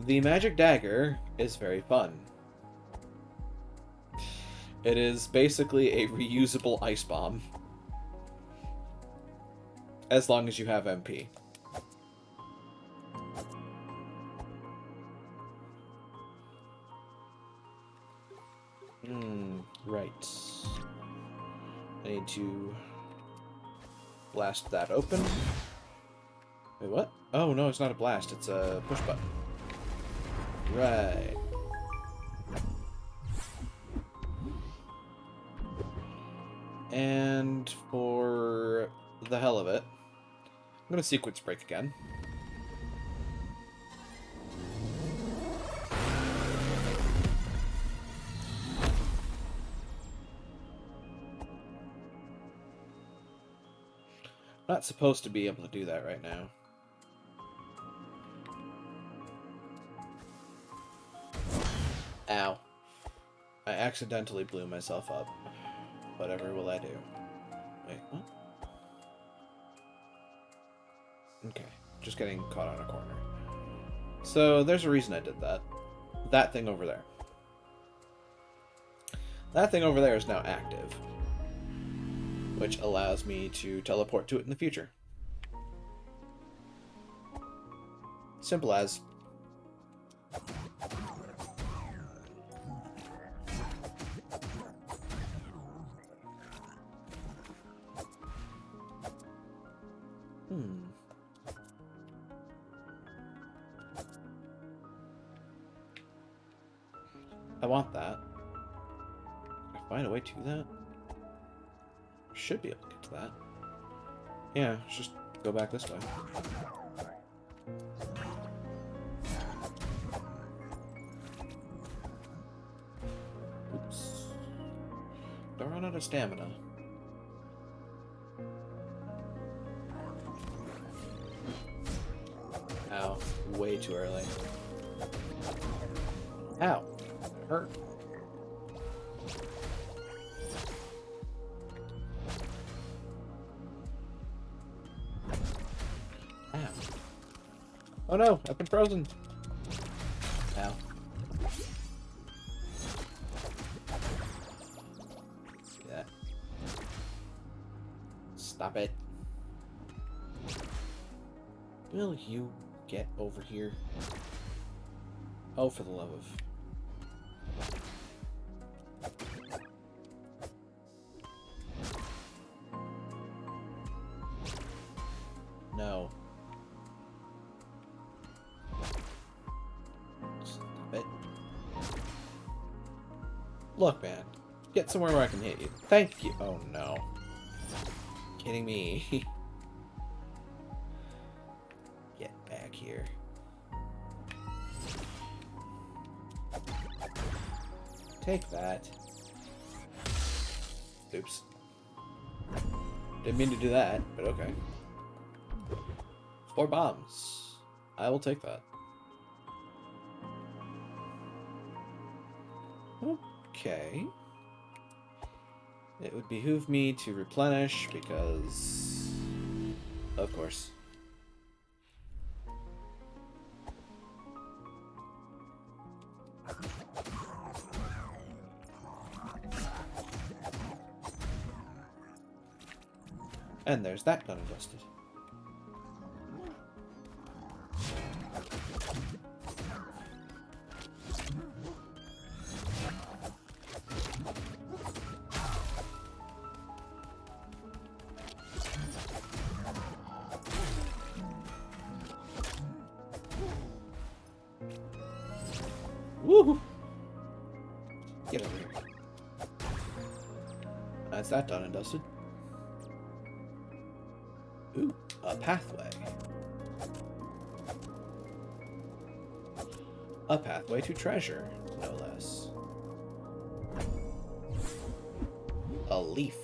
The magic dagger is very fun. It is basically a reusable ice bomb. As long as you have MP. Right. I need to blast that open. Wait, what? Oh, no, it's not a blast. It's a push button. Right. And for the hell of it, I'm going to sequence break again. Not supposed to be able to do that right now. Ow. I accidentally blew myself up. Whatever will I do? Wait, what? Okay, just getting caught on a corner. So there's a reason I did that. That thing over there. That thing over there is now active, which allows me to teleport to it in the future. Simple as. I want that. Can I find a way to that? Should be able to get to that. Yeah, let's just go back this way. Oops. Don't run out of stamina. Ow. Way too early. Ow. That hurt. Ow. Oh no, I've been frozen. Ow. See that? Stop it. Will you get over here? Oh, for the love of... No. Stop it. Look, man. Get somewhere where I can hit you. Thank you. Oh, no. Kidding me. Get back here. Take that. Oops. Didn't mean to do that, but okay. 4 bombs. I will take that. Okay. It would behoove me to replenish because... Of course. And there's that done and dusted. Woohoo! Get over here. That's that done and dusted. Ooh, a pathway. A pathway to treasure, no less. A leaf.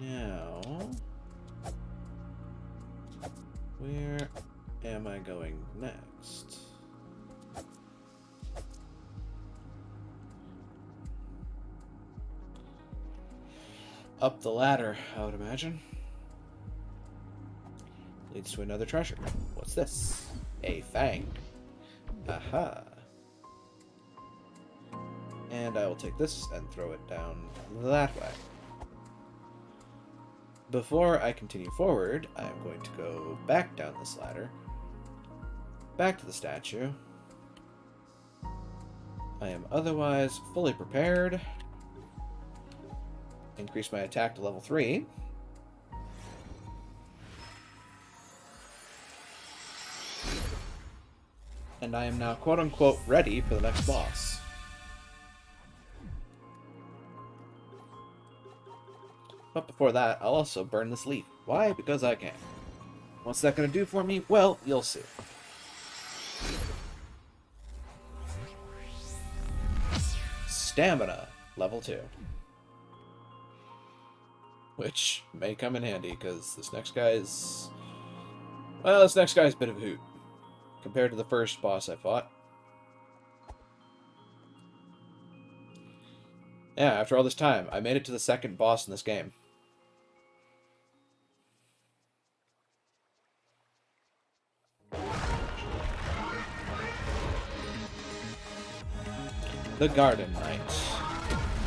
Now, where am I going next? Up the ladder, I would imagine. Leads to another treasure. What's this? A fang. Aha. And I will take this and throw it down that way. Before I continue forward, I am going to go back down this ladder. Back to the statue. I am otherwise fully prepared. Increase my attack to level 3. And I am now quote-unquote ready for the next boss. But before that, I'll also burn this leaf. Why? Because I can. What's that going to do for me? Well, you'll see. Stamina, level 2. Which may come in handy, because this next guy is... Well, this next guy is a bit of a hoot, compared to the first boss I fought. Yeah, after all this time, I made it to the second boss in this game. The Garden Knight.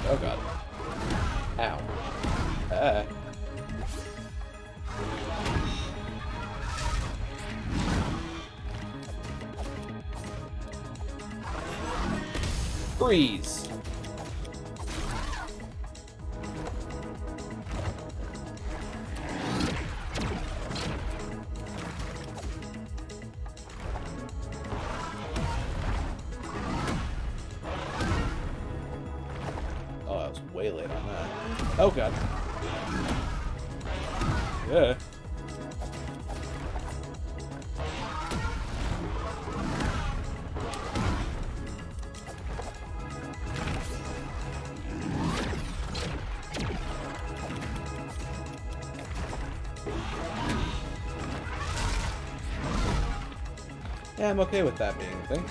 Oh god. Ow. Freeze! Oh, I was way late on that. Oh god. Yeah. Yeah, I'm okay with that being a thing.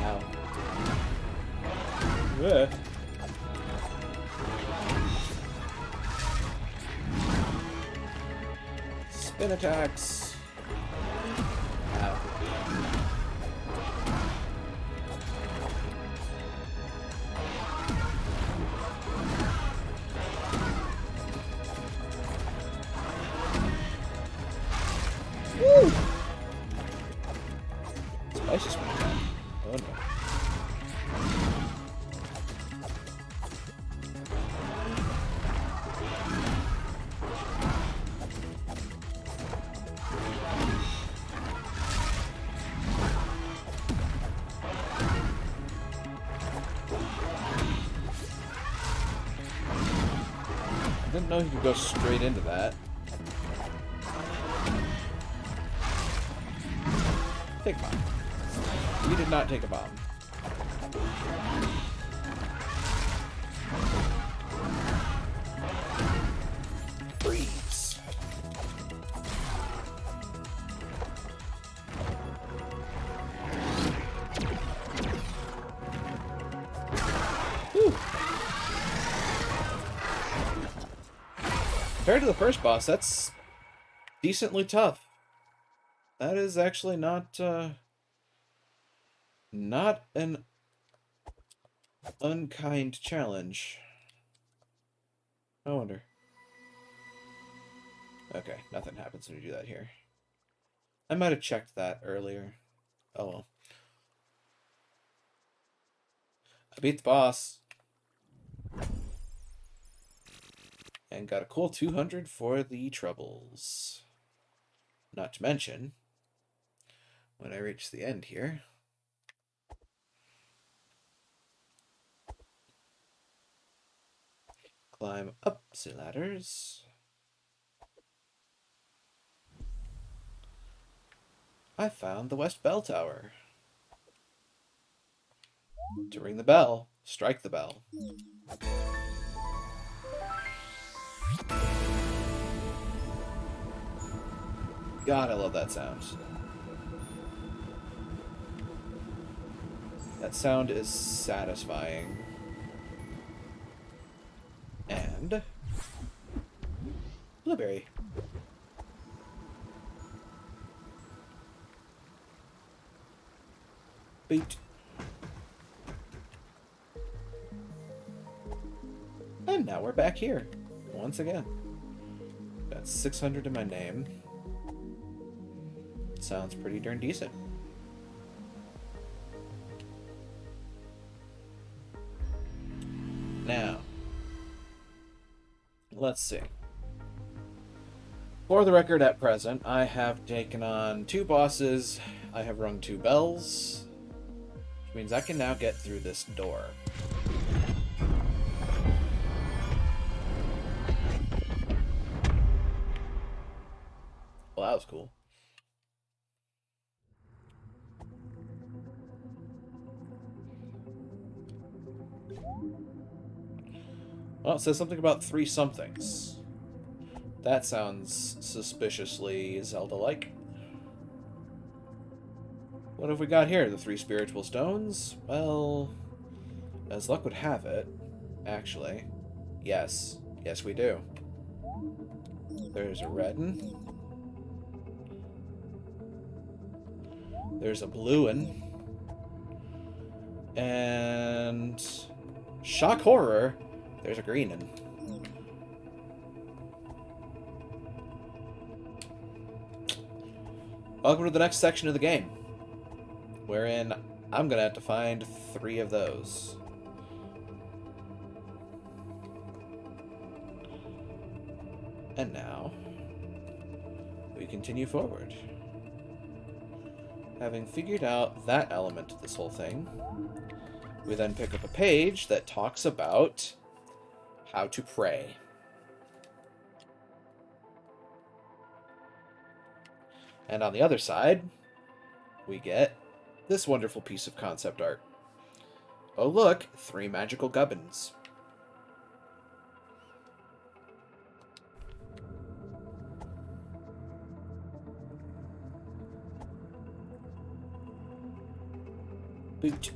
Ow. Yeah. Spin attacks. Ow. Woo! Spicy spin attack. Oh no. I didn't know you could go straight into that. Take a bomb. You did not take a bomb. Freeze. Whew. Compared to the first boss, that's decently tough. That is actually not an unkind challenge. I wonder. Okay, nothing happens when you do that here. I might have checked that earlier. Oh well. I beat the boss. And got a cool 200 for the troubles. Not to mention, when I reach the end here, climb up the ladders. I found the West Bell Tower. To ring the bell, strike the bell. God, I love that sound. That sound is satisfying. And... blueberry. Beat. And now we're back here. Once again. Got 600 in my name. Sounds pretty darn decent. Now, let's see. For the record, at present, I have taken on 2 bosses. I have rung 2 bells. Means I can now get through this door. Well, that was cool. Well, it says something about 3 somethings. That sounds suspiciously Zelda-like. What have we got here? The 3 spiritual stones? Well, as luck would have it, actually. Yes. Yes, we do. There's a red one. There's a blue one. And... shock horror! There's a green one. Welcome to the next section of the game, wherein I'm gonna have to find 3 of those. And now, we continue forward. Having figured out that element of this whole thing, we then pick up a page that talks about how to pray. And on the other side, we get this wonderful piece of concept art. Oh look, 3 magical gubbins. Boot.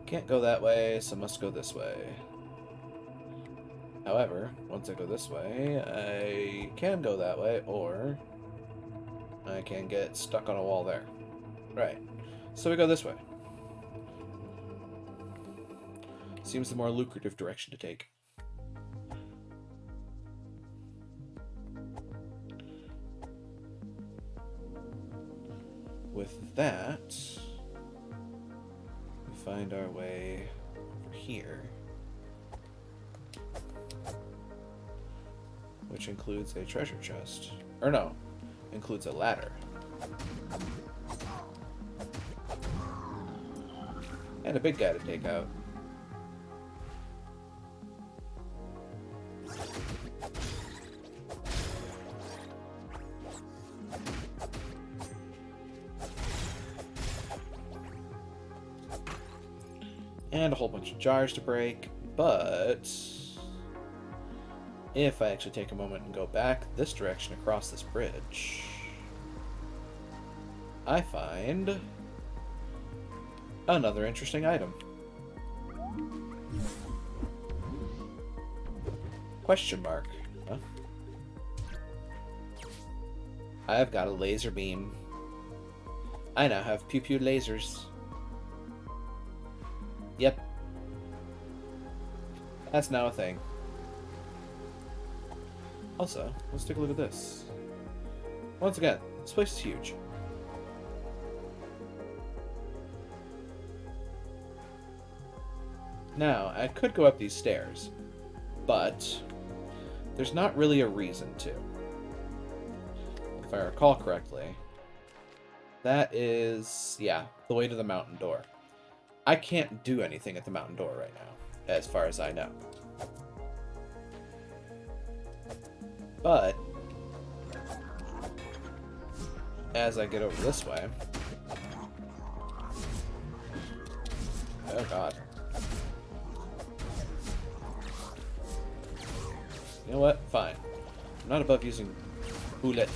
Can't go that way, so must go this way. However, once I go this way, I can go that way, or I can get stuck on a wall there. Right. So we go this way. Seems the more lucrative direction to take. With that, we find our way over here, which includes a treasure chest. Or no, includes a ladder. And a big guy to take out. And a whole bunch of jars to break, but if I actually take a moment and go back this direction across this bridge, I find another interesting item. Question mark. Huh? I have got a laser beam. I now have pew-pew lasers. Yep. That's now a thing. Also, let's take a look at this. Once again, this place is huge. Now, I could go up these stairs, but there's not really a reason to. If I recall correctly, that is, yeah, the way to the mountain door. I can't do anything at the mountain door right now, as far as I know. But as I get over this way... Oh god. You know what? Fine. I'm not above using bullet.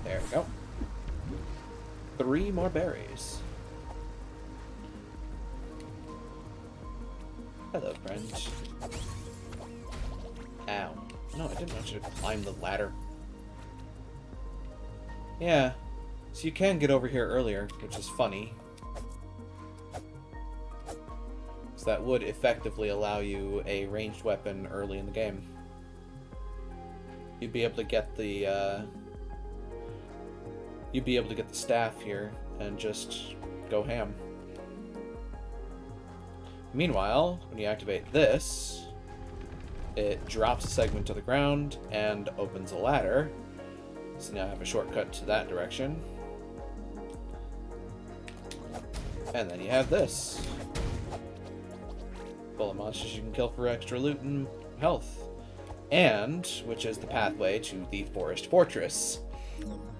There we go. 3 more berries. Hello, friend. Ow. No, I didn't want you to climb the ladder. Yeah. So you can get over here earlier, which is funny. So that would effectively allow you a ranged weapon early in the game. You'd be able to get the, You'd be able to get the staff here and just go ham. Meanwhile, when you activate this, it drops a segment to the ground and opens a ladder. So now I have a shortcut to that direction. And then you have this. Full of monsters you can kill for extra loot and health. And, which is the pathway to the Forest Fortress,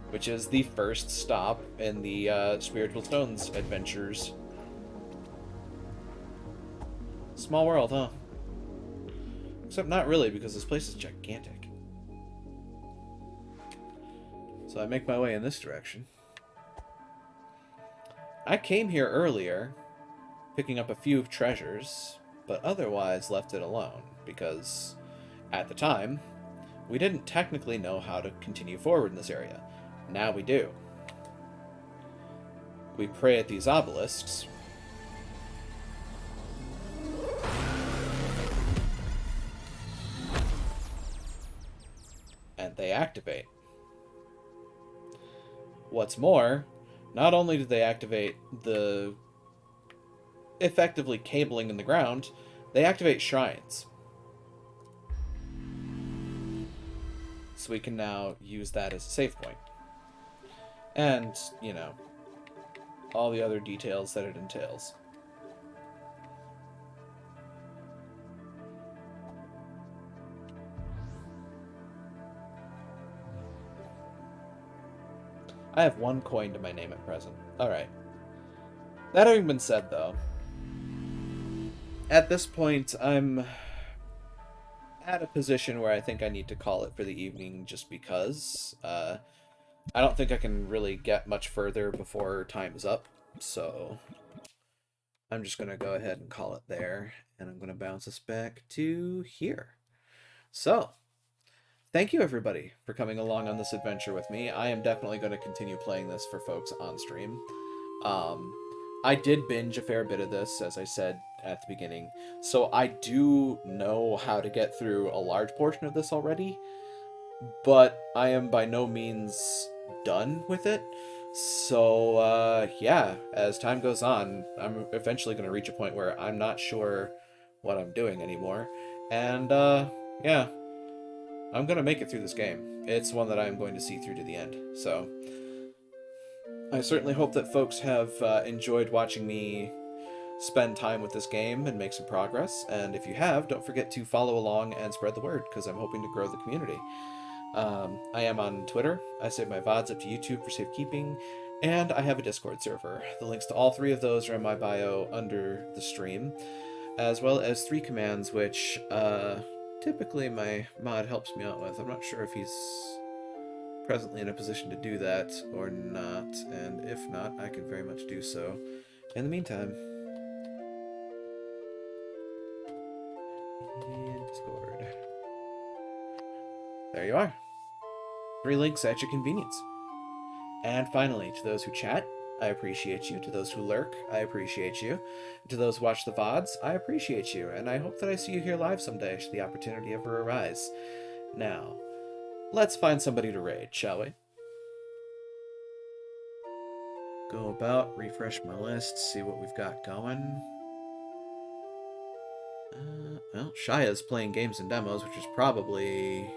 which is the first stop in the Spiritual Stones adventures. Small world, huh? Except not really, because this place is gigantic. So I make my way in this direction. I came here earlier, picking up a few treasures, but otherwise left it alone, because at the time, we didn't technically know how to continue forward in this area. Now we do. We pray at these obelisks. And they activate. What's more, not only do they activate the effectively cabling in the ground, they activate shrines. So we can now use that as a save point. And, you know, all the other details that it entails. I have 1 coin to my name at present. Alright. That having been said, though, at this point, I'm at a position where I think I need to call it for the evening just because I don't think I can really get much further before time is up. So I'm just going to go ahead and call it there, and I'm going to bounce us back to here. So, thank you everybody for coming along on this adventure with me. I am definitely going to continue playing this for folks on stream. I did binge a fair bit of this, as I said at the beginning, so I do know how to get through a large portion of this already, but I am by no means done with it. So, yeah, as time goes on, I'm eventually going to reach a point where I'm not sure what I'm doing anymore, and, yeah, I'm going to make it through this game. It's one that I'm going to see through to the end, so I certainly hope that folks have enjoyed watching me spend time with this game and make some progress. And if you have, don't forget to follow along and spread the word, because I'm hoping to grow the community. I am on Twitter. I save my VODs up to YouTube for safekeeping. And I have a Discord server. The links to all 3 of those are in my bio under the stream, as well as 3 commands, which typically my mod helps me out with. I'm not sure if he's presently in a position to do that or not, and if not, I can very much do so in the meantime. And Discord. There you are. 3 links at your convenience. And finally, to those who chat, I appreciate you. To those who lurk, I appreciate you. To those who watch the VODs, I appreciate you, and I hope that I see you here live someday should the opportunity ever arise. Now, let's find somebody to raid, shall we? Go about, refresh my list, see what we've got going. Well, Shaya's playing games and demos, which is probably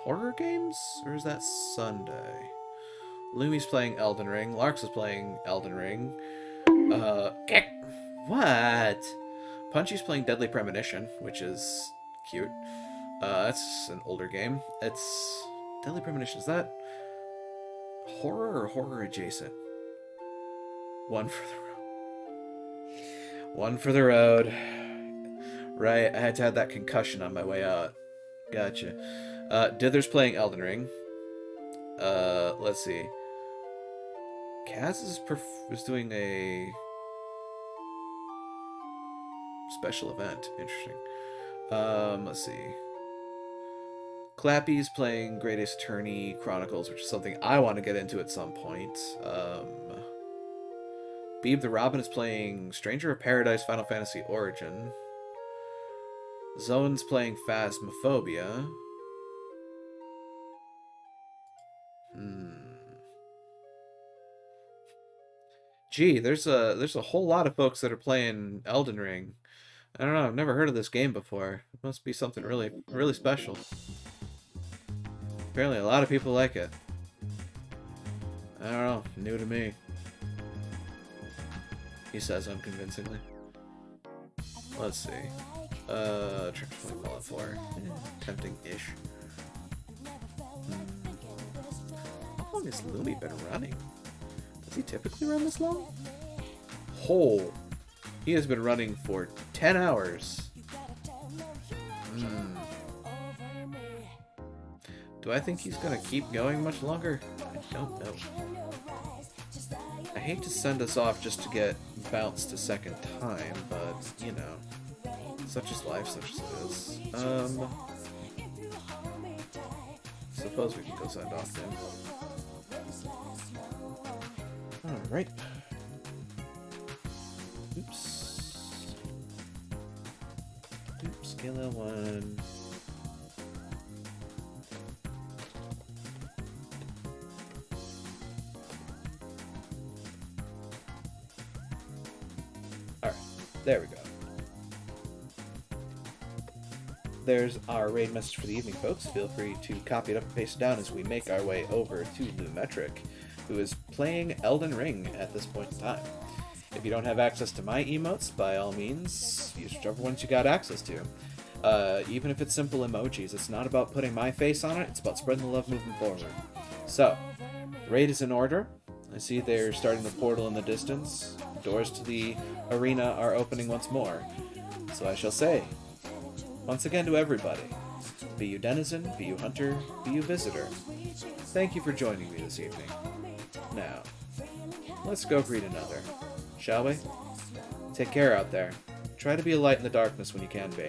horror games? Or is that Sunday? Lumi's playing Elden Ring. Larks is playing Elden Ring. What? Punchy's playing Deadly Premonition, which is cute. That's an older game. It's Deadly Premonition. Is that horror or horror adjacent? One for the road. One for the road. Right, I had to have that concussion on my way out. Gotcha. Dither's playing Elden Ring. Let's see. Kaz is doing a special event. Interesting. Let's see. Clappy's playing Great Ace Attorney Chronicles, which is something I want to get into at some point. Beeb the Robin is playing Stranger of Paradise Final Fantasy Origin. Zone's playing Phasmophobia. Gee, there's a whole lot of folks that are playing Elden Ring. I don't know, I've never heard of this game before. It must be something really special. Apparently a lot of people like it. I don't know, new to me. He says unconvincingly. Let's see. Trick 20 Fallout 4. Tempting-ish. How long has Lumi been running? Does he typically run this long? Oh, he has been running for 10 hours. Do I think he's gonna keep going much longer? I don't know. I hate to send us off just to get bounced a second time, but, you know, such is life, such as it is. Suppose we can go send off then. Alright. Oops. Oops, KL1. Alright, there we go. There's our raid message for the evening, folks. Feel free to copy it up and paste it down as we make our way over to Lumetric, who is playing Elden Ring at this point in time. If you don't have access to my emotes, by all means, use whichever ones you got access to. Even if it's simple emojis, it's not about putting my face on it, it's about spreading the love moving forward. So, the raid is in order. I see they're starting the portal in the distance. Doors to the arena are opening once more. So I shall say, once again to everybody, be you denizen, be you hunter, be you visitor, thank you for joining me this evening. Now, let's go greet another, shall we? Take care out there. Try to be a light in the darkness when you can be.